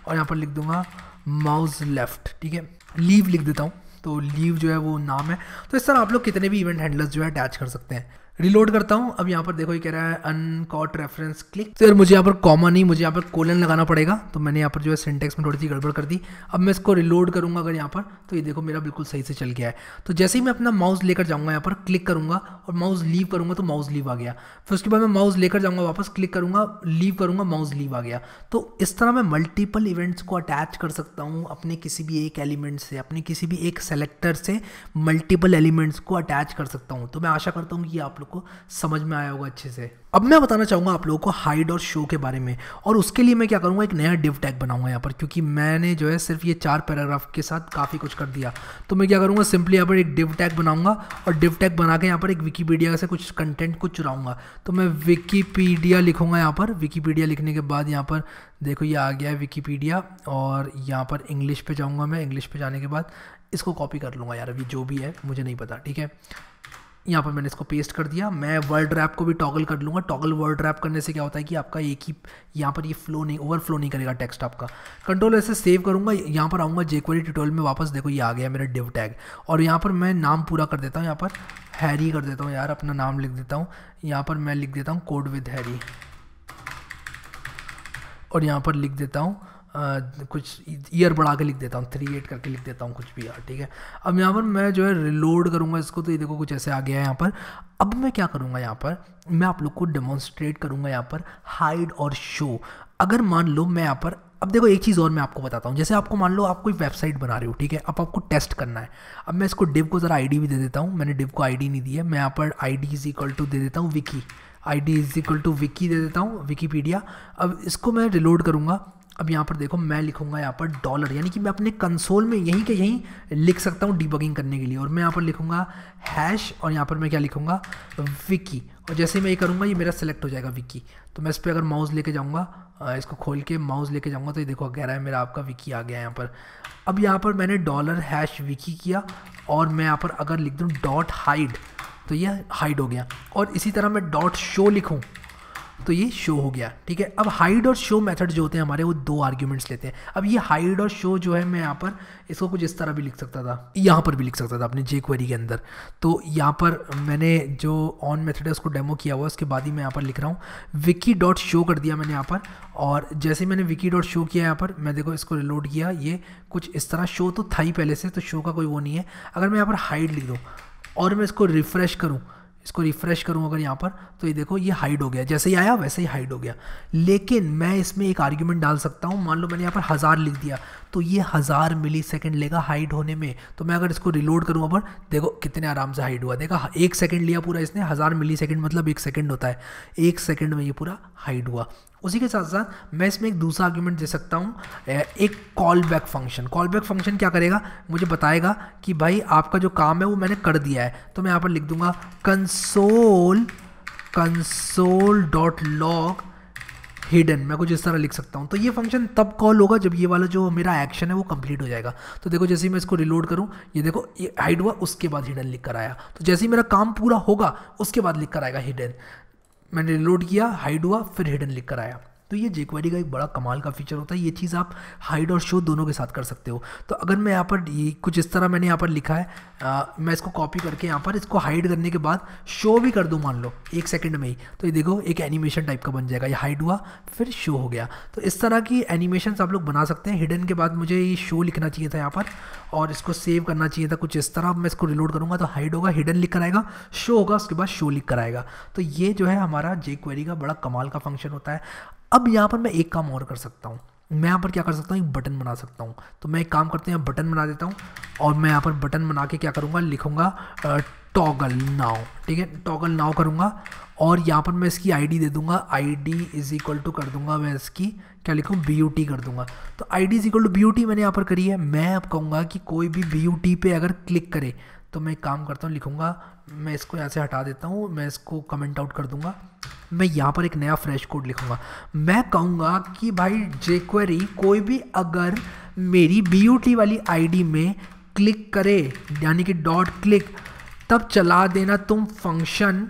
और यहाँ पर लिख दूंगा माउस लेफ्ट, ठीक है। लीव लिख देता हूँ, तो लीव जो है वो नाम है। तो इस तरह आप लोग कितने भी इवेंट हैंडलर्स जो है अटैच कर सकते हैं। रिलोड करता हूँ, अब यहाँ पर देखो ये कह रहा है अनकॉट रेफरेंस क्लिक, तो यार मुझे यहाँ पर कॉमा नहीं, मुझे यहाँ पर कोलन लगाना पड़ेगा। तो मैंने यहाँ पर जो है सिंटेक्स में थोड़ी सी गड़बड़ कर दी। अब मैं इसको रिलोड करूँगा अगर यहाँ पर, तो ये देखो मेरा बिल्कुल सही से चल गया है। तो जैसे ही मैं अपना माउस लेकर जाऊँगा, यहाँ पर क्लिक करूँगा और माउस लीव करूँगा तो माउस लीव आ गया। फिर उसके बाद मैं माउस लेकर जाऊँगा वापस, क्लिक करूँगा, लीव करूँगा, माउस लीव आ गया। तो इस तरह मैं मल्टीपल इवेंट्स को अटैच कर सकता हूँ अपने किसी भी एक एलिमेंट से, अपने किसी भी एक सेलेक्टर से मल्टीपल एलिमेंट्स को अटैच कर सकता हूँ। तो मैं आशा करता हूँ कि आप लोग को समझ में आया होगा अच्छे से। अब मैं बताना चाहूँगा आप लोगों को हाइड और शो के बारे में, और उसके लिए मैं क्या करूँगा, एक नया डिव टैग बनाऊंगा यहाँ पर, क्योंकि मैंने जो है सिर्फ ये 4 पैराग्राफ के साथ काफ़ी कुछ कर दिया। तो मैं क्या करूँगा, सिंपली यहाँ पर एक डिव टैग बनाऊंगा और डिव टैग बना के यहाँ पर एक विकीपीडिया से कुछ कंटेंट को चुराऊंगा। तो मैं विकीपीडिया लिखूँगा यहाँ पर, विकीपीडिया लिखने के बाद यहाँ पर देखो ये आ गया है विकीपीडिया, और यहाँ पर इंग्लिश पे जाऊँगा मैं। इंग्लिश पे जाने के बाद इसको कॉपी कर लूँगा यार, अभी जो भी है मुझे नहीं पता, ठीक है। यहाँ पर मैंने इसको पेस्ट कर दिया। मैं वर्ड रैप को भी टॉगल कर लूँगा। टॉगल वर्ड रैप करने से क्या होता है कि आपका एक ही यहाँ पर ये फ्लो नहीं, ओवरफ्लो नहीं करेगा टेक्स्ट आपका। कंट्रोल ऐसे सेव करूँगा, यहाँ पर आऊँगा jQuery ट्यूटोरियल में वापस, देखो ये आ गया मेरा डिव टैग। और यहाँ पर मैं नाम पूरा कर देता हूँ, यहाँ पर हैरी कर देता हूँ यार, अपना नाम लिख देता हूँ। यहाँ पर मैं लिख देता हूँ कोड विद हैरी, और यहाँ पर लिख देता हूँ कुछ ईयर बढ़ा के लिख देता हूँ, 38 करके लिख देता हूँ कुछ भी यार, ठीक है। अब यहाँ पर मैं जो है रिलोड करूँगा इसको, तो ये देखो कुछ ऐसे आ गया है यहाँ पर। अब मैं क्या करूँगा, यहाँ पर मैं आप लोग को डेमोन्स्ट्रेट करूँगा यहाँ पर हाइड और शो। अगर मान लो मैं यहाँ पर, अब देखो एक चीज़ और मैं आपको बताता हूँ, जैसे आपको मान लो आप कोई वेबसाइट बना रहे हो, ठीक है, अब आपको टेस्ट करना है। अब मैं इसको डिव को ज़रा आईडी भी दे देता हूँ, मैंने डिव को आईडी नहीं दी है, मैं यहाँ पर आईडी इज इक्वल टू दे देता हूँ wiki, ID is equal to wiki दे देता हूँ, विकीपीडिया। अब इसको मैं रिलोड करूँगा अब यहाँ पर देखो मैं लिखूंगा यहाँ पर डॉलर, यानी कि मैं अपने कंसोल में यहीं के यहीं लिख सकता हूँ डीबगिंग करने के लिए। और मैं यहाँ पर लिखूंगा हैश और यहाँ पर मैं क्या लिखूंगा विकी, और जैसे मैं ये करूँगा ये मेरा सेलेक्ट हो जाएगा विकी। तो मैं इस पर अगर माउस लेके जाऊँगा, इसको खोल के माउस लेके जाऊँगा तो ये देखो कह रहा है मेरा आपका विकी आ गया यहाँ पर। अब यहाँ पर मैंने डॉलर हैश विकी किया और मैं यहाँ पर अगर लिख दूँ डॉट हाइड तो ये हाइड हो गया, और इसी तरह मैं डॉट शो लिखूँ तो ये शो हो गया। ठीक है, अब हाइड और शो मेथड जो होते हैं हमारे वो 2 आर्ग्यूमेंट्स लेते हैं। अब ये हाइड और शो जो है मैं यहाँ पर इसको कुछ इस तरह भी लिख सकता था, यहाँ पर भी लिख सकता था अपने jQuery के अंदर। तो यहाँ पर मैंने जो ऑन मेथड है उसको डेमो किया हुआ, उसके बाद ही मैं यहाँ पर लिख रहा हूँ विकी डॉट शो कर दिया मैंने यहाँ पर। और जैसे मैंने विकी डॉट शो किया यहाँ पर, मैं देखो इसको रिलोड किया, ये कुछ इस तरह शो तो था ही पहले से, तो शो का कोई वो नहीं है। अगर मैं यहाँ पर हाइड लिख दूँ और मैं इसको रिफ़्रेश करूँ अगर यहाँ पर, तो ये देखो ये हाइड हो गया, जैसे ही आया वैसे ही हाइड हो गया। लेकिन मैं इसमें एक आर्ग्यूमेंट डाल सकता हूँ, मान लो मैंने यहाँ पर 1000 लिख दिया तो ये 1000 मिलीसेकंड लेगा हाइड होने में। तो मैं अगर इसको रिलोड करूँ पर देखो कितने आराम से हाइड हुआ, देखा 1 सेकंड लिया पूरा इसने, 1000 मिलीसेकंड मतलब 1 सेकंड होता है, 1 सेकंड में ये पूरा हाइड हुआ। उसी के साथ साथ मैं इसमें एक दूसरा आर्ग्यूमेंट दे सकता हूँ, एक call back function. Call back function क्या करेगा, मुझे बताएगा कि भाई आपका जो काम है वो मैंने कर दिया है। तो मैं यहाँ पर लिख दूंगा कंसोल डॉट लॉग हिडन, मैं कुछ इस तरह लिख सकता हूँ। तो ये फंक्शन तब कॉल होगा जब ये वाला जो मेरा एक्शन है वो कंप्लीट हो जाएगा। तो देखो जैसे ही मैं इसको रिलोड करूँ ये देखो ये हाइड हुआ, उसके बाद हिडन लिख कर आया। तो जैसे ही मेरा काम पूरा होगा उसके बाद लिख कर आएगा हिडन। मैंने रिलोड किया, हाइड हुआ, फिर हिडन लिख कर आया। तो ये jQuery का एक बड़ा कमाल का फीचर होता है। ये चीज़ आप हाइड और शो दोनों के साथ कर सकते हो। तो अगर मैं यहाँ पर ये कुछ इस तरह मैंने यहाँ पर लिखा है, मैं इसको कॉपी करके यहाँ पर इसको हाइड करने के बाद शो भी कर दूँ मान लो 1 सेकंड में ही, तो ये देखो एक एनिमेशन टाइप का बन जाएगा, ये हाइड हुआ फिर शो हो गया। तो इस तरह की एनिमेशन आप लोग बना सकते हैं। हिडन के बाद मुझे ये शो लिखना चाहिए था यहाँ पर और इसको सेव करना चाहिए था कुछ इस तरह। मैं इसको रिलोड करूँगा तो हाइड होगा, हिडन लिख कर आएगा, शो होगा, उसके बाद शो लिख कर आएगा। तो ये जो है हमारा jQuery का बड़ा कमाल का फंक्शन होता है। अब यहाँ पर मैं एक काम और कर सकता हूँ, मैं यहाँ पर क्या कर सकता हूँ, एक बटन बना सकता हूँ। तो मैं एक काम करते हैं बटन बना देता हूँ और मैं यहाँ पर बटन बना के क्या करूँगा, लिखूँगा टॉगल नाउ। ठीक है, टॉगल नाउ करूँगा और यहाँ पर मैं इसकी आईडी दे दूँगा, आईडी इज इक्वल टू कर दूँगा, मैं इसकी क्या लिखूँ BUT कर दूँगा। तो ID is equal to BUT मैंने यहाँ पर करी है। मैं अब कहूँगा कि कोई भी BUT पे अगर क्लिक करे तो मैं एक काम करता हूँ, लिखूँगा, मैं इसको यहाँ से हटा देता हूँ, मैं इसको कमेंट आउट कर दूँगा। मैं यहाँ पर एक नया फ्रेश कोड लिखूँगा। मैं कहूँगा कि भाई jQuery कोई भी अगर मेरी BUT वाली आईडी में क्लिक करे यानी कि डॉट क्लिक, तब चला देना तुम फंक्शन,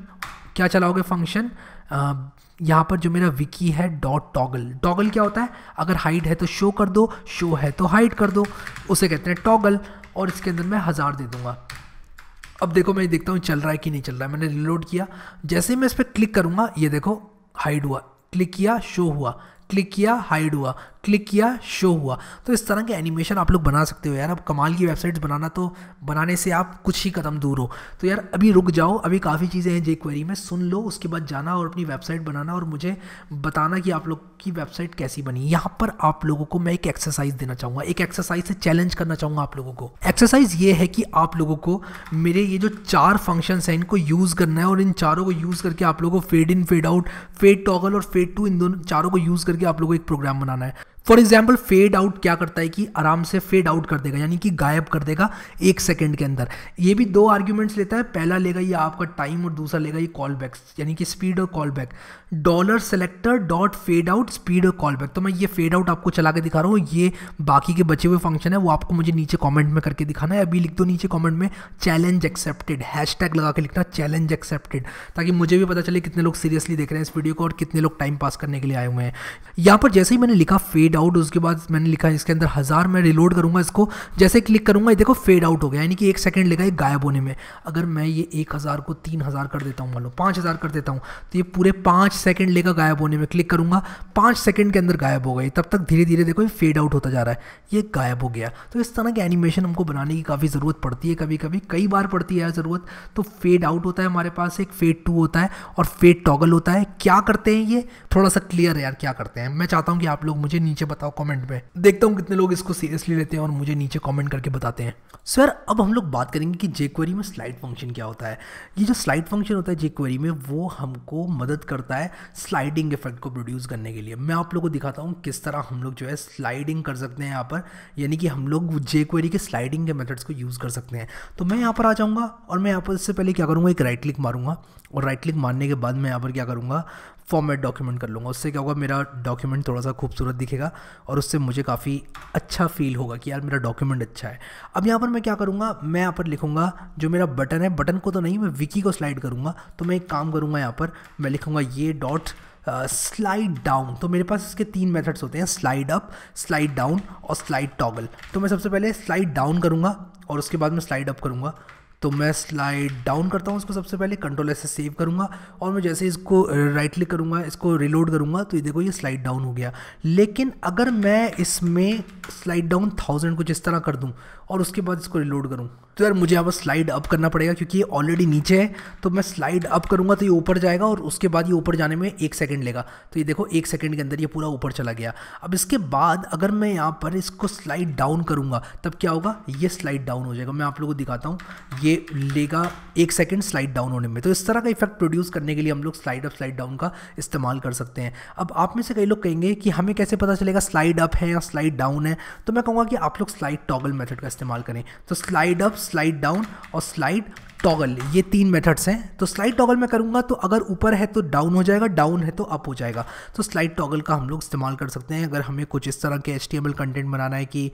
क्या चलाओगे फंक्शन, यहाँ पर जो मेरा विकी है डॉट टॉगल। टॉगल क्या होता है, अगर हाइड है तो शो कर दो, शो है तो हाइड कर दो, उसे कहते हैं टॉगल। और इसके अंदर मैं 1000 दे दूँगा। अब देखो मैं देखता हूँ चल रहा है कि नहीं चल रहा है। मैंने रिलोड किया, जैसे ही मैं इस पर क्लिक करूँगा ये देखो हाइड हुआ, क्लिक किया शो हुआ, क्लिक किया हाइड हुआ, क्लिक किया शो हुआ। तो इस तरह के एनिमेशन आप लोग बना सकते हो यार। अब कमाल की वेबसाइट्स बनाना तो बनाने से आप कुछ ही कदम दूर हो। तो यार अभी रुक जाओ, अभी काफ़ी चीज़ें हैं jQuery में, सुन लो, उसके बाद जाना और अपनी वेबसाइट बनाना और मुझे बताना कि आप लोग की वेबसाइट कैसी बनी। यहाँ पर आप लोगों को मैं एक एक्सरसाइज देना चाहूँगा, एक एक्सरसाइज से चैलेंज करना चाहूँगा आप लोगों को। एक्सरसाइज ये है कि आप लोगों को मेरे ये जो 4 फंक्शंस हैं इनको यूज़ करना है और इन चारों को यूज़ करके आप लोगों को fade in, fade out, fade toggle और फेड टू, इन दोनों चारों को यूज़ करके आप लोगों को एक प्रोग्राम बनाना है। फॉर एग्जाम्पल फेड आउट क्या करता है कि आराम से फेड आउट कर देगा, यानी कि गायब कर देगा 1 सेकंड के अंदर। ये भी 2 आर्ग्यूमेंट्स लेता है, पहला लेगा ये आपका टाइम और दूसरा लेगा ये कॉल बैक, यानी कि स्पीड और call back. Dollar selector dot fade out speed और कॉल बैक। तो मैं ये फेड आउट आपको चला के दिखा रहा हूँ, ये बाकी के बचे हुए फंक्शन है वो आपको मुझे नीचे कॉमेंट में करके दिखाना है। अभी लिख दो नीचे कॉमेंट में चैलेंज एक्सेप्टेड, हैशटैग लगा के लिखना चैलेंज एक्सेप्टेड, ताकि मुझे भी पता चले कितने लोग सीरियसली देख रहे हैं इस वीडियो को और कितने लोग टाइम पास करने के लिए आए हुए हैं। यहाँ पर जैसे ही मैंने लिखा फेड आउट, उसके बाद मैंने लिखा इसके अंदर 1000, मैं रिलोड करूंगा इसको, जैसे क्लिक करूंगा ये देखो फेड आउट हो गया, यानी कि 1 सेकंड लेगा ये गायब होने में। अगर मैं ये 1000 को 3000 कर देता हूँ, मान लो 5000 कर देता हूँ, तो ये पूरे 5 सेकंड लेगा गायब होने में। क्लिक करूंगा 5 सेकंड के अंदर गायब हो गई, तब तक धीरे धीरे देखो ये फेड आउट होता जा रहा है, ये गायब हो गया। तो इस तरह के एनिमेशन हमको बनाने की काफ़ी ज़रूरत पड़ती है, कभी कभी कई बार पड़ती है ज़रूरत। तो फेड आउट होता है हमारे पास, एक फेड टू होता है और फेड टॉगल होता है। क्या करते हैं ये थोड़ा सा क्लियर है यार, क्या करते हैं मैं चाहता हूँ कि आप लोग मुझे नीचे नीचे बताओ कमेंट में, देखता हूँ कितने लोग इसको सीरियसली लेते हैं और मुझे नीचे कमेंट करके बताते हैं। सर अब हम लोग बात करेंगे कि jQuery में स्लाइड फंक्शन क्या होता है। ये जो स्लाइड फंक्शन होता है jQuery में वो हमको मदद करता है स्लाइडिंग इफेक्ट को प्रोड्यूस करने के लिए। मैं आप लोगों को दिखाता हूँ किस तरह हम लोग जो है स्लाइडिंग कर सकते हैं यहाँ पर, यानी कि हम लोग jQuery के स्लाइडिंग के मेथड्स को यूज़ कर सकते हैं। तो मैं यहाँ पर आ जाऊँगा और मैं यहाँ पर इससे पहले क्या करूँगा, एक राइट क्लिक मारूंगा और राइट क्लिक मारने के बाद मैं यहाँ पर क्या करूँगा, फॉर्मेट डॉक्यूमेंट कर लूँगा। उससे क्या होगा, मेरा डॉक्यूमेंट थोड़ा सा खूबसूरत दिखेगा और उससे मुझे काफ़ी अच्छा फील होगा कि यार मेरा डॉक्यूमेंट अच्छा है। अब यहाँ पर मैं क्या करूँगा, मैं यहाँ पर लिखूँगा जो मेरा बटन है, बटन को तो नहीं, मैं विकी को स्लाइड करूँगा। तो मैं एक काम करूँगा, यहाँ पर मैं लिखूँगा ये डॉट स्लाइड डाउन। तो मेरे पास इसके 3 मेथड्स होते हैं, स्लाइड अप, स्लाइड डाउन और स्लाइड टॉगल। तो मैं सबसे पहले स्लाइड डाउन करूँगा और उसके बाद मैं स्लाइड अप करूँगा। तो मैं स्लाइड डाउन करता हूँ इसको, सबसे पहले कंट्रोल एस से सेव करूँगा और मैं जैसे इसको राइट क्लिक करूँगा, इसको रिलोड करूँगा तो ये देखो ये स्लाइड डाउन हो गया। लेकिन अगर मैं इसमें स्लाइड डाउन 1000 कुछ इस तरह कर दूँ और उसके बाद इसको रिलोड करूँ तो यार मुझे यहाँ पर स्लाइड अप करना पड़ेगा क्योंकि ये ऑलरेडी नीचे है। तो मैं स्लाइड अप करूँगा तो ये ऊपर जाएगा और उसके बाद ये ऊपर जाने में 1 सेकंड लेगा। तो ये देखो 1 सेकंड के अंदर ये पूरा ऊपर चला गया। अब इसके बाद अगर मैं यहाँ पर इसको स्लाइड डाउन करूँगा तब क्या होगा, ये स्लाइड डाउन हो जाएगा। मैं आप लोगों को दिखाता हूँ, ये लेगा 1 सेकंड स्लाइड डाउन होने में। तो इस तरह का इफेक्ट प्रोड्यूस करने के लिए हम लोग स्लाइड अप स्लाइड डाउन का इस्तेमाल कर सकते हैं। अब आप में से कई लोग कहेंगे कि हमें कैसे पता चलेगा स्लाइड अप है या स्लाइड डाउन है, तो मैं कहूँगा कि आप लोग स्लाइड टॉगल मेथड का इस्तेमाल करें। तो स्लाइड अप, स्लाइड डाउन और स्लाइड टॉगल, ये 3 मेथड्स हैं। तो स्लाइड टॉगल में करूंगा तो अगर ऊपर है तो डाउन हो जाएगा, डाउन है तो अप हो जाएगा। तो स्लाइड टॉगल का हम लोग इस्तेमाल कर सकते हैं अगर हमें कुछ इस तरह के HTML कंटेंट बनाना है कि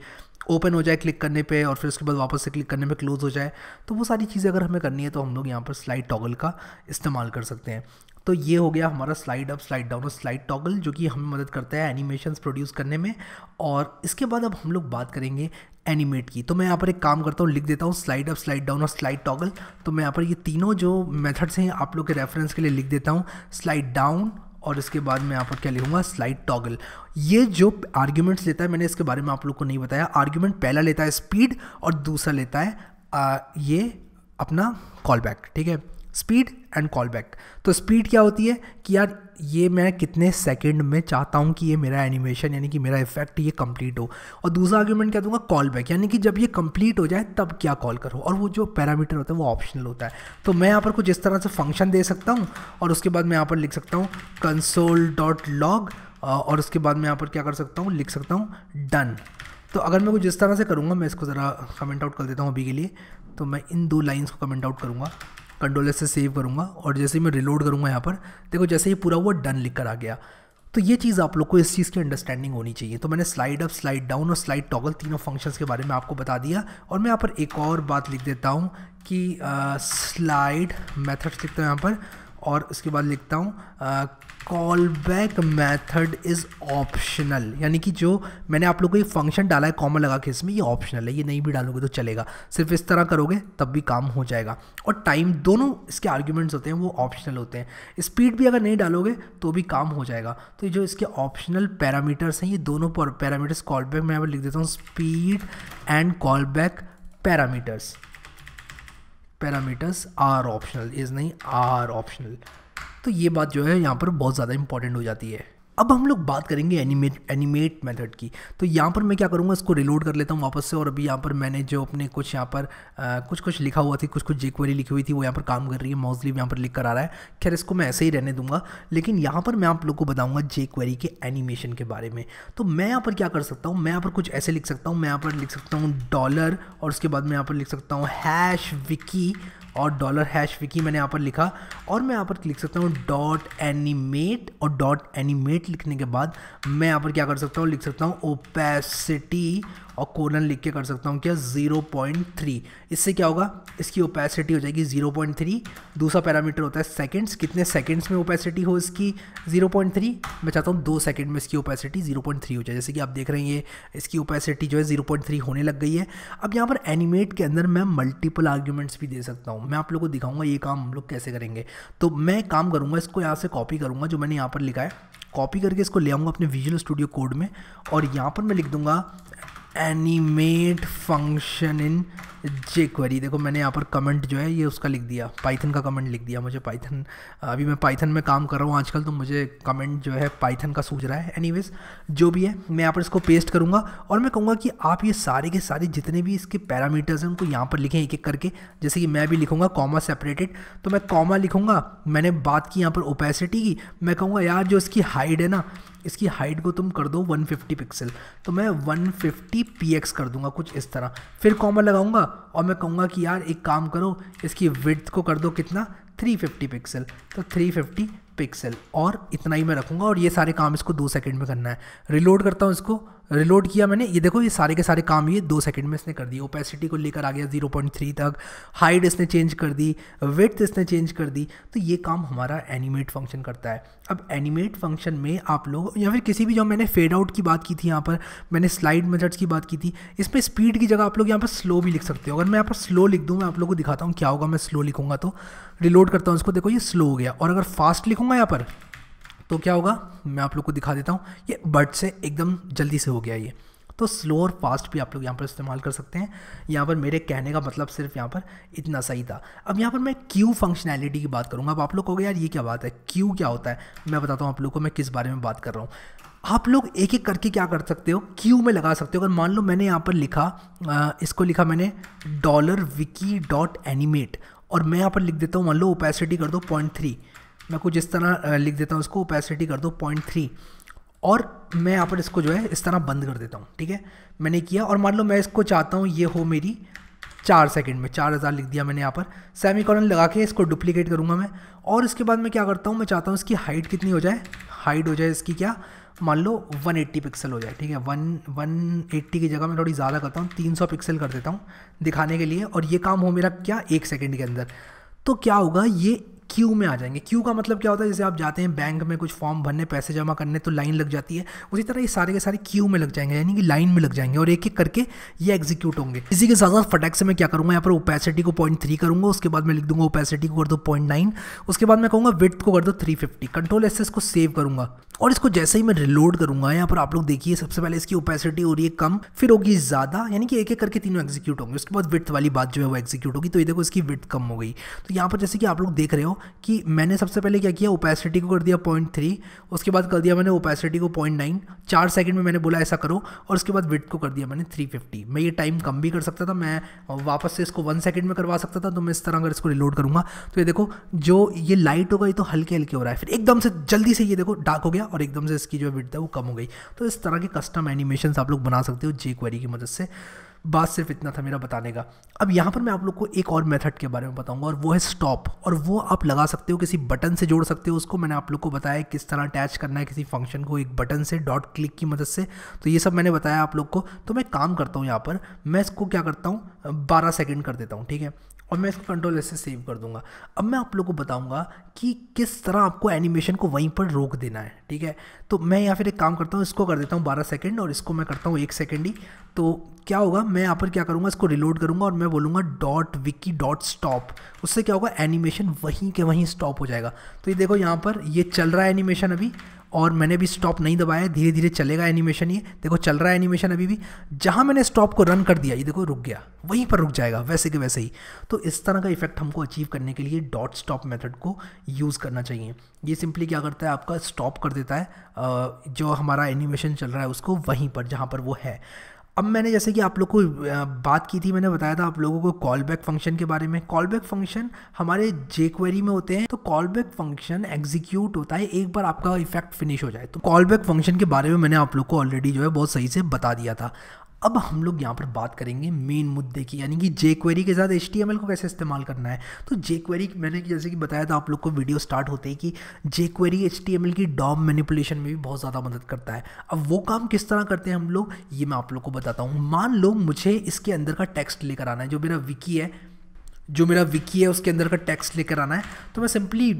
ओपन हो जाए क्लिक करने पे और फिर उसके बाद वापस से क्लिक करने पे क्लोज हो जाए। तो वो सारी चीज़ें अगर हमें करनी है तो हम लोग यहाँ पर स्लाइड टॉगल का इस्तेमाल कर सकते हैं। तो ये हो गया हमारा स्लाइड अप, स्लाइड डाउन और स्लाइड टॉगल, जो कि हमें मदद करता है एनिमेशंस प्रोड्यूस करने में। और इसके बाद अब हम लोग बात करेंगे एनिमेट की। तो मैं यहाँ पर एक काम करता हूँ, लिख देता हूँ स्लाइड अप, स्लाइड डाउन और स्लाइड टॉगल। तो मैं यहाँ पर ये तीनों जो मेथड्स हैं आप लोग के रेफरेंस के लिए लिख देता हूँ, स्लाइड डाउन और इसके बाद मैं यहाँ पर क्या लिखूँगा, स्लाइड टॉगल। ये जो आर्ग्यूमेंट्स लेता है, मैंने इसके बारे में आप लोग को नहीं बताया, आर्ग्यूमेंट पहला लेता है स्पीड और दूसरा लेता है ये अपना कॉल बैक, ठीक है, स्पीड एंड कॉल बैक। तो स्पीड क्या होती है कि यार ये मैं कितने सेकंड में चाहता हूँ कि ये मेरा एनिमेशन यानी कि मेरा इफेक्ट ये कंप्लीट हो। और दूसरा आर्ग्यूमेंट क्या दूंगा, कॉल बैक, यानी कि जब ये कंप्लीट हो जाए तब क्या कॉल करो। और वो जो पैरामीटर होता है वो ऑप्शनल होता है। तो मैं यहाँ पर कुछ इस तरह से फंक्शन दे सकता हूँ और उसके बाद मैं यहाँ पर लिख सकता हूँ console.log और उसके बाद मैं यहाँ पर क्या कर सकता हूँ, लिख सकता हूँ डन। तो अगर मैं कुछ इस तरह से करूँगा, मैं इसको ज़रा कमेंट आउट कर देता हूँ अभी के लिए। तो मैं इन 2 लाइन्स को कमेंट आउट करूँगा, कंट्रोल एस से सेव करूँगा और जैसे ही मैं रिलोड करूँगा यहाँ पर देखो जैसे ही पूरा हुआ डन लिख कर आ गया। तो ये चीज़ आप लोग को इस चीज़ की अंडरस्टैंडिंग होनी चाहिए। तो मैंने स्लाइड अप, स्लाइड डाउन और स्लाइड टॉगल तीनों फंक्शंस के बारे में आपको बता दिया। और मैं यहाँ पर एक और बात लिख देता हूँ कि स्लाइड मेथड्स लिखता हूँ यहाँ पर और उसके बाद लिखता हूँ call back method is optional, यानी कि जो मैंने आप लोगों को ये फंक्शन डाला है कॉमा लगा के, इसमें ये ऑप्शनल है, ये नहीं भी डालोगे तो चलेगा, सिर्फ इस तरह करोगे तब भी काम हो जाएगा। और टाइम, दोनों इसके आर्ग्यूमेंट्स होते हैं वो ऑप्शनल होते हैं। स्पीड भी अगर नहीं डालोगे तो भी काम हो जाएगा। तो ये जो इसके ऑप्शनल पैरामीटर्स हैं, ये दोनों पैरामीटर्स कॉल बैक, मैं यहाँ पर लिख देता हूँ speed and call back parameters are optional, is नहीं आर ऑप्शनल। तो ये बात जो है यहाँ पर बहुत ज़्यादा इंपॉर्टेंट हो जाती है। अब हम लोग बात करेंगे एनिमेट मेथड की। तो यहाँ पर मैं क्या करूँगा, इसको रिलोड कर लेता हूँ वापस से। और अभी यहाँ पर मैंने जो अपने कुछ यहाँ पर कुछ लिखा हुआ थी, कुछ jQuery लिखी हुई थी, वो यहाँ पर काम कर रही है। माउस लीव यहाँ पर लिख कर आ रहा है। खैर इसको मैं ऐसे ही रहने दूंगा, लेकिन यहाँ पर मैं आप लोग को बताऊँगा jQuery के एनिमेशन के बारे में। तो मैं यहाँ पर क्या कर सकता हूँ, मैं यहाँ पर कुछ ऐसे लिख सकता हूँ, मैं यहाँ पर लिख सकता हूँ $, और उसके बाद मैं यहाँ पर लिख सकता हूँ #wiki और $#wiki मैंने यहाँ पर लिखा। और मैं यहाँ पर लिख सकता हूँ .animate और .animate लिखने के बाद मैं यहाँ पर क्या कर सकता हूँ, लिख सकता हूँ ओपेसिटी और कोलन लिख के कर सकता हूँ क्या 0.3। इससे क्या होगा, इसकी ओपेसिटी हो जाएगी 0.3। दूसरा पैरामीटर होता है सेकंड्स, कितने सेकंड्स में ओपेसिटी हो इसकी 0.3। मैं चाहता हूँ 2 सेकंड में इसकी ओपेसिटी 0.3 हो जाए। जैसे कि आप देख रहे हैं ये इसकी ओपेसिटी जो है 0.3 होने लग गई है। अब यहाँ पर एनिमेट के अंदर मैं मल्टीपल आर्ग्यूमेंट्स भी दे सकता हूँ। मैं आप लोगों को दिखाऊंगा ये काम हम लोग कैसे करेंगे। तो मैं काम करूँगा, इसको यहाँ से कॉपी करूँगा जो मैंने यहाँ पर लिखा है, कॉपी करके इसको ले आऊँगा अपने विजुअल स्टूडियो कोड में और यहाँ पर मैं लिख दूँगा एनिमेट फंक्शन इन jQuery। देखो मैंने यहाँ पर कमेंट जो है ये उसका लिख दिया, पाइथन का कमेंट लिख दिया। मुझे पाइथन, अभी मैं पाइथन में काम कर रहा हूँ आजकल, तो मुझे कमेंट जो है पाइथन का सूझ रहा है। एनीवेज जो भी है, मैं यहाँ पर इसको पेस्ट करूँगा और मैं कहूँगा कि आप ये सारे के सारे जितने भी इसके पैरामीटर्स हैं उनको यहाँ पर लिखें एक एक करके। जैसे कि मैं भी लिखूँगा कॉमा सेपरेटेड, तो मैं कॉमा लिखूँगा। मैंने बात की यहाँ पर ओपेसिटी की, मैं कहूँगा यार जो इसकी हाइट है ना, इसकी हाइट को तुम कर दो 150 पिक्सल, तो मैं 150 px कर दूंगा कुछ इस तरह। फिर कॉमा लगाऊंगा और मैं कहूँगा कि यार एक काम करो, इसकी विड्थ को कर दो कितना, 350 पिक्सल, तो 350 पिक्सल, और इतना ही मैं रखूँगा। और ये सारे काम इसको 2 सेकंड में करना है। रिलोड करता हूँ इसको, रिलोड किया मैंने, ये देखो ये सारे के सारे काम ये 2 सेकंड में इसने कर दिए। ओपेसिटी को लेकर आ गया 0.3 तक, हाइट इसने चेंज कर दी, विड्थ इसने चेंज कर दी। तो ये काम हमारा एनिमेट फंक्शन करता है। अब एनिमेट फंक्शन में आप लोग या फिर किसी भी, जो मैंने फेड आउट की बात की थी, यहाँ पर मैंने स्लाइड मेथड्स की बात की थी, इसमें स्पीड की जगह आप लोग यहाँ पर स्लो भी लिख सकते हो। अगर मैं यहाँ पर स्लो लिख दूँ, मैं आप लोगों को दिखाता हूँ क्या होगा। मैं स्लो लिखूँगा तो रिलोड करता हूँ इसको, देखो ये स्लो हो गया। और अगर फास्ट लिखूँगा यहाँ पर तो क्या होगा, मैं आप लोग को दिखा देता हूँ, ये बट से एकदम जल्दी से हो गया ये। तो स्लो और फास्ट भी आप लोग यहाँ पर इस्तेमाल कर सकते हैं। यहाँ पर मेरे कहने का मतलब सिर्फ यहाँ पर इतना सही था। अब यहाँ पर मैं क्यू फंक्शनैलिटी की बात करूँगा। अब आप लोग कहोगे यार ये क्या बात है, क्यू क्या होता है। मैं बताता हूँ आप लोग को मैं किस बारे में बात कर रहा हूँ। आप लोग एक एक करके क्या कर सकते हो, क्यू में लगा सकते हो। अगर मान लो मैंने यहाँ पर लिखा, इसको लिखा मैंने $wiki.animate, और मैं यहाँ पर लिख देता हूँ, मान लो ओपेसिटी कर दो 0.3, मैं कुछ इस तरह लिख देता हूँ इसको, ओपेसिटी कर दो 0.3, और मैं यहाँ पर इसको जो है इस तरह बंद कर देता हूँ। ठीक है, मैंने किया। और मान लो मैं इसको चाहता हूँ ये हो मेरी 4 सेकंड में, 4000 लिख दिया मैंने यहाँ पर, सेमीकोलन लगा के इसको डुप्लीकेट करूँगा मैं। और इसके बाद मैं क्या करता हूँ, मैं चाहता हूँ इसकी हाइट कितनी हो जाए, हाइट हो जाए इसकी क्या, मान लो 180 पिक्सल हो जाए। ठीक है, 180 की जगह मैं थोड़ी ज़्यादा करता हूँ, 300 पिक्सल कर देता हूँ दिखाने के लिए। और ये काम हो मेरा क्या, 1 सेकंड के अंदर। तो क्या होगा, ये क्यू में आ जाएंगे। क्यू का मतलब क्या होता है, जैसे आप जाते हैं बैंक में कुछ फॉर्म भरने, पैसे जमा करने, तो लाइन लग जाती है, उसी तरह ये सारे के सारे क्यू में लग जाएंगे, यानी कि लाइन में लग जाएंगे और एक एक करके ये एग्जीक्यूट होंगे। इसी के साथ साथ फटाक से मैं क्या करूँगा, यहाँ पर ओपेसिटी को 0.3 करूँगा, उसके बाद मैं लिख दूंगा ओपेसिटी को कर दो 0.9, उसके बाद मैं कहूँगा विड्थ को कर दो 350, कंट्रोल एस को सेव करूँगा। और इसको जैसे ही मैं रिलोड करूँगा, यहाँ पर आप लोग देखिए सबसे पहले इसकी ओपेसिटी हो रही है कम, फिर होगी ज़्यादा, यानी कि एक एक करके तीनों एग्जीक्यूट होंगे। उसके बाद विड्थ वाली बात जो है वो एग्जीक्यूट होगी। तो ये देखो इसकी विड्थ कम हो गई। तो यहाँ पर जैसे कि आप लोग देख रहे हो कि मैंने सबसे पहले क्या किया, ओपेसिटी को कर दिया 0.3, उसके बाद कर दिया मैंने ओपेसिटी को 0.9, 4 सेकंड में मैंने बोला ऐसा करो, और उसके बाद विड्थ को कर दिया मैंने 350। मैं ये टाइम कम भी कर सकता था, मैं वापस से इसको 1 सेकंड में करवा सकता था। तो मैं इस तरह अगर इसको रिलोड करूँगा तो ये देखो जो ये लाइट होगा ये तो हल्के हल्के हो रहा है, फिर एकदम से जल्दी से ये देखो डार्क हो गया और एकदम से इसकी जो विड्थ है वो कम हो गई। तो इस तरह के कस्टम एनिमेशंस आप लोग बना सकते हो jQuery की मदद से। बात सिर्फ इतना था मेरा बताने का। अब यहाँ पर मैं आप लोग को एक और मेथड के बारे में बताऊंगा, और वो है स्टॉप। और वो आप लगा सकते हो, किसी बटन से जोड़ सकते हो उसको। मैंने आप लोग को बताया किस तरह अटैच करना है किसी फंक्शन को एक बटन से, डॉट क्लिक की मदद से। तो ये सब मैंने बताया आप लोग को। तो मैं काम करता हूँ यहाँ पर, मैं इसको क्या करता हूँ 12 सेकेंड कर देता हूँ। ठीक है, और मैं इसको कंट्रोल ऐसे सेव कर दूंगा। अब मैं आप लोगों को बताऊंगा कि किस तरह आपको एनिमेशन को वहीं पर रोक देना है। ठीक है, तो मैं यहाँ फिर एक काम करता हूँ, इसको कर देता हूँ 12 सेकंड और इसको मैं करता हूँ 1 सेकंड ही। तो क्या होगा, मैं यहाँ पर क्या करूँगा, इसको रिलोड करूँगा और मैं बोलूँगा .wiki.stop। उससे क्या होगा, एनिमेशन वहीं के वहीं स्टॉप हो जाएगा। तो ये देखो यहाँ पर ये चल रहा है एनिमेशन अभी, और मैंने भी स्टॉप नहीं दबाया, धीरे धीरे चलेगा एनिमेशन। ये देखो चल रहा है एनिमेशन अभी भी। जहाँ मैंने स्टॉप को रन कर दिया ये देखो रुक गया, वहीं पर रुक जाएगा वैसे के वैसे ही। तो इस तरह का इफेक्ट हमको अचीव करने के लिए डॉट स्टॉप मेथड को यूज़ करना चाहिए। ये सिंपली क्या करता है, आपका स्टॉप कर देता है जो हमारा एनिमेशन चल रहा है उसको वहीं पर जहाँ पर वो है। अब मैंने जैसे कि आप लोग को बात की थी, मैंने बताया था आप लोगों को कॉल बैक फंक्शन के बारे में। कॉल बैक फंक्शन हमारे jQuery में होते हैं। तो कॉल बैक फंक्शन एग्जीक्यूट होता है एक बार आपका इफेक्ट फिनिश हो जाए। तो कॉल बैक फंक्शन के बारे में मैंने आप लोग को ऑलरेडी जो है बहुत सही से बता दिया था। अब हम लोग यहाँ पर बात करेंगे मेन मुद्दे की, यानी कि jQuery के साथ HTML को कैसे इस्तेमाल करना है। तो jQuery मैंने जैसे कि बताया था आप लोग को वीडियो स्टार्ट होते ही कि jQuery HTML की DOM मैनिपुलेशन में भी बहुत ज़्यादा मदद करता है। अब वो काम किस तरह करते हैं हम लोग, ये मैं आप लोग को बताता हूँ। मान लो मुझे इसके अंदर का टेक्स्ट लेकर आना है, जो मेरा विकी है उसके अंदर का टेक्स्ट लेकर आना है। तो मैं सिंपली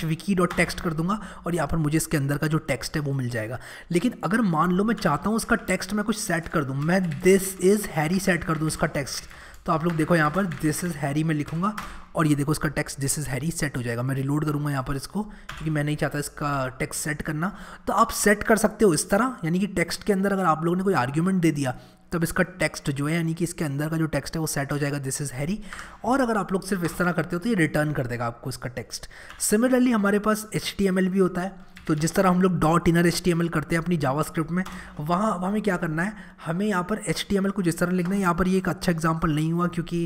#wiki.text कर दूंगा और यहाँ पर मुझे इसके अंदर का जो टेक्स्ट है वो मिल जाएगा। लेकिन अगर मान लो मैं चाहता हूँ उसका टेक्स्ट मैं कुछ सेट कर दूँ, मैं दिस इज़ हैरी सेट कर दूँ इसका टेक्स्ट, तो आप लोग देखो यहाँ पर दिस इज़ हैरी मैं लिखूँगा और ये देखो इसका text this is Harry set हो जाएगा। मैं रिलोड करूँगा यहाँ पर इसको क्योंकि मैं नहीं चाहता इसका टेक्स्ट सेट करना। तो आप सेट कर सकते हो इस तरह, यानी कि टेक्स्ट के अंदर अगर आप लोगों ने कोई आर्ग्यूमेंट दे दिया तब इसका टेक्स्ट जो है यानी कि इसके अंदर का जो टेक्स्ट है वो सेट हो जाएगा दिस इज़ हैरी। और अगर आप लोग सिर्फ इस तरह करते हो तो ये रिटर्न कर देगा आपको इसका टेक्स्ट। सिमिलरली हमारे पास HTML भी होता है। तो जिस तरह हम लोग डॉट इनर HTML करते हैं अपनी जावास्क्रिप्ट में, वहाँ हमें क्या करना है, हमें यहाँ पर HTML को जिस तरह लिखना है, यहाँ पर ये एक अच्छा एग्जांपल नहीं हुआ क्योंकि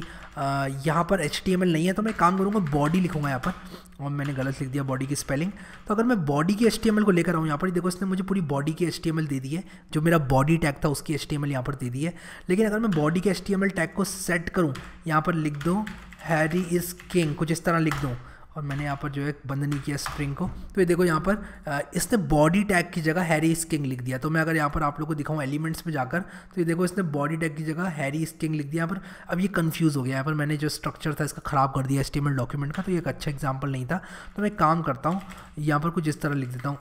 यहाँ पर HTML नहीं है। तो मैं काम करूँगा बॉडी लिखूँगा यहाँ पर, और मैंने गलत लिख दिया बॉडी की स्पेलिंग। तो अगर मैं बॉडी की HTML को लेकर आऊँ यहाँ पर, देखो इसने मुझे पूरी बॉडी की HTML दे दी है, जो मेरा बॉडी टैग था उसकी HTML यहाँ पर दे दी है। लेकिन अगर मैं बॉडी के HTML टैग को सेट करूँ, यहाँ पर लिख दूँ हैरी इज़ किंग, कुछ इस तरह लिख दूँ, और मैंने यहाँ पर जो है बंद नहीं किया स्ट्रिंग को, तो ये देखो यहाँ पर इसने बॉडी टैग की जगह हैरी इज़ किंग लिख दिया। तो मैं अगर यहाँ पर आप लोगों को दिखाऊँ एलिमेंट्स में जाकर, तो ये देखो इसने बॉडी टैग की जगह हैरी इज़ किंग लिख दिया यहाँ पर। अब ये कंफ्यूज हो गया, यहाँ पर मैंने जो स्ट्रक्चर था इसका ख़राब कर दिया HTML डॉक्यूमेंट का, तो ये एक अच्छा एग्जाम्पल नहीं था। तो मैं काम करता हूँ यहाँ पर कुछ इस तरह लिख देता हूँ,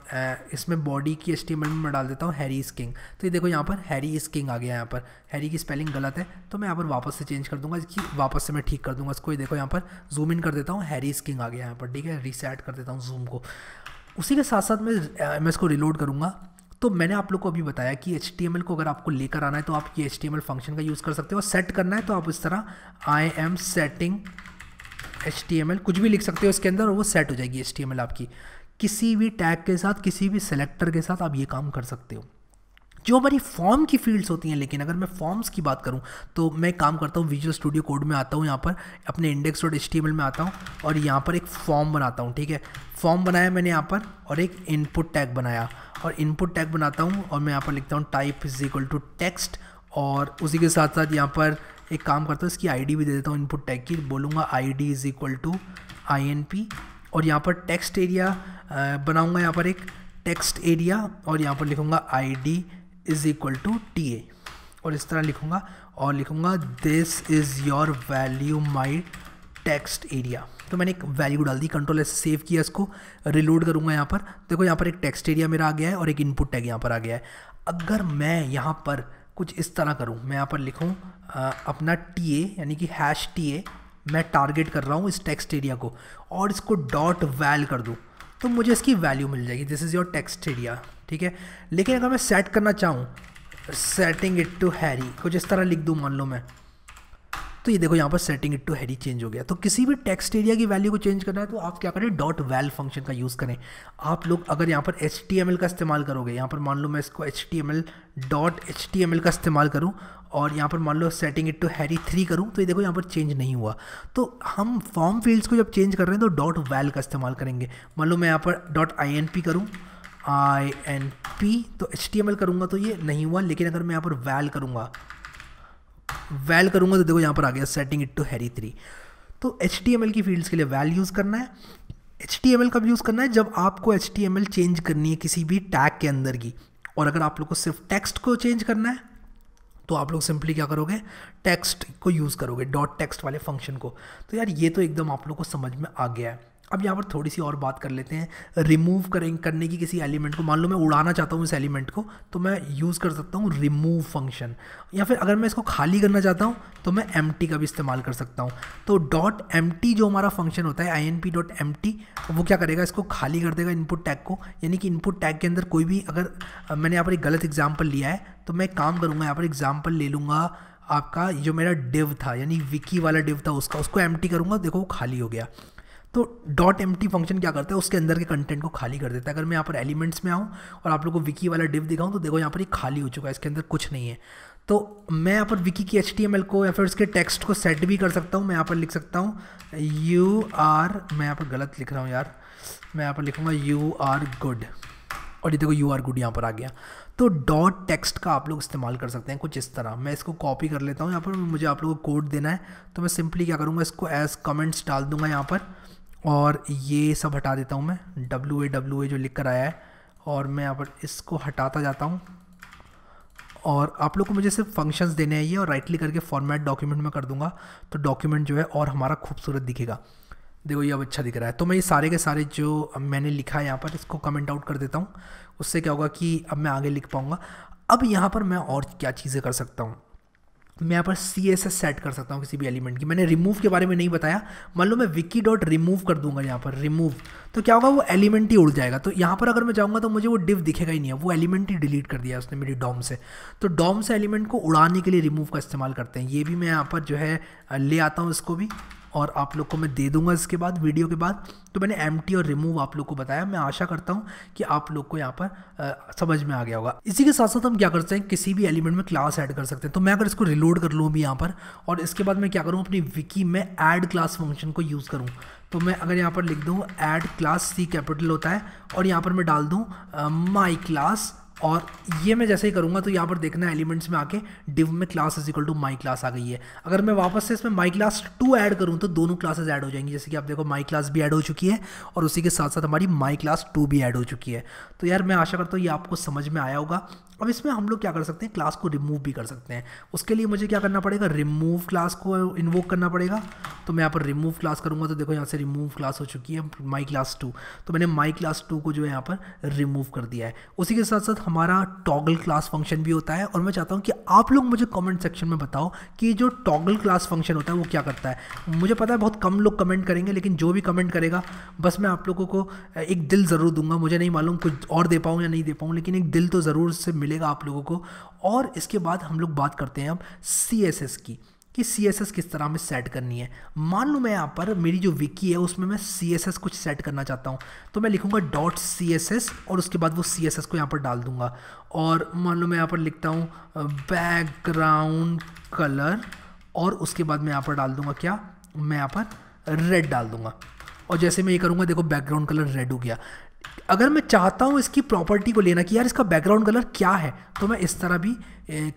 इसमें बॉडी की HTML में मैं डाल देता हूँ हैरी इज़ किंग। तो ये देखो यहाँ पर हैरी इज़ किंग आ गया। यहाँ पर हैरी की स्पेलिंग गलत है, तो मैं यहाँ पर वापस से चेंज कर दूँगा, इसकी वापस से मैं ठीक कर दूँगा इसको। ये देखो यहाँ पर जूम इन कर देता हूँ, हैरी इज़ किंग आ गया यहाँ पर, ठीक है। रीसेट कर देता हूँ जूम को। उसी के साथ साथ मैं इसको रिलोड करूँगा। तो मैंने आप लोग को अभी बताया कि HTML को अगर आपको लेकर आना है तो आप ये HTML फंक्शन का यूज़ कर सकते हो। और सेट करना है तो आप इस तरह आई एम सेटिंग HTML कुछ भी लिख सकते हो इसके अंदर, और वो सेट हो जाएगी HTML आपकी। किसी भी टैग के साथ, किसी भी सेलेक्टर के साथ आप ये काम कर सकते हो। जो हमारी फॉर्म की फील्ड्स होती हैं, लेकिन अगर मैं फॉर्म्स की बात करूं तो मैं काम करता हूं विजुअल स्टूडियो कोड में आता हूं, यहाँ पर अपने index.html में आता हूं और यहाँ पर एक फॉर्म बनाता हूं, ठीक है। फॉर्म बनाया मैंने यहाँ पर और एक इनपुट टैग बनाया, और इनपुट टैग बनाता हूँ और मैं यहाँ पर लिखता हूँ type is equal to text, और उसी के साथ साथ यहाँ पर एक काम करता हूँ इसकी ID भी दे देता हूँ इनपुट टैग की, बोलूँगा ID is equal to INP। और यहाँ पर टेक्स्ट एरिया बनाऊँगा, यहाँ पर एक टेक्स्ट एरिया, और यहाँ पर लिखूँगा ID is equal to TA, और इस तरह लिखूँगा और लिखूँगा this is your value my text area. तो मैंने एक वैल्यू डाल दी, कंट्रोल से सेव किया, इसको रिलोड करूँगा। यहाँ पर देखो यहाँ पर एक टेक्स्ट एरिया मेरा आ गया है और एक इनपुट टैग यहाँ पर आ गया है। अगर मैं यहाँ पर कुछ इस तरह करूँ, मैं यहाँ पर लिखूँ अपना TA यानी कि #TA, मैं टारगेट कर रहा हूँ इस टेक्स्ट एरिया को, और इसको डॉट वैल कर दूँ तो मुझे इसकी वैल्यू मिल जाएगी, this is your text area, ठीक है। लेकिन अगर मैं सेट करना चाहूँ सेटिंग इट टू हैरी, कुछ इस तरह लिख दूँ मान लो मैं, तो ये देखो यहाँ पर setting it to Harry change हो गया। तो किसी भी टेक्स्ट एरिया की वैल्यू को चेंज करना है तो आप क्या करें, डॉट वैल फंक्शन का यूज़ करें। आप लोग अगर यहाँ पर HTML का इस्तेमाल करोगे, यहाँ पर मान लो मैं इसको HTML का इस्तेमाल करूँ और यहाँ पर मान लो सेटिंग इट टू हैरी 3 करूँ, तो ये देखो यहाँ पर चेंज नहीं हुआ। तो हम फॉर्म फील्ड्स को जब चेंज कर रहे हैं तो डॉट वैल का इस्तेमाल करेंगे। मान लो मैं यहाँ पर डॉट INP करूँ, INP, तो HTML करूँगा तो ये नहीं हुआ। लेकिन अगर मैं यहाँ पर वैल करूँगा तो देखो यहाँ पर आ गया सेटिंग इट टू हैरी 3। तो HTML की फील्ड्स के लिए वैल यूज़ करना है। HTML कब यूज़ करना है, जब आपको HTML चेंज करनी है किसी भी टैग के अंदर की। और अगर आप लोग को सिर्फ टेक्स्ट को चेंज करना है तो आप लोग सिंपली क्या करोगे, टेक्स्ट को यूज़ करोगे, डॉट टेक्स्ट वाले फंक्शन को। तो यार ये तो एकदम आप लोग को समझ में आ गया है। अब यहाँ पर थोड़ी सी और बात कर लेते हैं रिमूव करने की किसी एलिमेंट को। मान लो मैं उड़ाना चाहता हूँ इस एलिमेंट को, तो मैं यूज़ कर सकता हूँ रिमूव फंक्शन, या फिर अगर मैं इसको खाली करना चाहता हूँ तो मैं एम्प्टी का भी इस्तेमाल कर सकता हूँ। तो डॉट एम्प्टी जो हमारा फंक्शन होता है INP.empty, वो क्या करेगा, इसको खाली कर देगा इनपुट टैग को। यानी कि इनपुट टैग के अंदर कोई भी, अगर मैंने यहाँ पर एक गलत एग्जाम्पल लिया है तो मैं काम करूँगा, यहाँ पर एग्जाम्पल ले लूँगा आपका जो मेरा डिव था, यानी विकी वाला डिव था उसको एम्प्टी करूँगा, देखो वो खाली हो गया। तो डॉट एम्प्टी फंक्शन क्या करता है, उसके अंदर के कंटेंट को खाली कर देता है। अगर मैं यहाँ पर एलिमेंट्स में आऊँ और आप लोग को विकी वाला डिव दिखाऊँ तो देखो यहाँ पर ये खाली हो चुका है, इसके अंदर कुछ नहीं है। तो मैं यहाँ पर विकी की HTML को या फिर उसके टेक्स्ट को सेट भी कर सकता हूँ। मैं यहाँ पर लिख सकता हूँ मैं यहाँ पर गलत लिख रहा हूँ यार, मैं यहाँ पर लिखूँगा you are good, और ये देखो you are good यहाँ पर आ गया। तो डॉट टेक्स्ट का आप लोग इस्तेमाल कर सकते हैं कुछ इस तरह। मैं इसको कॉपी कर लेता हूँ, यहाँ पर मुझे आप लोगों को कोड देना है तो मैं सिंपली क्या करूँगा, इसको एज कमेंट्स डाल दूँगा यहाँ पर, और ये सब हटा देता हूँ मैं, WA जो लिख कर आया है, और मैं यहाँ पर इसको हटाता जाता हूँ। और आप लोग को मुझे सिर्फ फंक्शंस देने हैं ये, और राइट क्लिक करके फॉर्मेट डॉक्यूमेंट में कर दूंगा तो डॉक्यूमेंट जो है और हमारा खूबसूरत दिखेगा। देखो ये अब अच्छा दिख रहा है। तो मैं ये सारे के सारे जो मैंने लिखा है यहाँ पर इसको कमेंट आउट कर देता हूँ, उससे क्या होगा कि अब मैं आगे लिख पाऊँगा। अब यहाँ पर मैं और क्या चीज़ें कर सकता हूँ, मैं यहाँ पर CSS सेट कर सकता हूँ किसी भी एलिमेंट की। मैंने रिमूव के बारे में नहीं बताया। मान लो मैं विकी डॉट रिमूव कर दूंगा यहाँ पर रिमूव, तो क्या होगा, वो एलिमेंट ही उड़ जाएगा। तो यहाँ पर अगर मैं जाऊँगा तो मुझे वो डिव दिखेगा ही नहीं है, वो एलिमेंट ही डिलीट कर दिया उसने मेरी डॉम से। तो डॉम से एलिमेंट को उड़ाने के लिए रिमूव का इस्तेमाल करते हैं। ये भी मैं यहाँ पर जो है ले आता हूँ इसको भी, और आप लोग को मैं दे दूंगा इसके बाद, वीडियो के बाद। तो मैंने एम्प्टी और रिमूव आप लोग को बताया। मैं आशा करता हूँ कि आप लोग को यहाँ पर समझ में आ गया होगा। इसी के साथ साथ हम क्या करते हैं, किसी भी एलिमेंट में क्लास ऐड कर सकते हैं। तो मैं अगर इसको रिलोड कर लूँ अभी यहाँ पर, और इसके बाद मैं क्या करूँ, अपनी विकी में ऐड क्लास फंक्शन को यूज़ करूँ। तो मैं अगर यहाँ पर लिख दूँ ऐड क्लास, C कैपिटल होता है, और यहाँ पर मैं डाल दूँ माई क्लास, और ये मैं जैसे ही करूँगा तो यहाँ पर देखना एलिमेंट्स में आके डिव में class is equal to my class आ गई है। अगर मैं वापस से इसमें माई क्लास 2 ऐड करूँ तो दोनों क्लासेस ऐड हो जाएंगी। जैसे कि आप देखो माई क्लास भी ऐड हो चुकी है और उसी के साथ साथ हमारी माई क्लास 2 भी ऐड हो चुकी है। तो यार मैं आशा करता हूँ ये आपको समझ में आया होगा। अब इसमें हम लोग क्या कर सकते हैं, क्लास को रिमूव भी कर सकते हैं। उसके लिए मुझे क्या करना पड़ेगा, रिमूव क्लास को इन्वोक करना पड़ेगा। तो मैं यहाँ पर रिमूव क्लास करूँगा तो देखो यहाँ से रिमूव क्लास हो चुकी है माई क्लास 2। तो मैंने माई क्लास 2 को जो है यहाँ पर रिमूव कर दिया है। उसी के साथ साथ हमारा टॉगल क्लास फंक्शन भी होता है, और मैं चाहता हूँ कि आप लोग मुझे कमेंट सेक्शन में बताओ कि जो टॉगल क्लास फंक्शन होता है वो क्या करता है। मुझे पता है बहुत कम लोग कमेंट करेंगे, लेकिन जो भी कमेंट करेगा बस मैं आप लोगों को एक दिल ज़रूर दूंगा। मुझे नहीं मालूम कुछ और दे पाऊँ या नहीं दे पाऊँ, लेकिन एक दिल तो ज़रूर से मिलेगा आप लोगों को। और इसके बाद हम लोग बात करते हैं अब CSS की, कि CSS किस तरह में सेट करनी है। मान लो मैं यहाँ पर मेरी जो विकी है उसमें मैं CSS कुछ सेट करना चाहता हूँ, तो मैं लिखूँगा .css और उसके बाद वो CSS को यहाँ पर डाल दूँगा। और मान लो मैं यहाँ पर लिखता हूँ बैकग्राउंड कलर, और उसके बाद मैं यहाँ पर डाल दूँगा क्या, मैं यहाँ पर रेड डाल दूँगा। और जैसे मैं ये करूँगा देखो बैकग्राउंड कलर रेड हो गया। अगर मैं चाहता हूँ इसकी प्रॉपर्टी को लेना कि यार इसका बैकग्राउंड कलर क्या है, तो मैं इस तरह भी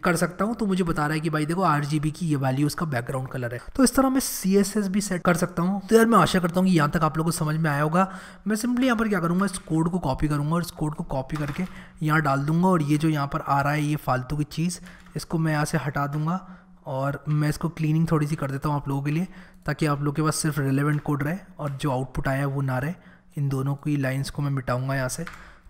कर सकता हूँ। तो मुझे बता रहा है कि भाई देखो RGB की ये वैल्यू इसका बैकग्राउंड कलर है। तो इस तरह मैं CSS भी सेट कर सकता हूँ। तो यार मैं आशा करता हूँ कि यहाँ तक आप लोगों को समझ में आया होगा। मैं सिंपली यहाँ पर क्या करूँगा, इस कोड को कॉपी करूँगा और इस कोड को कॉपी करके यहाँ डाल दूँगा। और ये जो यहाँ पर आ रहा है ये फालतू की चीज़, इसको मैं यहाँ से हटा दूँगा, और मैं इसको क्लीनिंग थोड़ी सी कर देता हूँ आप लोगों के लिए, ताकि आप लोगों के पास सिर्फ रिलेवेंट कोड रहे और जो आउटपुट आया है वो ना रहे। इन दोनों की लाइंस को मैं मिटाऊंगा यहाँ से,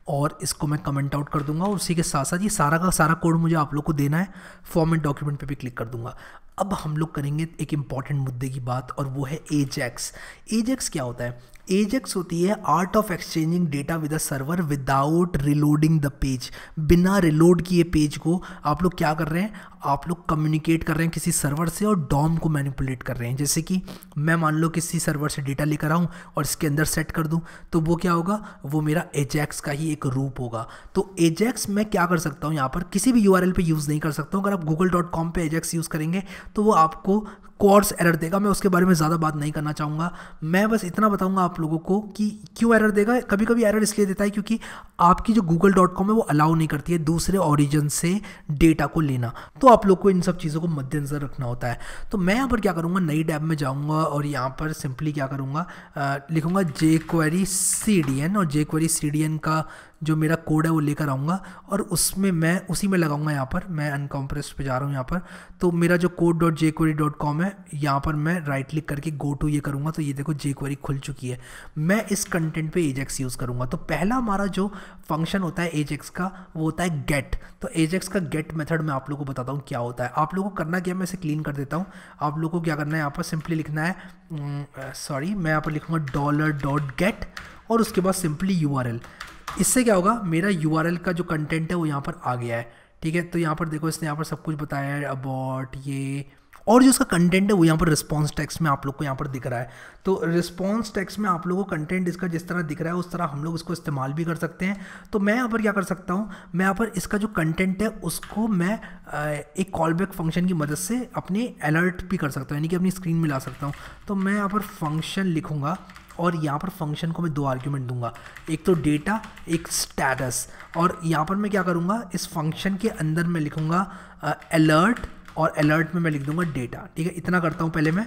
और इसको मैं कमेंट आउट कर दूंगा। और उसी के साथ साथ ये सारा का सारा कोड मुझे आप लोग को देना है। फॉर्मेट डॉक्यूमेंट पे भी क्लिक कर दूंगा। अब हम लोग करेंगे एक इंपॉर्टेंट मुद्दे की बात, और वो है एजेक्स। एजेक्स क्या होता है? एजेक्स होती है art of exchanging data with a server without reloading the page. बिना रिलोड किए पेज को आप लोग क्या कर रहे हैं, आप लोग कम्युनिकेट कर रहे हैं किसी सर्वर से और डॉम को मैनिपुलेट कर रहे हैं। जैसे कि मैं मान लो किसी सर्वर से डेटा लेकर आऊँ और इसके अंदर सेट कर दूँ, तो वो क्या होगा, वो मेरा एजेक्स का ही एक रूप होगा। तो एजेक्स मैं क्या कर सकता हूँ, यहाँ पर किसी भी URL पे यूज़ नहीं कर सकता हूँ। अगर आप google.com पे एजेक्स यूज़ करेंगे तो वो आपको कोर्स एरर देगा। मैं उसके बारे में ज़्यादा बात नहीं करना चाहूँगा। मैं बस इतना बताऊँगा आप लोगों को कि क्यों एरर देगा। कभी कभी एरर इसलिए देता है क्योंकि आपकी जो google.com है वो अलाउ नहीं करती है दूसरे ओरिजिन से डेटा को लेना। तो आप लोग को इन सब चीज़ों को मद्देनजर रखना होता है। तो मैं यहाँ पर क्या करूँगा, नई टैब में जाऊँगा और यहाँ पर सिंपली क्या करूँगा, लिखूँगा jQuery CDN, और jQuery CDN का जो मेरा कोड है वो लेकर आऊँगा और उसमें मैं उसी में लगाऊंगा। यहाँ पर मैं अनकम्प्रेस्ड पे जा रहा हूँ यहाँ पर, तो मेरा जो code.jquery.com है यहाँ पर मैं राइट क्लिक करके गो टू ये करूँगा, तो ये देखो jQuery खुल चुकी है। मैं इस कंटेंट पे एजेक्स यूज़ करूँगा। तो पहला हमारा जो फंक्शन होता है एजेक्स का वो होता है गेट। तो एजेक्स का गेट मेथड मैं आप लोगों को बताता हूँ क्या होता है। आप लोगों को करना क्या है, मैं इसे क्लीन कर देता हूँ। आप लोगों को क्या करना है, यहाँ पर सिंपली लिखना है मैं यहाँ पर लिखूँगा $.get और उसके बाद सिंपली URL। इससे क्या होगा, मेरा URL का जो कंटेंट है वो यहाँ पर आ गया है। ठीक है, तो यहाँ पर देखो इसने यहाँ पर सब कुछ बताया है अबाउट ये, और जो उसका कंटेंट है वो यहाँ पर रिस्पॉन्स टेक्स्ट में आप लोग को यहाँ पर दिख रहा है। तो रिस्पॉन्स टेक्स्ट में आप लोगों को कंटेंट इसका जिस तरह दिख रहा है उस तरह हम लोग इसको इस्तेमाल भी कर सकते हैं। तो मैं यहाँ पर क्या कर सकता हूँ, मैं यहाँ पर इसका जो कंटेंट है उसको मैं एक कॉलबैक फंक्शन की मदद से अपने अलर्ट भी कर सकता हूँ, यानी कि अपनी स्क्रीन में ला सकता हूँ। तो मैं यहाँ पर फंक्शन लिखूँगा और यहाँ पर फंक्शन को मैं 2 आर्ग्यूमेंट दूंगा, एक तो डेटा, एक स्टेटस। और यहाँ पर मैं क्या करूँगा, इस फंक्शन के अंदर मैं लिखूँगा अलर्ट, और अलर्ट में मैं लिख दूंगा डेटा। ठीक है, इतना करता हूँ पहले मैं।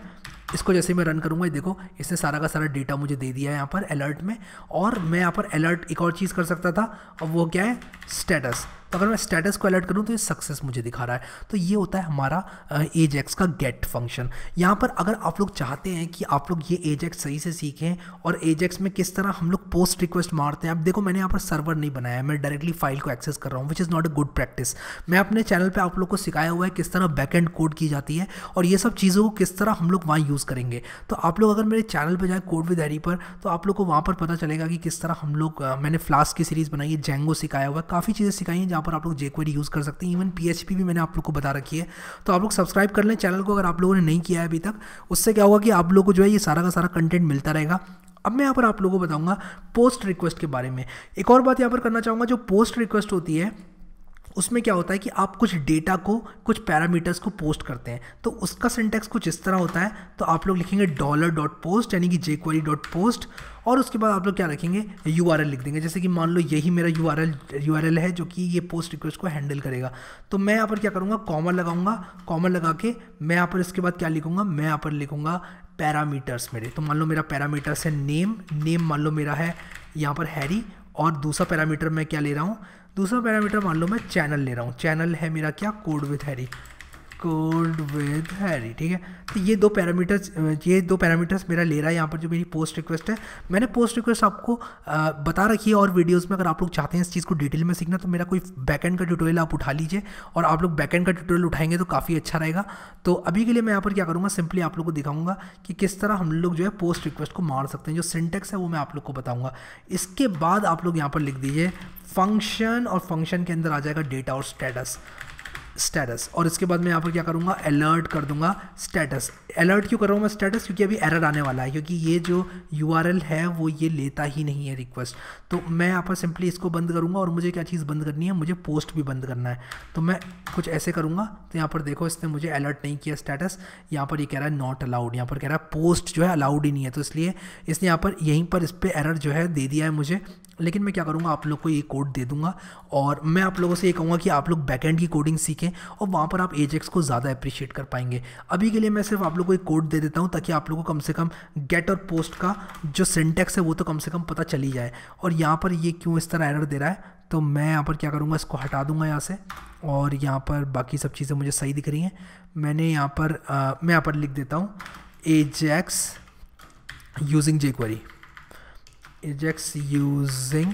इसको जैसे मैं रन करूँगा, देखो इसने सारा का सारा डेटा मुझे दे दिया है यहाँ पर अलर्ट में। और मैं यहाँ पर अलर्ट एक और चीज़ कर सकता था, और वो क्या है, स्टेटस। तो अगर मैं स्टेटस को अलर्ट करूँ तो ये सक्सेस मुझे दिखा रहा है। तो ये होता है हमारा एजेक्स का गेट फंक्शन। यहाँ पर अगर आप लोग चाहते हैं कि आप लोग ये एजेक्स सही से सीखें और एजेक्स में किस तरह हम लोग पोस्ट रिक्वेस्ट मारते हैं, अब देखो मैंने यहाँ पर सर्वर नहीं बनाया है, मैं डायरेक्टली फाइल को एक्सेस कर रहा हूँ, which is not a good practice. मैं अपने चैनल पे आप लोग को सिखाया हुआ है किस तरह बैकएंड कोड की जाती है और ये सब चीज़ों को किस तरह हम लोग वहाँ यूज़ करेंगे। तो आप लोग अगर मेरे चैनल पर जाए कोड विद हैरी पर, तो आप लोग को वहाँ पर पता चलेगा कि किस तरह हम लोग मैंने फ्लास्क की सीरीज़ बनाई है, जेंगो सिखाया हुआ है, काफ़ी चीज़ें सिखाई हैं जहाँ पर आप लोग jQuery यूज़ कर सकते हैं। इवन PHP भी मैंने आप लोग को बता रखी है। तो आप लोग सब्सक्राइब कर लें चैनल को अगर आप लोगों ने नहीं किया है अभी तक। उससे क्या होगा कि आप लोग को जो है ये सारा का सारा कंटेंट मिलता रहेगा। अब मैं यहाँ पर आप लोगों को बताऊंगा पोस्ट रिक्वेस्ट के बारे में। एक और बात यहाँ पर करना चाहूँगा, जो पोस्ट रिक्वेस्ट होती है उसमें क्या होता है कि आप कुछ डेटा को, कुछ पैरामीटर्स को पोस्ट करते हैं, तो उसका सिंटैक्स कुछ इस तरह होता है। तो आप लोग लिखेंगे $.post यानी कि jQuery.post और उसके बाद आप लोग क्या रखेंगे, URL लिख देंगे। जैसे कि मान लो यही मेरा URL है जो कि ये पोस्ट रिक्वेस्ट को हैंडल करेगा। तो मैं यहाँ पर क्या करूँगा, कॉमा लगाऊंगा, कॉमा लगा के मैं यहाँ पर इसके बाद क्या लिखूँगा, मैं यहाँ पर लिखूँगा पैरामीटर्स मेरे। तो मान लो मेरा पैरामीटर्स है नेम मान लो मेरा है यहाँ पर हैरी, और दूसरा पैरामीटर मैं क्या ले रहा हूँ, दूसरा पैरामीटर मान लो मैं चैनल ले रहा हूँ। चैनल है मेरा क्या, कोड विद हैरी, ठीक है। तो ये दो पैरामीटर्स मेरा ले रहा है यहाँ पर जो मेरी पोस्ट रिक्वेस्ट है। मैंने पोस्ट रिक्वेस्ट आपको बता रखी है और वीडियोस में। अगर आप लोग चाहते हैं इस चीज़ को डिटेल में सीखना तो मेरा कोई बैकएंड का ट्यूटोरियल आप उठा लीजिए, और आप लोग बैकएंड का ट्यूटोरियल उठाएंगे तो काफ़ी अच्छा रहेगा। तो अभी के लिए मैं यहाँ पर क्या करूँगा, सिंपली आप लोग को दिखाऊंगा कि किस तरह हम लोग जो है पोस्ट रिक्वेस्ट को मार सकते हैं। जो सिंटेक्स है वो मैं आप लोग को बताऊँगा। इसके बाद आप लोग यहाँ पर लिख दीजिए फंक्शन, और फंक्शन के अंदर आ जाएगा डेटा और स्टेटस। और इसके बाद मैं यहाँ पर क्या करूँगा, अलर्ट कर दूंगा स्टेटस। अलर्ट क्यों कर रहा हूँ मैं स्टेटस, क्योंकि अभी एरर आने वाला है, क्योंकि ये जो URL है वो ये लेता ही नहीं है रिक्वेस्ट। तो मैं यहाँ पर सिंपली इसको बंद करूँगा, और मुझे क्या चीज़ बंद करनी है, मुझे पोस्ट भी बंद करना है। तो मैं कुछ ऐसे करूँगा, तो यहाँ पर देखो इसने मुझे अलर्ट नहीं किया स्टेटस, यहाँ पर ये कह रहा है नॉट अलाउड, यहाँ पर कह रहा है पोस्ट जो है अलाउड ही नहीं है। तो इसलिए इसने यहाँ पर यहीं पर इस पर एरर जो है दे दिया है मुझे। लेकिन मैं क्या करूँगा, आप लोग को ये कोड दे दूंगा, और मैं आप लोगों से ये कहूँगा कि आप लोग बैकएंड की कोडिंग सीखें, और वहाँ पर आप एजेक्स को ज़्यादा अप्रिशिएट कर पाएंगे। अभी के लिए मैं सिर्फ आप लोग को एक कोड दे देता हूँ, ताकि आप लोगों को कम से कम गेट और पोस्ट का जो सिंटैक्स है वो तो कम से कम पता चल ही जाए। और यहाँ पर ये क्यों इस तरह एरर दे रहा है, तो मैं यहाँ पर क्या करूँगा, इसको हटा दूँगा यहाँ से, और यहाँ पर बाकी सब चीज़ें मुझे सही दिख रही हैं। मैं यहाँ पर लिख देता हूँ एजेक्स यूजिंग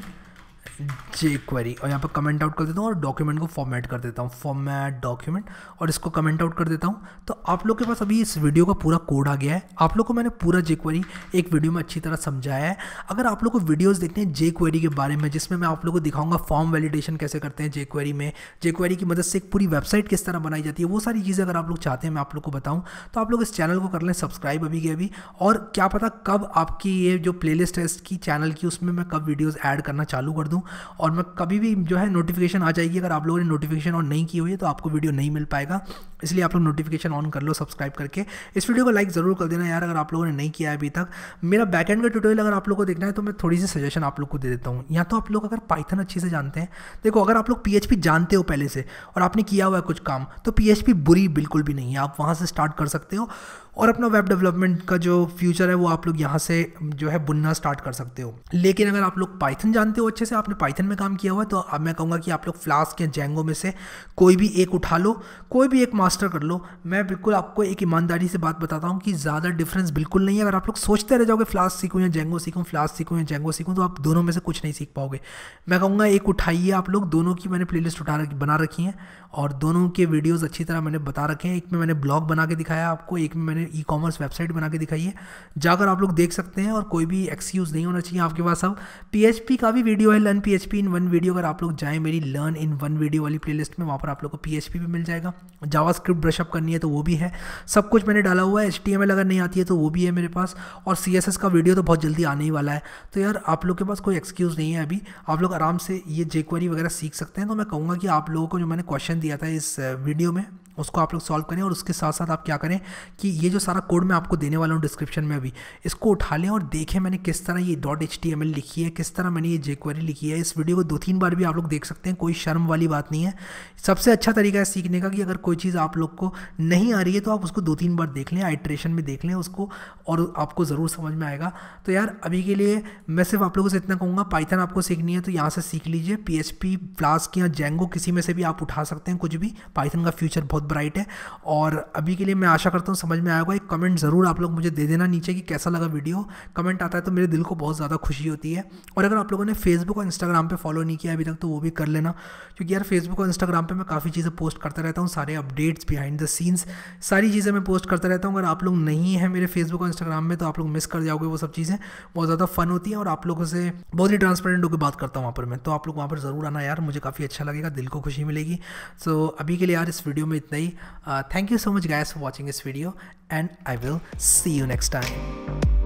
jQuery, और यहाँ पर कमेंट आउट कर देता हूँ, और डॉक्यूमेंट को फॉर्मेट कर देता हूँ, फॉर्मेट डॉक्यूमेंट, और इसको कमेंट आउट कर देता हूँ। तो आप लोग के पास अभी इस वीडियो का पूरा कोड आ गया है। आप लोग को मैंने पूरा jQuery एक वीडियो में अच्छी तरह समझाया है। अगर आप लोग को वीडियोस देखने हैं jQuery के बारे में, जिसमें मैं आप लोग को दिखाऊंगा फॉर्म वैलिडेशन कैसे करते हैं jQuery में, jQuery की मदद से एक पूरी वेबसाइट किस तरह बनाई जाती है, वो सारी चीज़ें अगर आप लोग चाहते हैं मैं आप लोग को बताऊँ, तो आप लोग इस चैनल को कर लें सब्सक्राइब अभी के अभी। और क्या पता कब आपकी ये जो प्लेलिस्ट है इसकी चैनल की, उसमें मैं कब वीडियोज़ ऐड करना चालू कर दूँ, और मैं कभी भी जो है नोटिफिकेशन आ जाएगी। अगर आप लोगों ने नोटिफिकेशन ऑन नहीं की हुई है तो आपको वीडियो नहीं मिल पाएगा, इसलिए आप लोग नोटिफिकेशन ऑन कर लो सब्सक्राइब करके। इस वीडियो को लाइक ज़रूर कर देना यार, अगर आप लोगों ने नहीं किया है अभी तक। मेरा बैकएंड का ट्यूटोरियल अगर आप लोग को देखना है तो मैं थोड़ी सी सजेशन आप लोग को दे देता हूँ। या तो आप लोग अगर पाइथन अच्छे से जानते हैं, देखो अगर आप लोग PHP जानते हो पहले से और आपने किया हुआ है कुछ काम, तो PHP बुरी बिल्कुल भी नहीं है, आप वहाँ से स्टार्ट कर सकते हो, और अपना वेब डेवलपमेंट का जो फ्यूचर है वो आप लोग यहाँ से जो है बुनना स्टार्ट कर सकते हो। लेकिन अगर आप लोग पाइथन जानते हो अच्छे से, आपने पाइथन में काम किया हुआ है, तो अब मैं कहूँगा कि आप लोग फ्लास्क या जेंगो में से कोई भी एक उठा लो, कोई भी एक मास्टर कर लो। मैं बिल्कुल आपको एक ईमानदारी से बात बताता हूँ कि ज़्यादा डिफरेंस बिल्कुल नहीं है। अगर आप लोग सोचते रह जाओगे फ्लास्क सीखूँ या जेंगो सीखूँ, फ्लास्क सीखूँ या जेंगो सीखूँ, तो आप दोनों में से कुछ नहीं सीख पाओगे। मैं कहूँगा एक उठाइए आप लोग, दोनों की मैंने प्लेलिस्ट बना रखी है, और दोनों के वीडियोस अच्छी तरह मैंने बता रखे हैं। एक में मैंने ब्लॉग बना के दिखाया आपको, एक में मैंने ई-कॉमर्स वेबसाइट बना के दिखाई है, जाकर आप लोग देख सकते हैं। और कोई भी एक्सक्यूज़ नहीं होना चाहिए आपके पास। अब PHP का भी वीडियो है, लर्न PHP इन 1 वीडियो, अगर आप लोग जाएँ मेरी लर्न इन 1 वीडियो वाली प्लेलिस्ट में, वहाँ पर आप लोग को PHP भी मिल जाएगा। जावास्क्रिप्ट ब्रशअप करनी है तो वो भी है, सब कुछ मैंने डाला हुआ है। HTML अगर नहीं आती है तो वो भी है मेरे पास, और CSS का वीडियो तो बहुत जल्दी आने ही वाला है। तो यार आप लोग के पास कोई एक्सक्यूज़ नहीं है, अभी आप लोग आराम से ये jQuery वगैरह सीख सकते हैं। तो मैं कहूँगा कि आप लोगों को जो मैंने क्वेश्चन दिया था इस वीडियो में, उसको आप लोग सॉल्व करें। और उसके साथ साथ आप क्या करें कि ये जो सारा कोड मैं आपको देने वाला हूँ डिस्क्रिप्शन में अभी, इसको उठा लें और देखें मैंने किस तरह ये .html लिखी है, किस तरह मैंने ये jQuery लिखी है। इस वीडियो को 2-3 बार भी आप लोग देख सकते हैं, कोई शर्म वाली बात नहीं है। सबसे अच्छा तरीका है सीखने का कि अगर कोई चीज़ आप लोग को नहीं आ रही है तो आप उसको 2-3 बार देख लें, आइट्रेशन में देख लें उसको, और आपको ज़रूर समझ में आएगा। तो यार अभी के लिए मैं सिर्फ आप लोगों से इतना कहूँगा, पाइथन आपको सीखनी है तो यहाँ से सीख लीजिए। PHP, फ्लास्क या जेंगो किसी में से भी आप उठा सकते हैं कुछ भी। पाइथन का फ्यूचर बहुत ब्राइट है। और अभी के लिए मैं आशा करता हूँ समझ में आएगा। एक कमेंट ज़रूर आप लोग मुझे दे देना नीचे कि कैसा लगा वीडियो। कमेंट आता है तो मेरे दिल को बहुत ज़्यादा खुशी होती है। और अगर आप लोगों ने फेसबुक और इंस्टाग्राम पे फॉलो नहीं किया अभी तक तो वो भी कर लेना, क्योंकि यार फेसबुक और इंस्टाग्राम पे मैं काफ़ी चीज़ें पोस्ट करता रहता हूँ, सारे अपडेट्स, बिहाइंड द सीन्स, सारी चीज़ें मैं पोस्ट करता रहता हूँ। अगर आप लोग नहीं हैं मेरे फेसबुक और इंस्टाग्राम में तो आप लोग मिस कर जाओगे वो सब चीज़ें। बहुत ज़्यादा फन होती है और आप लोगों से बहुत ही ट्रांसपेरेंट होकर बात करता हूँ वहाँ पर मैं। तो आप लोग वहाँ पर ज़रूर आना यार, मुझे काफ़ी अच्छा लगेगा, दिल को खुशी मिलेगी। सो अभी के लिए यार इस वीडियो में इतना ही। Thank you so much guys for watching this video and I will see you next time.